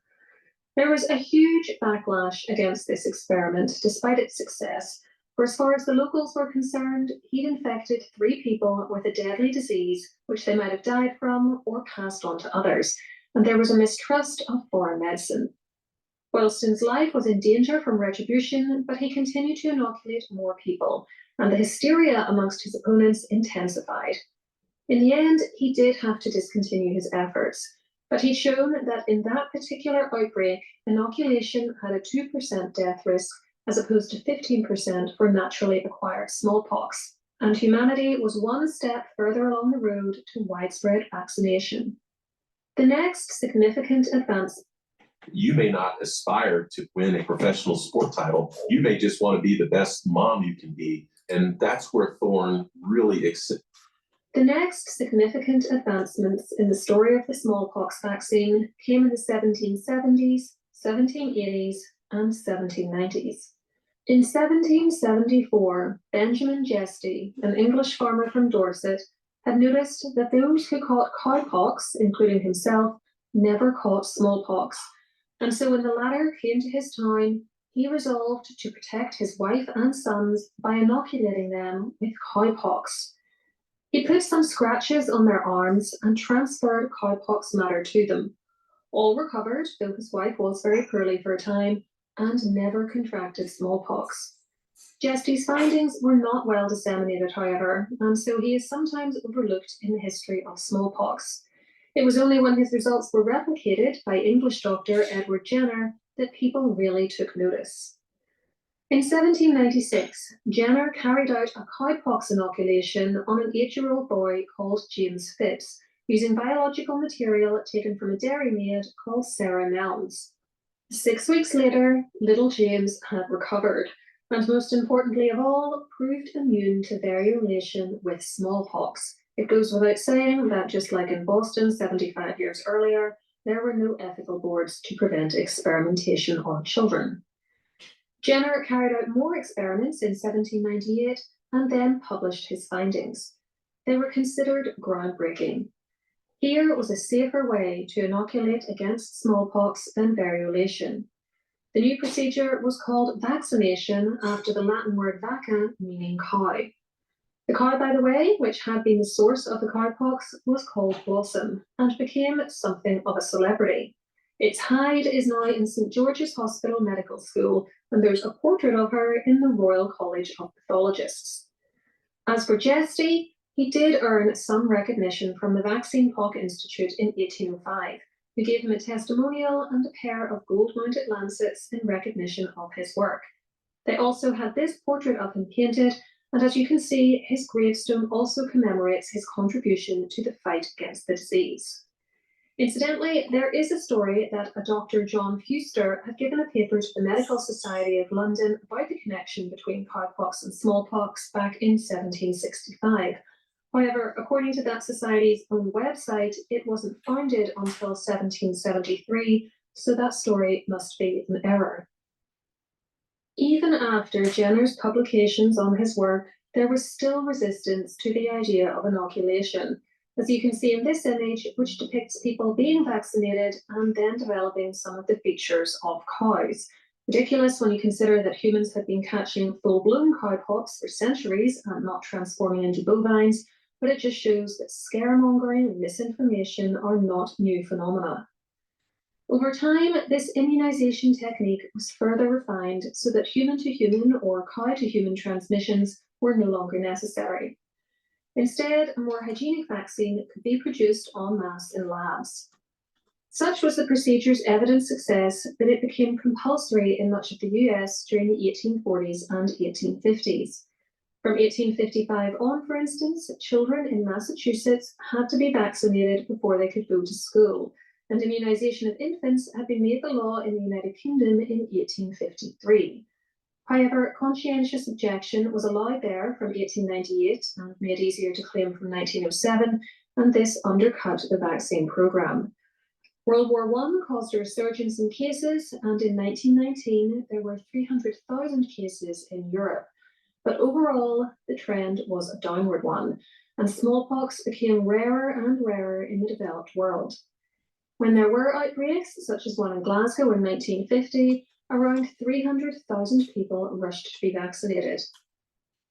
There was a huge backlash against this experiment, despite its success, for as far as the locals were concerned, he'd infected 3 people with a deadly disease, which they might have died from or passed on to others, and there was a mistrust of foreign medicine. Boylston's life was in danger from retribution, but he continued to inoculate more people, and the hysteria amongst his opponents intensified. In the end, he did have to discontinue his efforts, but he'd shown that in that particular outbreak, inoculation had a 2% death risk as opposed to 15% for naturally acquired smallpox, and humanity was one step further along the road to widespread vaccination. The next significant advance. You may not aspire to win a professional sport title. You may just want to be the best mom you can be. And that's where Thorne really excels. The next significant advancements in the story of the smallpox vaccine came in the 1770s, 1780s, and 1790s. In 1774, Benjamin Gesty, an English farmer from Dorset, had noticed that those who caught cowpox, including himself, never caught smallpox. And so when the latter came to his town, he resolved to protect his wife and sons by inoculating them with cowpox. He put some scratches on their arms and transferred cowpox matter to them. All recovered, though his wife was very poorly for a time, and never contracted smallpox. Gesty's findings were not well disseminated, however, and so he is sometimes overlooked in the history of smallpox. It was only when his results were replicated by English doctor Edward Jenner that people really took notice. In 1796, Jenner carried out a cowpox inoculation on an 8-year-old boy called James Phipps, using biological material taken from a dairymaid called Sarah Nelms. 6 weeks later, little James had recovered, and most importantly of all, proved immune to variolation with smallpox. It goes without saying that just like in Boston 75 years earlier, there were no ethical boards to prevent experimentation on children. Jenner carried out more experiments in 1798 and then published his findings. They were considered groundbreaking. Here was a safer way to inoculate against smallpox than variolation. The new procedure was called vaccination after the Latin word vacca, meaning cow. The cow, by the way, which had been the source of the cowpox, was called Blossom and became something of a celebrity. Its hide is now in St. George's Hospital Medical School, and there's a portrait of her in the Royal College of Pathologists. As for Gesty, he did earn some recognition from the Vaccine Pock Institute in 1805, who gave him a testimonial and a pair of gold-mounted lancets in recognition of his work. They also had this portrait of him painted, and as you can see, his gravestone also commemorates his contribution to the fight against the disease. Incidentally, there is a story that a Dr. John Fuster had given a paper to the Medical Society of London about the connection between cowpox and smallpox back in 1765. However, according to that society's own website, it wasn't founded until 1773, so that story must be an error. Even after Jenner's publications on his work, there was still resistance to the idea of inoculation, as you can see in this image, which depicts people being vaccinated and then developing some of the features of cows. Ridiculous when you consider that humans had been catching full-blown cowpox for centuries and not transforming into bovines, but it just shows that scaremongering and misinformation are not new phenomena. Over time, this immunization technique was further refined so that human-to-human or cow-to-human transmissions were no longer necessary. Instead, a more hygienic vaccine could be produced en masse in labs. Such was the procedure's evident success that it became compulsory in much of the US during the 1840s and 1850s. From 1855 on, for instance, children in Massachusetts had to be vaccinated before they could go to school, and immunization of infants had been made the law in the United Kingdom in 1853. However, conscientious objection was allowed there from 1898 and made easier to claim from 1907, and this undercut the vaccine program. World War I caused a resurgence in cases, and in 1919 there were 300,000 cases in Europe. But overall, the trend was a downward one, and smallpox became rarer and rarer in the developed world. When there were outbreaks, such as one in Glasgow in 1950, around 300,000 people rushed to be vaccinated.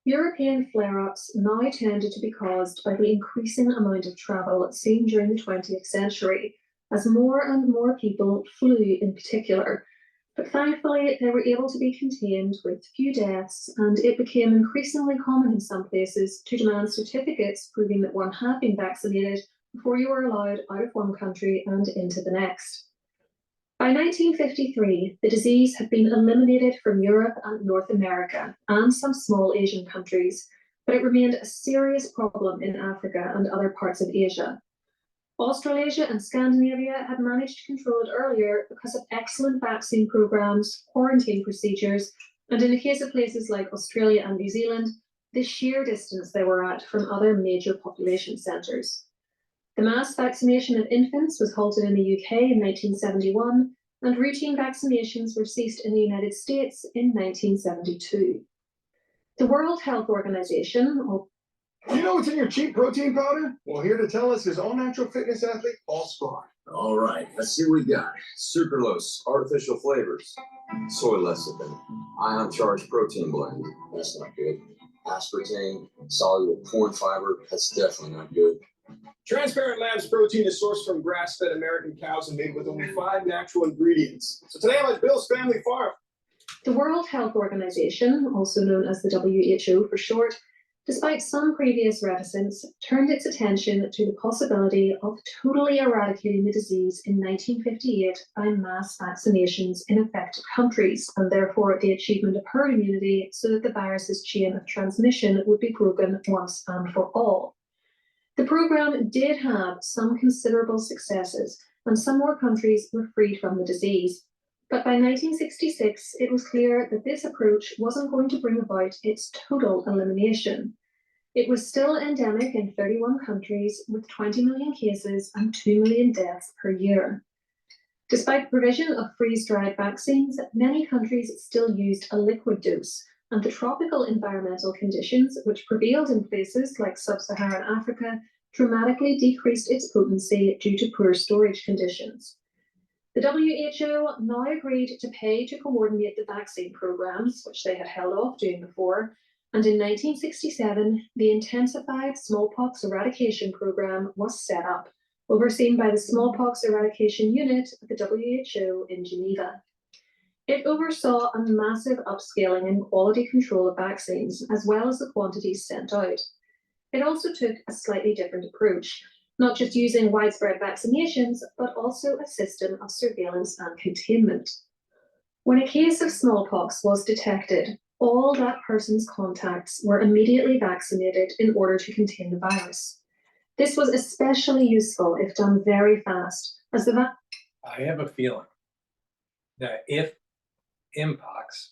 European flare-ups now tended to be caused by the increasing amount of travel seen during the 20th century, as more and more people flew in particular. But thankfully, they were able to be contained with few deaths, and it became increasingly common in some places to demand certificates proving that one had been vaccinated before you were allowed out of one country and into the next. By 1953, the disease had been eliminated from Europe and North America and some small Asian countries, but it remained a serious problem in Africa and other parts of Asia. Australasia and Scandinavia had managed to control it earlier because of excellent vaccine programs, quarantine procedures, and in the case of places like Australia and New Zealand, the sheer distance they were at from other major population centres. The mass vaccination of infants was halted in the UK in 1971, and routine vaccinations were ceased in the United States in 1972. The World Health Organization, or You know what's in your cheap protein powder? Well, here to tell us is all natural fitness athlete Paul Spar. All right, let's see what we got. Sucralose, artificial flavors, soy lecithin, ion-charged protein blend. That's not good. Aspartame, soluble corn fiber. That's definitely not good. Transparent Labs protein is sourced from grass-fed American cows and made with only 5 natural ingredients. So today I'm at Bill's Family Farm. the World Health Organization, also known as the WHO for short, despite some previous reticence, turned its attention to the possibility of totally eradicating the disease in 1958 by mass vaccinations in affected countries, and therefore the achievement of herd immunity so that the virus's chain of transmission would be broken once and for all. The program did have some considerable successes, and some more countries were freed from the disease. But by 1966, it was clear that this approach wasn't going to bring about its total elimination. It was still endemic in 31 countries with 20 million cases and 2 million deaths per year. Despite provision of freeze-dried vaccines, many countries still used a liquid dose, and the tropical environmental conditions which prevailed in places like sub-Saharan Africa dramatically decreased its potency due to poor storage conditions. The WHO now agreed to pay to coordinate the vaccine programs, which they had held off doing before, and in 1967, the intensified smallpox eradication program was set up, overseen by the Smallpox Eradication Unit at the WHO in Geneva. It oversaw a massive upscaling in quality control of vaccines, as well as the quantities sent out. It also took a slightly different approach, not just using widespread vaccinations, but also a system of surveillance and containment. When a case of smallpox was detected, all that person's contacts were immediately vaccinated in order to contain the virus. This was especially useful if done very fast, as I have a feeling that if mpox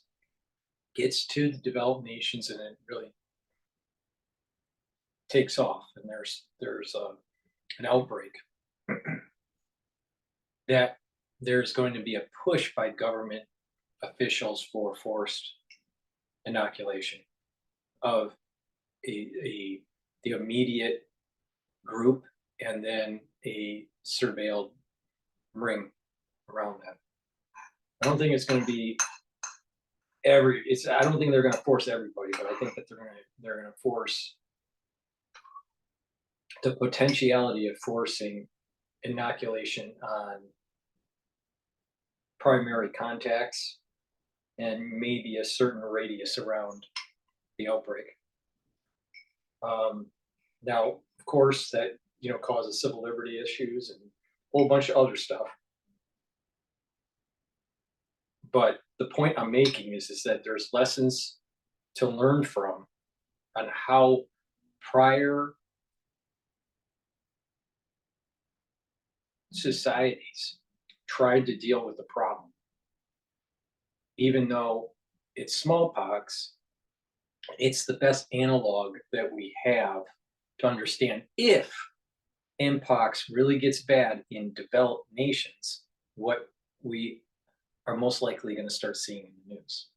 gets to the developed nations and it really takes off and there's an outbreak, that there's going to be a push by government officials for forced inoculation of the immediate group and then a surveilled ring around that. I don't think it's going to be I don't think they're going to force everybody, but I think that they're going to force the potentiality of forcing inoculation on primary contacts and maybe a certain radius around the outbreak. Now, of course, that causes civil liberty issues and a whole bunch of other stuff. But the point I'm making is that there's lessons to learn from on how prior societies tried to deal with the problem. Even though it's smallpox, it's the best analog that we have to understand if mpox really gets bad in developed nations, what we are most likely going to start seeing in the news.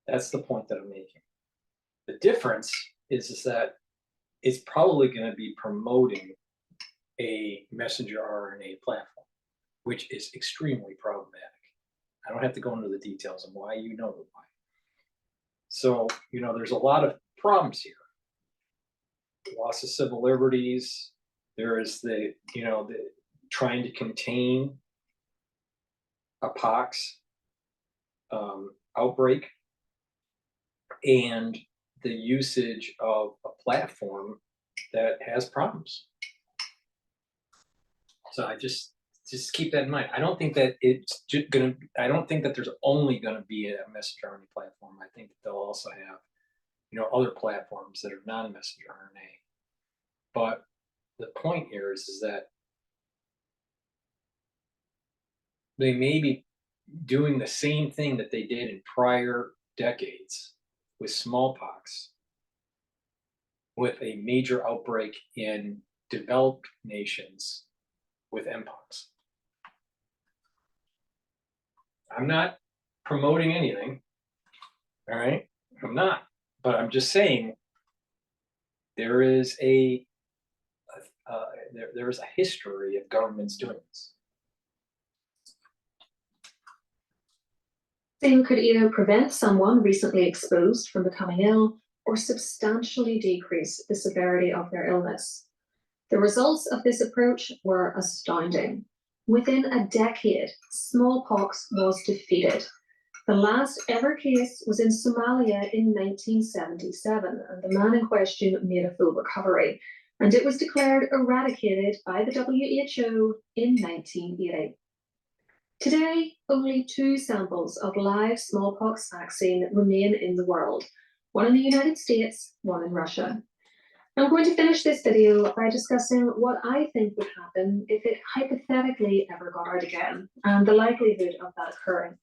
That's the point that I'm making. The difference is that it's probably going to be promoting a messenger RNA platform, which is extremely problematic. I don't have to go into the details of why, you know the why. So, there's a lot of problems here. Loss of civil liberties. There is the trying to contain a pox outbreak, and the usage of a platform that has problems. So I just keep that in mind. I don't think that it's gonna. I don't think that there's only going to be a messenger RNA platform. I think that they'll also have, other platforms that are non-messenger RNA. But the point here is that they may be doing the same thing that they did in prior decades with smallpox, with a major outbreak in developed nations with mpox. I'm not promoting anything, all right? I'm not, but I'm just saying there is a history of governments doing this. Vaccine could either prevent someone recently exposed from becoming ill or substantially decrease the severity of their illness. The results of this approach were astounding. Within a decade, smallpox was defeated. The last ever case was in Somalia in 1977, and the man in question made a full recovery, and it was declared eradicated by the WHO in 1980. Today, only 2 samples of live smallpox vaccine remain in the world, one in the United States, one in Russia. I'm going to finish this video by discussing what I think would happen if it hypothetically ever got out again, and the likelihood of that occurring.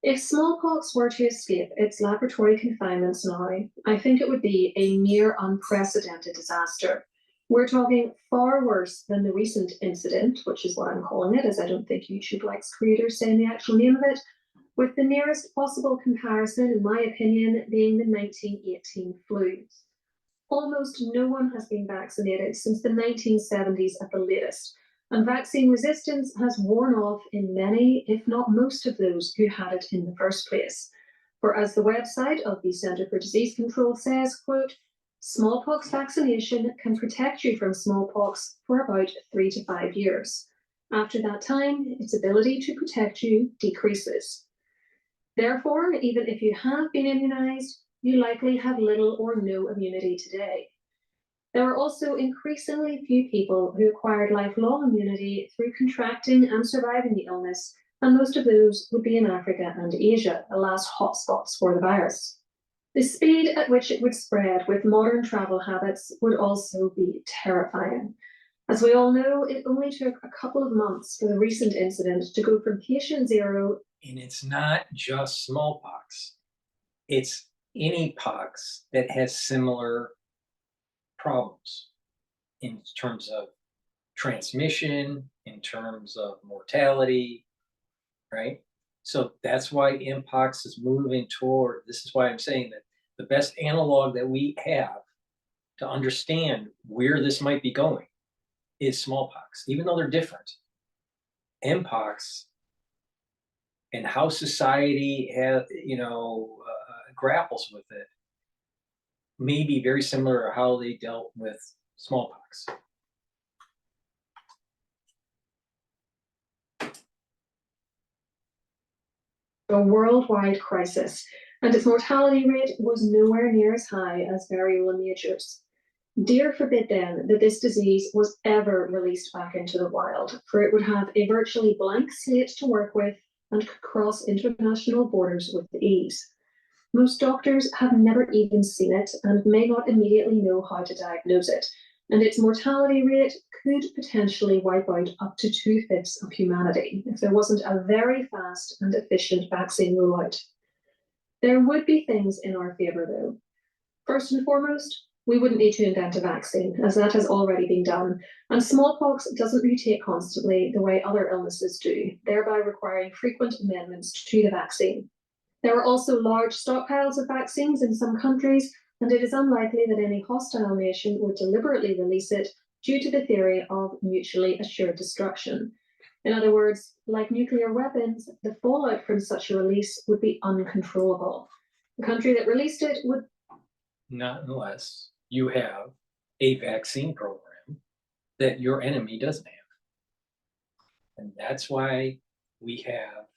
If smallpox were to escape its laboratory confinements now, I think it would be a near unprecedented disaster. We're talking far worse than the recent incident, which is what I'm calling it, as I don't think YouTube likes creators saying the actual name of it, with the nearest possible comparison, in my opinion, being the 1918 flu. Almost no one has been vaccinated since the 1970s at the latest, and vaccine resistance has worn off in many, if not most of those who had it in the first place. For as the website of the Centre for Disease Control says, quote, smallpox vaccination can protect you from smallpox for about 3 to 5 years. After that time, its ability to protect you decreases. Therefore, even if you have been immunized, you likely have little or no immunity today. There are also increasingly few people who acquired lifelong immunity through contracting and surviving the illness, and most of those would be in Africa and Asia, the last hotspots for the virus. The speed at which it would spread with modern travel habits would also be terrifying. As we all know, it only took a couple of months for the recent incident to go from patient 0. And it's not just smallpox. It's any pox that has similar problems in terms of transmission, in terms of mortality, right? So that's why mpox is moving toward, this is why I'm saying that the best analog that we have to understand where this might be going is smallpox, even though they're different. Mpox and how society has, grapples with it may be very similar to how they dealt with smallpox. A worldwide crisis, and its mortality rate was nowhere near as high as variola majors. Dear forbid then that this disease was ever released back into the wild, for it would have a virtually blank slate to work with and could cross international borders with ease. Most doctors have never even seen it and may not immediately know how to diagnose it, and its mortality rate could potentially wipe out up to 2/5 of humanity if there wasn't a very fast and efficient vaccine rollout. There would be things in our favour though. First and foremost, we wouldn't need to invent a vaccine, as that has already been done, and smallpox doesn't mutate constantly the way other illnesses do, thereby requiring frequent amendments to the vaccine. There are also large stockpiles of vaccines in some countries, and it is unlikely that any hostile nation would deliberately release it due to the theory of mutually assured destruction. In other words, like nuclear weapons, the fallout from such a release would be uncontrollable. The country that released it would not unless you have a vaccine program that your enemy doesn't have. And that's why we have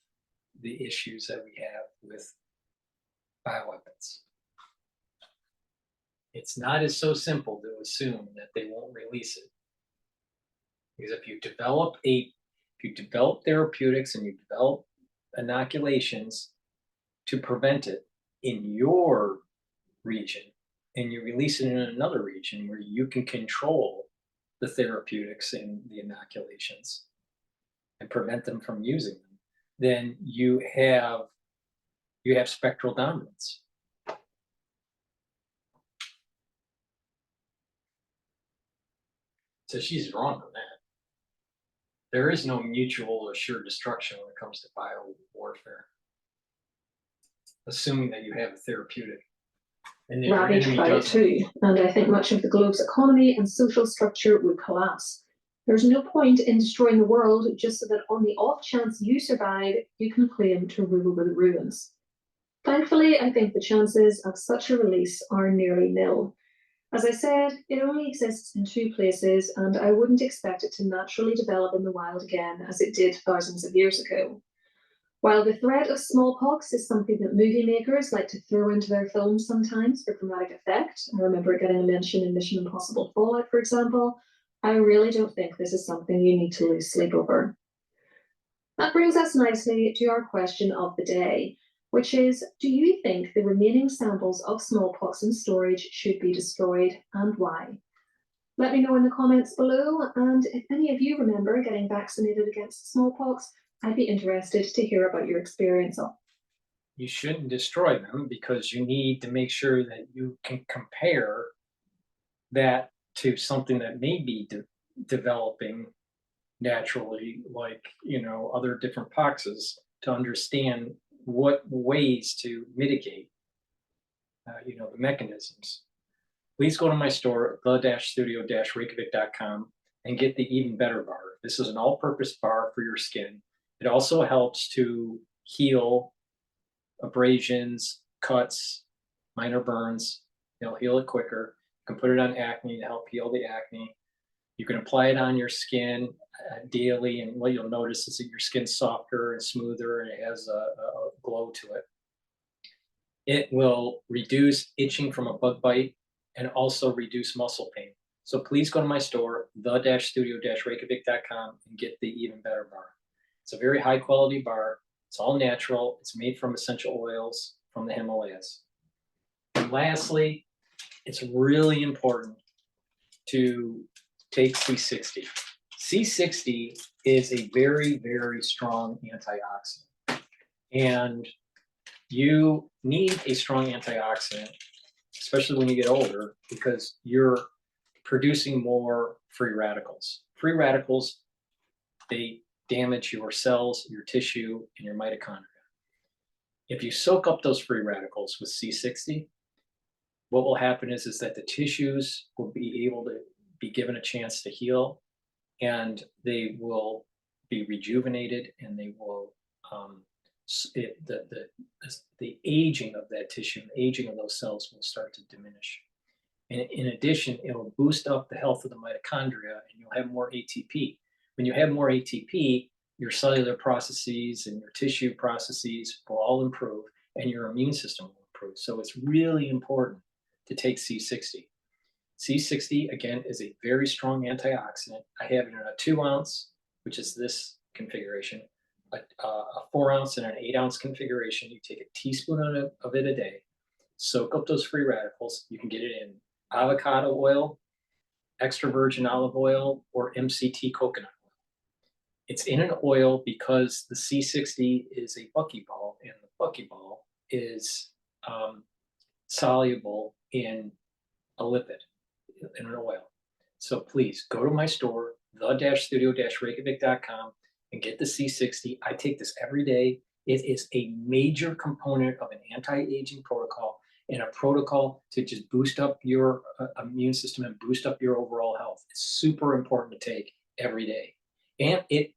the issues that we have with bioweapons. It's not as so simple to assume that they won't release it. Because if you develop therapeutics and you develop inoculations to prevent it in your region, and you release it in another region where you can control the therapeutics and the inoculations and prevent them from using them, then you have spectral dominance. So she's wrong on that. There is no mutual assured destruction when it comes to bio warfare, assuming that you have a therapeutic. And your ravaged enemy by it doesn't. too, and I think much of the globe's economy and social structure would collapse. There's no point in destroying the world just so that on the off chance you survive, you can claim to rule over the ruins. Thankfully, I think the chances of such a release are nearly nil. As I said, it only exists in 2 places, and I wouldn't expect it to naturally develop in the wild again as it did thousands of years ago. While the threat of smallpox is something that movie makers like to throw into their films sometimes for dramatic effect, I remember it getting a mention in Mission Impossible Fallout, for example, I really don't think this is something you need to lose sleep over. That brings us nicely to our question of the day, which is, do you think the remaining samples of smallpox in storage should be destroyed, and why? Let me know in the comments below, and if any of you remember getting vaccinated against smallpox, I'd be interested to hear about your experience. You shouldn't destroy them because you need to make sure that you can compare that to something that may be developing naturally, like, other different poxes, to understand what ways to mitigate, the mechanisms. Please go to my store, the-studio-reykjavik.com, and get the Even Better bar. This is an all-purpose bar for your skin. It also helps to heal abrasions, cuts, minor burns. It'll heal it quicker. You can put it on acne to help heal the acne. You can apply it on your skin daily, and what you'll notice is that your skin's softer and smoother, and it has a glow to it. It will reduce itching from a bug bite and also reduce muscle pain. So please go to my store, the-studio-reykjavik.com, and get the Even Better bar. It's a very high quality bar. It's all natural. It's made from essential oils from the Himalayas. And lastly, it's really important to take C60. C60 is a very, very strong antioxidant. And you need a strong antioxidant, especially when you get older, because you're producing more free radicals. Free radicals, they damage your cells, your tissue, and your mitochondria. If you soak up those free radicals with C60, what will happen is that the tissues will be able to be given a chance to heal, and they will be rejuvenated, and they will the aging of that tissue, aging of those cells will start to diminish. And in addition, it will boost up the health of the mitochondria, and you'll have more ATP. When you have more ATP, your cellular processes and your tissue processes will all improve, and your immune system will improve. So it's really important to take C60. C60, again, is a very strong antioxidant. I have it in a 2 ounce, which is this configuration, a 4 ounce and an 8 ounce configuration. You take a teaspoon of it a day, soak up those free radicals. You can get it in avocado oil, extra virgin olive oil, or MCT coconut oil. It's in an oil because the C60 is a buckyball, and the buckyball is soluble in a lipid, in an oil. So please go to my store, the-studio-reykjavik.com, and get the C60. I take this every day. It is a major component of an anti-aging protocol, and a protocol to just boost up your immune system and boost up your overall health. It's super important to take every day. And it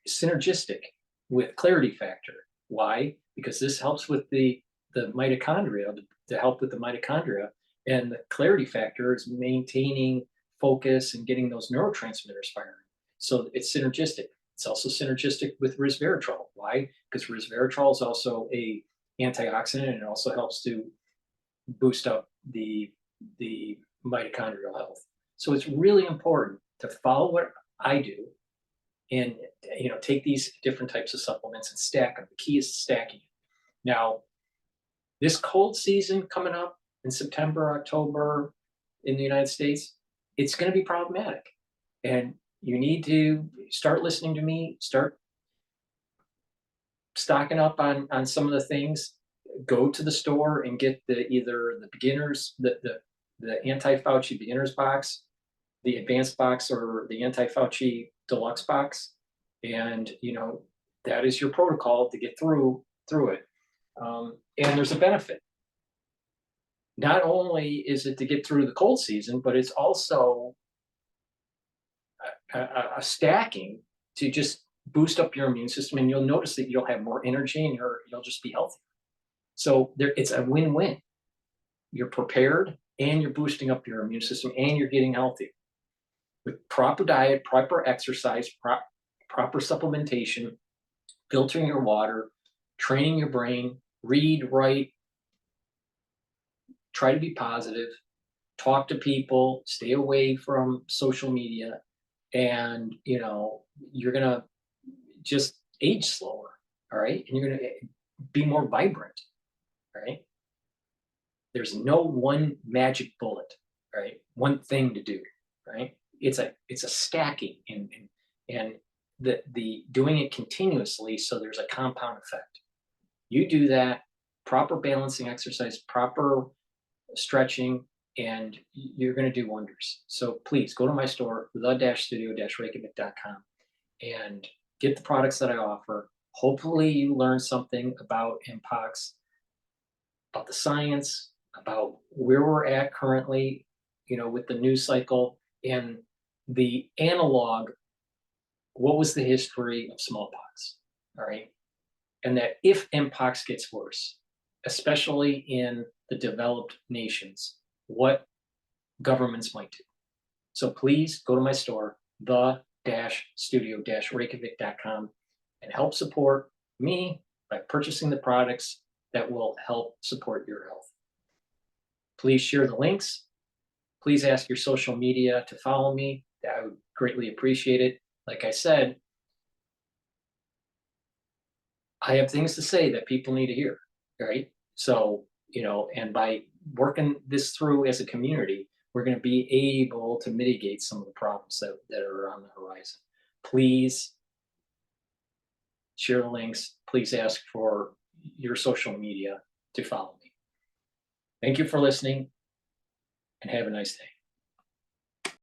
synergistic with clarity factor. Why? Because this helps with the mitochondria, to help with the mitochondria, and the clarity factor is maintaining focus and getting those neurotransmitters firing. So it's synergistic. It's also synergistic with resveratrol. Why? Because resveratrol is also a antioxidant, and it also helps to boost up the mitochondrial health. So it's really important to follow what I do, and take these different types of supplements and stack them. The key is stacking. Now, this cold season coming up in September, October in the United States, it's going to be problematic, and you need to start listening to me, start stocking up on some of the things. Go to the store and get either the beginners, the anti-Fauci beginners box, the advanced box, or the anti-Fauci deluxe box. And that is your protocol to get through it. And there's a benefit. Not only is it to get through the cold season, but it's also a stacking to just boost up your immune system, and you'll notice that you'll have more energy and you'll just be healthy. So it's a win-win. You're prepared, and you're boosting up your immune system, and you're getting healthy. With proper diet, proper exercise, proper supplementation, filtering your water, training your brain, read, write, try to be positive, talk to people, stay away from social media, and you're gonna just age slower, all right? And you're gonna be more vibrant, all right? There's no one magic bullet, right? One thing to do, right? It's a stacking, and the doing it continuously, so there's a compound effect. You do that, proper balancing exercise, proper stretching, and you're going to do wonders. So please go to my store, the-studio-reykjavik.com, and get the products that I offer. Hopefully you learn something about mpox, about the science, about where we're at currently, with the news cycle, and the analog. What was the history of smallpox? All right. And that if mpox gets worse, especially in the developed nations, what governments might do. So please go to my store, the-studio-reykjavik.com, and help support me by purchasing the products that will help support your health. Please share the links. Please ask your social media to follow me. I would greatly appreciate it. Like I said, I have things to say that people need to hear, right? So, and by working this through as a community, we're going to be able to mitigate some of the problems that are on the horizon. Please share the links. Please ask for your social media to follow me. Thank you for listening, and have a nice day.